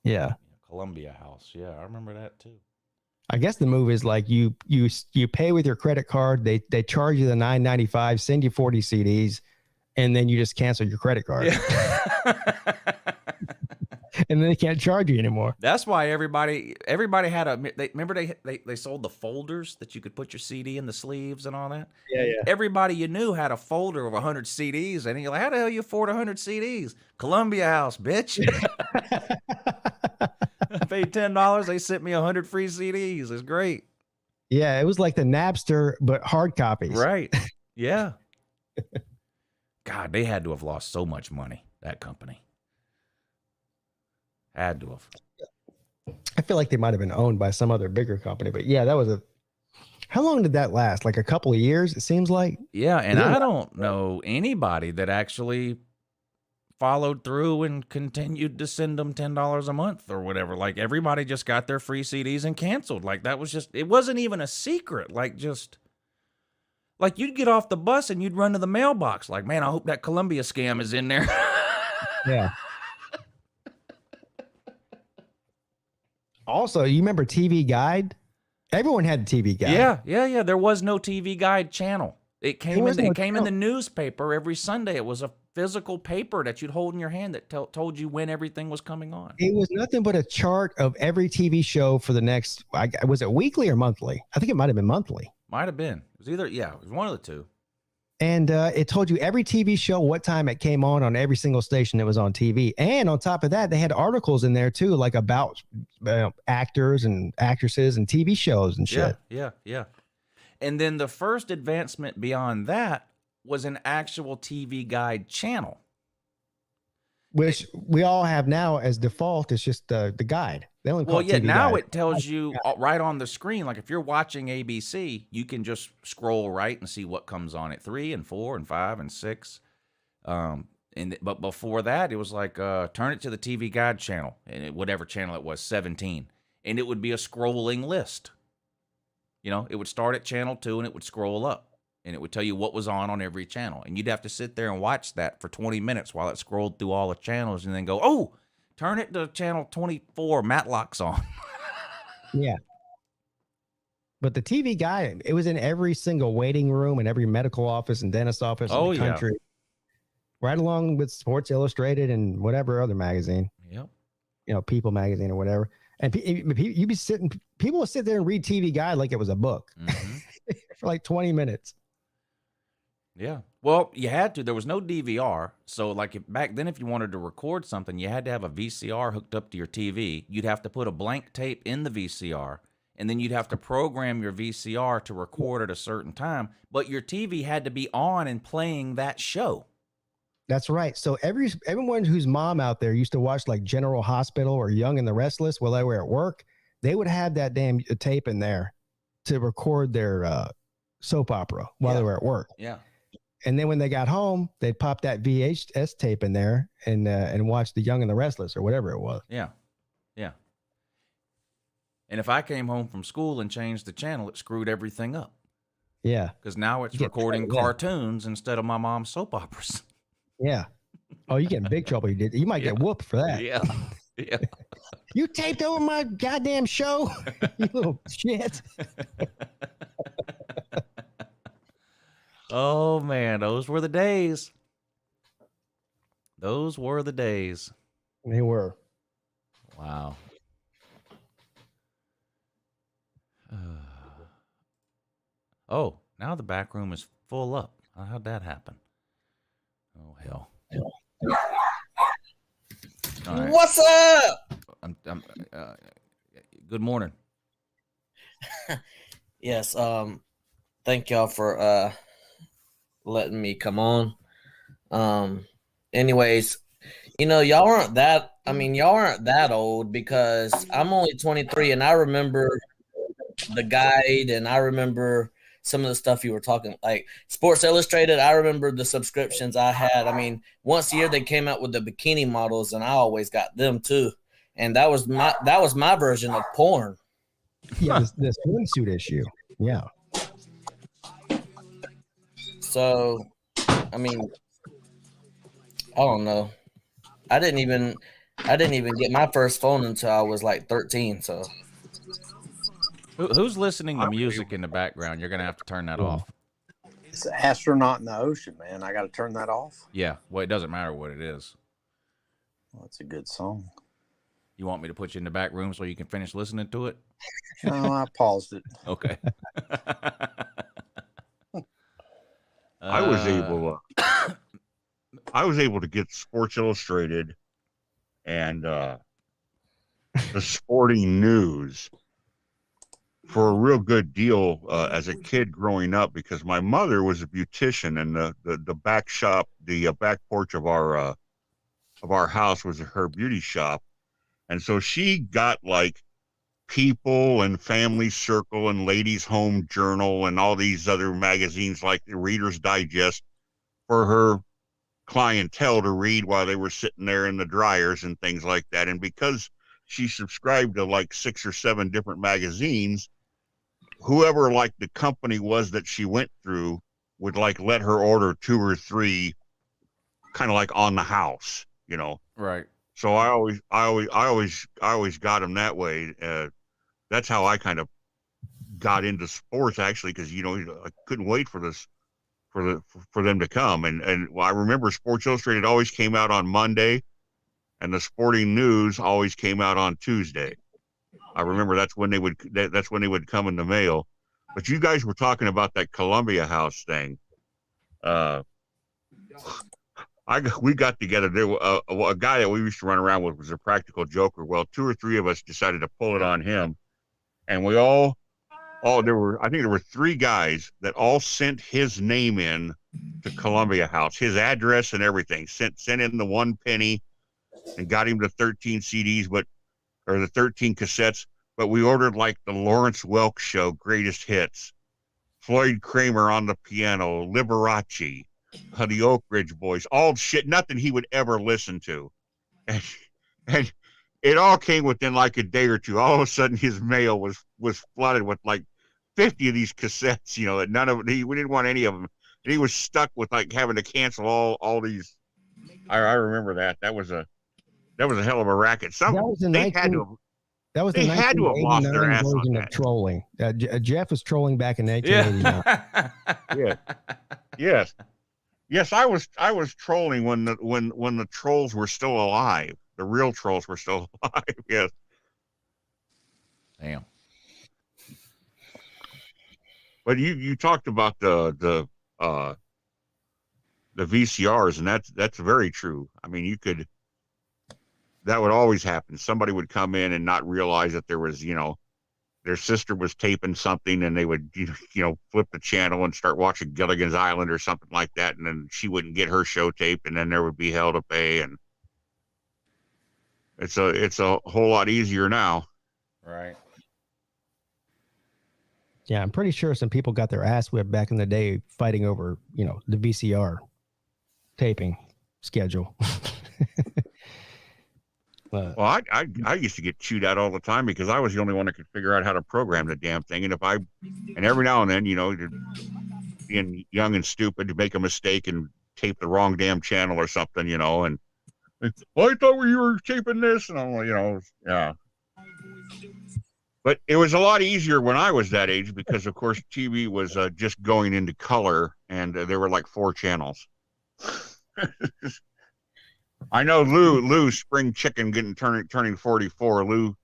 Yeah. Columbia House. Yeah, I remember that too. I guess the move is like you pay with your credit card. They charge you the $9.95, send you 40 CDs, and then you just cancel your credit card. Yeah. And then they can't charge you anymore. That's why everybody had they sold the folders that you could put your CD in the sleeves and all that. Yeah, yeah. Everybody you knew had a folder of 100 CDs, and you're like, how the hell you afford 100 CDs? Columbia House, bitch. I paid $10. They sent me 100 free CDs. It's great. Yeah, it was like the Napster, but hard copies. Right. Yeah. God, they had to have lost so much money, that company. Had to have. I feel like they might have been owned by some other bigger company, but yeah, that was how long did that last? Like a couple of years, it seems like. Yeah, and I don't know anybody that actually followed through and continued to send them $10 a month or whatever. Like everybody just got their free CDs and canceled. Like that was just, it wasn't even a secret. Like you'd get off the bus and you'd run to the mailbox. Like, man, I hope that Columbia scam is in there. Yeah. Also, you remember TV Guide? Everyone had the TV Guide. Yeah. There was no TV Guide channel. It came in the newspaper every Sunday. It was a physical paper that you'd hold in your hand that told you when everything was coming on. It was nothing but a chart of every TV show for the next. Was it weekly or monthly? I think it might have been monthly. Might have been. It was either. Yeah, it was one of the two. And it told you every TV show, what time it came on every single station that was on TV. And on top of that, they had articles in there too, like about actors and actresses and TV shows and shit. Yeah. And then the first advancement beyond that was an actual TV Guide channel. Which we all have now as default. It's just the guide. They only call it TV now Guide. It tells you right on the screen. Like if you're watching ABC, you can just scroll right and see what comes on at 3 and 4 and 5 and 6. But before that, it was like turn it to the TV Guide channel, and whatever channel it was, 17, and it would be a scrolling list. You know, it would start at channel 2 and it would scroll up. And it would tell you what was on every channel. And you'd have to sit there and watch that for 20 minutes while it scrolled through all the channels and then go, oh, turn it to channel 24, Matlock's on. Yeah. But the TV Guide, it was in every single waiting room and every medical office and dentist office in the country. Right along with Sports Illustrated and whatever other magazine. Yep. You know, People magazine or whatever. And you'd be sitting, people would sit there and read TV Guide like it was a book for like 20 minutes. Yeah. Well, you had to. There was no DVR. So like back then, if you wanted to record something, you had to have a VCR hooked up to your TV. You'd have to put a blank tape in the VCR, and then you'd have to program your VCR to record at a certain time. But your TV had to be on and playing that show. That's right. So everyone whose mom out there used to watch like General Hospital or Young and the Restless while they were at work, they would have that damn tape in there to record their soap opera while they were at work. Yeah. And then when they got home, they'd pop that VHS tape in there and watch The Young and the Restless or whatever it was. Yeah. Yeah. And if I came home from school and changed the channel, it screwed everything up. Yeah. Because now it's recording cartoons instead of my mom's soap operas. Yeah. Oh, you get in big trouble. You might get whooped for that. Yeah. Yeah. You taped over my goddamn show, you little shit. Oh man, those were the days. Those were the days. They were. Wow. Oh, now the back room is full up. How'd that happen? Oh hell. All right. What's up? Good morning. Yes. Thank y'all for letting me come on. Anyways, y'all aren't that. I mean, y'all aren't that old because I'm only 23, and I remember the guide, and I remember some of the stuff you were talking, like Sports Illustrated. I remember the subscriptions I had. I mean, once a year they came out with the bikini models, and I always got them too. And that was my version of porn. Yeah, the swimsuit issue. Yeah. So, I mean, I don't know. I didn't even get my first phone until I was like 13. So, who's listening to music in the background? You're gonna have to turn that off. It's an astronaut in the ocean, man. I got to turn that off. Yeah. Well, it doesn't matter what it is. Well, it's a good song. You want me to put you in the back room so you can finish listening to it? No, I paused it. Okay. I was able to get Sports Illustrated and the Sporting News for a real good deal as a kid growing up, because my mother was a beautician, and the back shop, the back porch of our house was her beauty shop. And so she got like People and Family Circle and Ladies Home Journal and all these other magazines like the Reader's Digest for her clientele to read while they were sitting there in the dryers and things like that. And because she subscribed to like 6 or 7 different magazines, whoever like the company was that she went through would like let her order 2 or 3 kind of like on the house, Right. So I always got them that way. That's how I kind of got into sports, actually, because I couldn't wait for this for them to come. And I remember Sports Illustrated always came out on Monday, and the Sporting News always came out on Tuesday. I remember that's when they would come in the mail. But you guys were talking about that Columbia House thing. We got together. There, a guy that we used to run around with was a practical joker. Well, 2 or 3 of us decided to pull it on him, and we I think there were 3 guys that all sent his name in to Columbia House, his address and everything. Sent in the 1 penny, and got him the 13 CDs, or the 13 cassettes. But we ordered like the Lawrence Welk Show Greatest Hits, Floyd Kramer on the piano, Liberace, the Oak Ridge Boys, all shit, nothing he would ever listen to. And it all came within like a day or two. All of a sudden his mail was flooded with like 50 of these cassettes, that we didn't want any of them. And he was stuck with like having to cancel all these. I remember that. That was a hell of a racket. They had to have lost their ass on that. Of trolling. Jeff was trolling back in 1989. Yeah. Yes, I was trolling when the trolls were still alive. The real trolls were still alive. Yes. Damn. But you talked about the VCRs, and that's very true. I mean, that would always happen. Somebody would come in and not realize that there was, their sister was taping something, and they would, flip the channel and start watching Gilligan's Island or something like that. And then she wouldn't get her show taped, and then there would be hell to pay. And it's a whole lot easier now. Right. Yeah. I'm pretty sure some people got their ass whipped back in the day fighting over, the VCR taping schedule. Well, I used to get chewed out all the time because I was the only one that could figure out how to program the damn thing. And every now and then, being young and stupid, to make a mistake and taped the wrong damn channel or something, you know, and well, I thought you were taping this, and I'm like, you know, yeah. But it was a lot easier when I was that age because, of course, TV was just going into color, and there were like 4 channels. I know Lou Spring Chicken turning 44. Lou,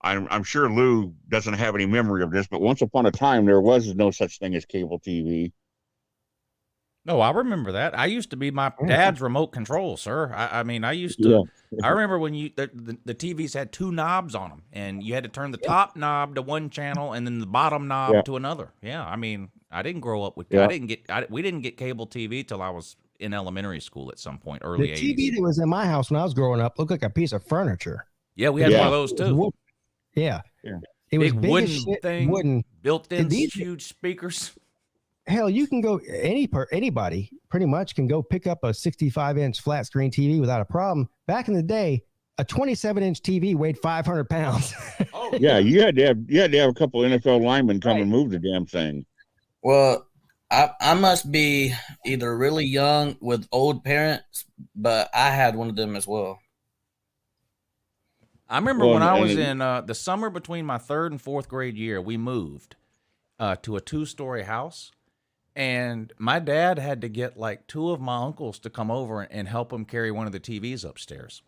I'm sure Lou doesn't have any memory of this, but once upon a time there was no such thing as cable TV. No, I remember that. I used to be my dad's remote control, sir. I mean, I used to. I remember when the TVs had 2 knobs on them, and you had to turn the top knob to one channel and then the bottom knob to another. Yeah, I mean, I didn't grow up with. Yeah. We didn't get cable TV till I was in elementary school at some point, early 80s. The TV that was in my house when I was growing up looked like a piece of furniture. Yeah, we had one of those too. Yeah. It was big wooden as shit, thing, wooden, built-in huge speakers. Hell, you can go anybody pretty much can go pick up a 65-inch flat screen TV without a problem. Back in the day, a 27-inch TV weighed 500 pounds. Yeah, you had to have a couple of NFL linemen come and move the damn thing. Well, I must be either really young with old parents, but I had one of them as well. I remember when I was in the summer between my 3rd and 4th grade year, we moved to a 2-story house. And my dad had to get like 2 of my uncles to come over and help him carry one of the TVs upstairs.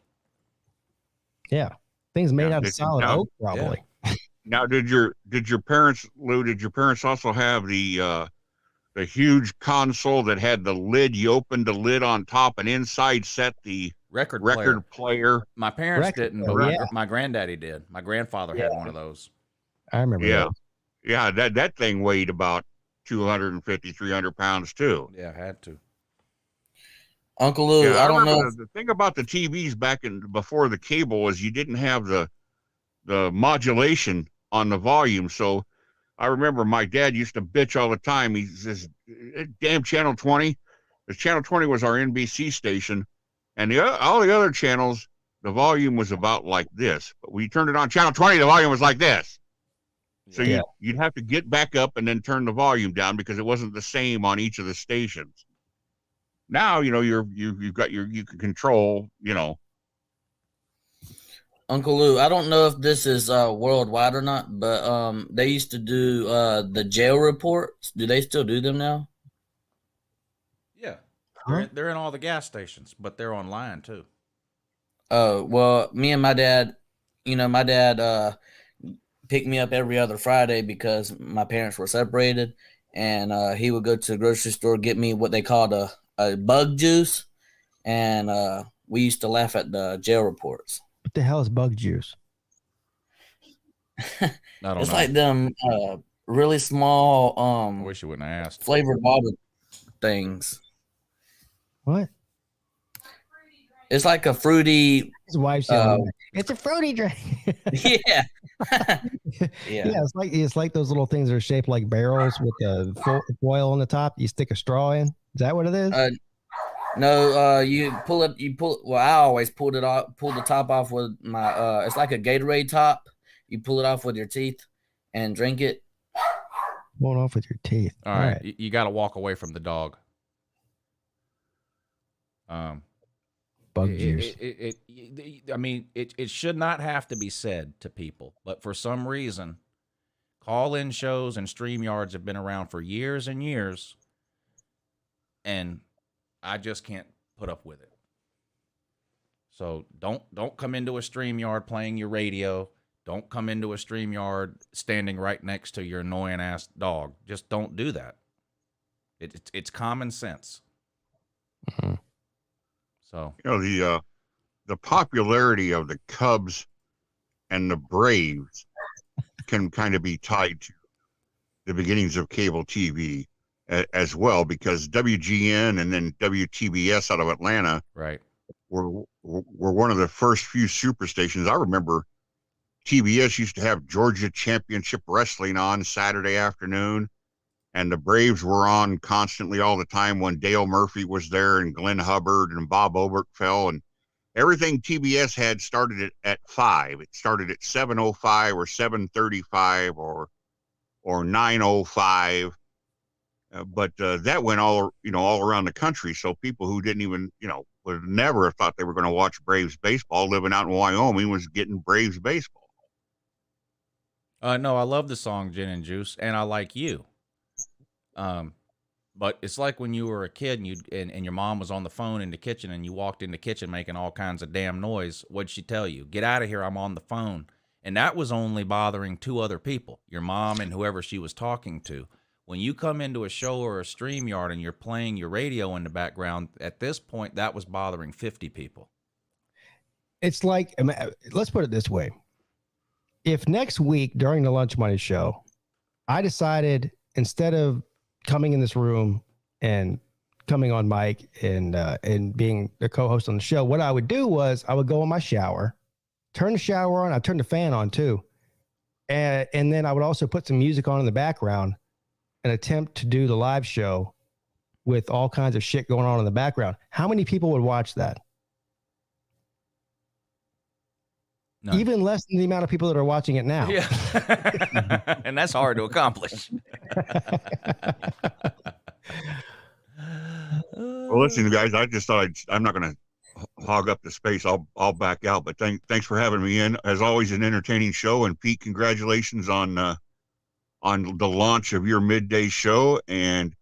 Yeah. Things made out of solid oak, probably. Yeah. Now, did your parents, Lou, also have the huge console that had the lid? You opened the lid on top and inside set the record player. My parents didn't, but my granddaddy did. My grandfather had one of those. I remember that. Yeah, that thing weighed about 250, 300 pounds too. Yeah, I had to. Uncle Lou, I don't know. The thing about the TVs before the cable was you didn't have the modulation on the volume. So I remember my dad used to bitch all the time. He says, damn Channel 20. The Channel 20 was our NBC station. And all the other channels, the volume was about like this. But when you turned it on Channel 20, the volume was like this. So you'd have to get back up and then turn the volume down because it wasn't the same on each of the stations. Now, you know, you can control, you know. Uncle Lou, I don't know if this is worldwide or not, but they used to do the jail reports. Do they still do them now? Yeah. They're in all the gas stations, but they're online too. Oh, well, me and my dad, my dad picked me up every other Friday because my parents were separated, and he would go to the grocery store, get me what they called a bug juice, and we used to laugh at the jail reports. What the hell is bug juice? It's like them really small I wish you wouldn't have asked. Flavored water things. What? It's like a fruity. His wife's it's a fruity drink. Yeah. Yeah. It's like those little things that are shaped like barrels with the foil on the top. You stick a straw in. Is that what it is? No. You pull it. Well, I always pull the top off with my. It's like a Gatorade top. You pull it off with your teeth and drink it. Pull it off with your teeth. All right. You got to walk away from the dog. Bug juice. It should not have to be said to people, but for some reason, call-in shows and StreamYards have been around for years and years, and I just can't put up with it. So don't come into a StreamYard playing your radio. Don't come into a StreamYard standing right next to your annoying ass dog. Just don't do that. It's common sense. Mm-hmm. So the popularity of the Cubs and the Braves can kind of be tied to the beginnings of cable TV as well, because WGN and then WTBS out of Atlanta, right, were one of the first few superstations. I remember TBS used to have Georgia Championship Wrestling on Saturday afternoon, and the Braves were on constantly all the time when Dale Murphy was there and Glenn Hubbard and Bob Oberkfell, and everything TBS had started at 5. It started at 7:05 or 7:35 or 9:05. but that went all around the country. So people who didn't even would never have thought they were going to watch Braves baseball living out in Wyoming was getting Braves baseball. No, I love the song Gin and Juice, and I like you. But it's like when you were a kid and your mom was on the phone in the kitchen and you walked in the kitchen making all kinds of damn noise. What'd she tell you? Get out of here, I'm on the phone. And that was only bothering two other people, your mom and whoever she was talking to. When you come into a show or a StreamYard and you're playing your radio in the background, at this point, that was bothering 50 people. It's like, let's put it this way. If next week during the Lunch Money Show, I decided instead of coming in this room and coming on mic and being the co-host on the show, what I would do was I would go in my shower, turn the shower on. I'd turn the fan on too. And then I would also put some music on in the background and attempt to do the live show with all kinds of shit going on in the background. How many people would watch that? None. Even less than the amount of people that are watching it now. Yeah. And that's hard to accomplish. Well, listen, guys, I just thought I'm not going to hog up the space. I'll back out. But thanks for having me in. As always, an entertaining show. And Pete, congratulations on the launch of your midday show, and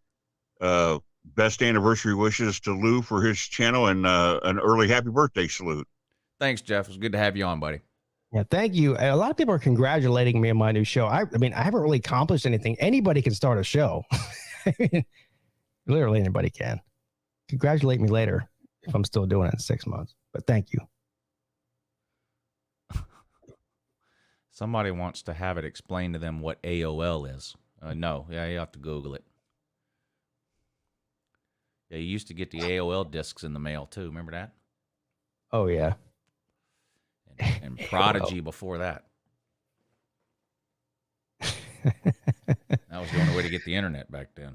best anniversary wishes to Lou for his channel, and an early happy birthday salute. Thanks, Jeff. It was good to have you on, buddy. Yeah, thank you. A lot of people are congratulating me on my new show. I mean, I haven't really accomplished anything. Anybody can start a show. I mean, literally anybody can. Congratulate me later if I'm still doing it in 6 months. But thank you. Somebody wants to have it explain to them what AOL is. No, yeah, you have to Google it. Yeah, you used to get the AOL discs in the mail too. Remember that? Oh yeah. And Prodigy before that. That was the only way to get the internet back then.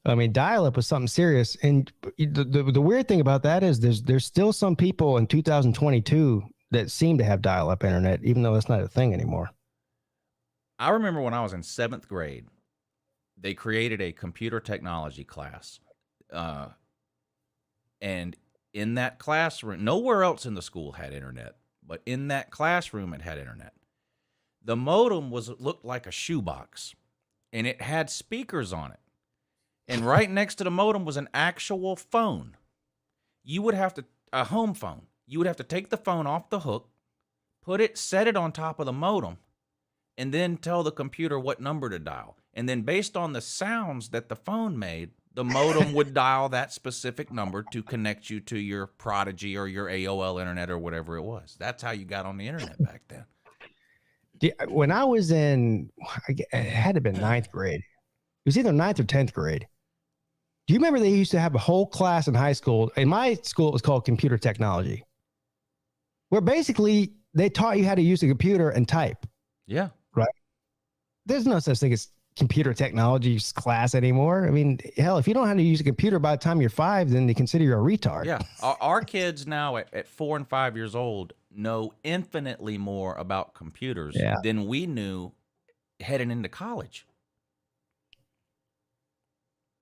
I mean, dial-up was something serious, and the weird thing about that is there's still some people in 2022 that seem to have dial-up internet, even though it's not a thing anymore. I remember when I was in 7th grade, they created a computer technology class, and in that classroom, nowhere else in the school had internet, but in that classroom, it had internet. The modem looked like a shoebox, and it had speakers on it. And right next to the modem was an actual phone. You would have to, a home phone. You would have to take the phone off the hook, set it on top of the modem, and then tell the computer what number to dial. And then based on the sounds that the phone made, the modem would dial that specific number to connect you to your Prodigy or your AOL internet or whatever it was. That's how you got on the internet back then. When I was in, it had to have been 9th grade. It was either 9th or 10th grade. Do you remember they used to have a whole class in high school? In my school, it was called computer technology, where basically they taught you how to use a computer and type. Yeah. Right. There's no such thing as computer technology class anymore. I mean, hell, if you don't know how to use a computer by the time you're 5, then they consider you a retard. Yeah. Our kids now at 4 and 5 years old know infinitely more about computers than we knew heading into college.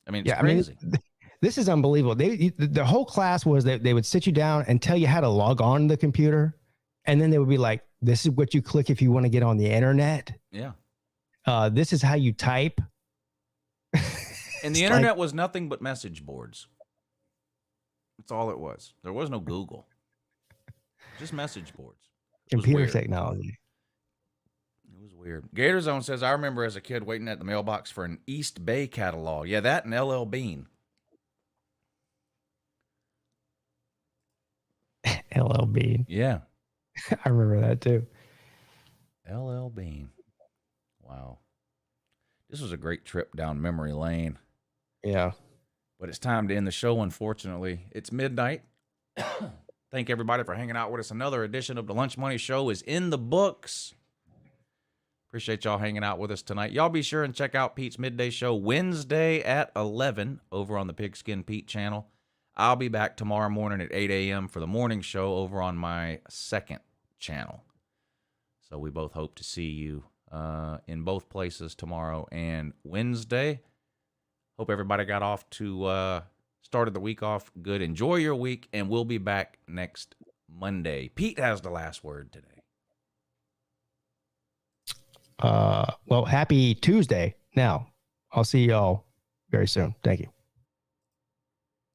I mean, it's crazy. I mean, this is unbelievable. The whole class was that they would sit you down and tell you how to log on to the computer. And then they would be like, this is what you click if you want to get on the internet. Yeah. This is how you type. And the internet was nothing but message boards. That's all it was. There was no Google. Just message boards. Computer technology. It was weird. Gator Zone says, I remember as a kid waiting at the mailbox for an East Bay catalog. Yeah, that and LL Bean. LL Bean. Yeah. I remember that too. LL Bean. Wow. This was a great trip down memory lane. Yeah. But it's time to end the show, unfortunately. It's midnight. Thank everybody for hanging out with us. Another edition of the Lunch Money Show is in the books. Appreciate y'all hanging out with us tonight. Y'all be sure and check out Pete's Midday Show Wednesday at 11 over on the Pigskin Pete channel. I'll be back tomorrow morning at 8 a.m. for the morning show over on my second channel. So we both hope to see you in both places tomorrow and Wednesday. Hope everybody got off to started the week off good. Enjoy your week, and we'll be back next Monday. Pete has the last word today. Well, happy Tuesday. Now, I'll see y'all very soon. Thank you.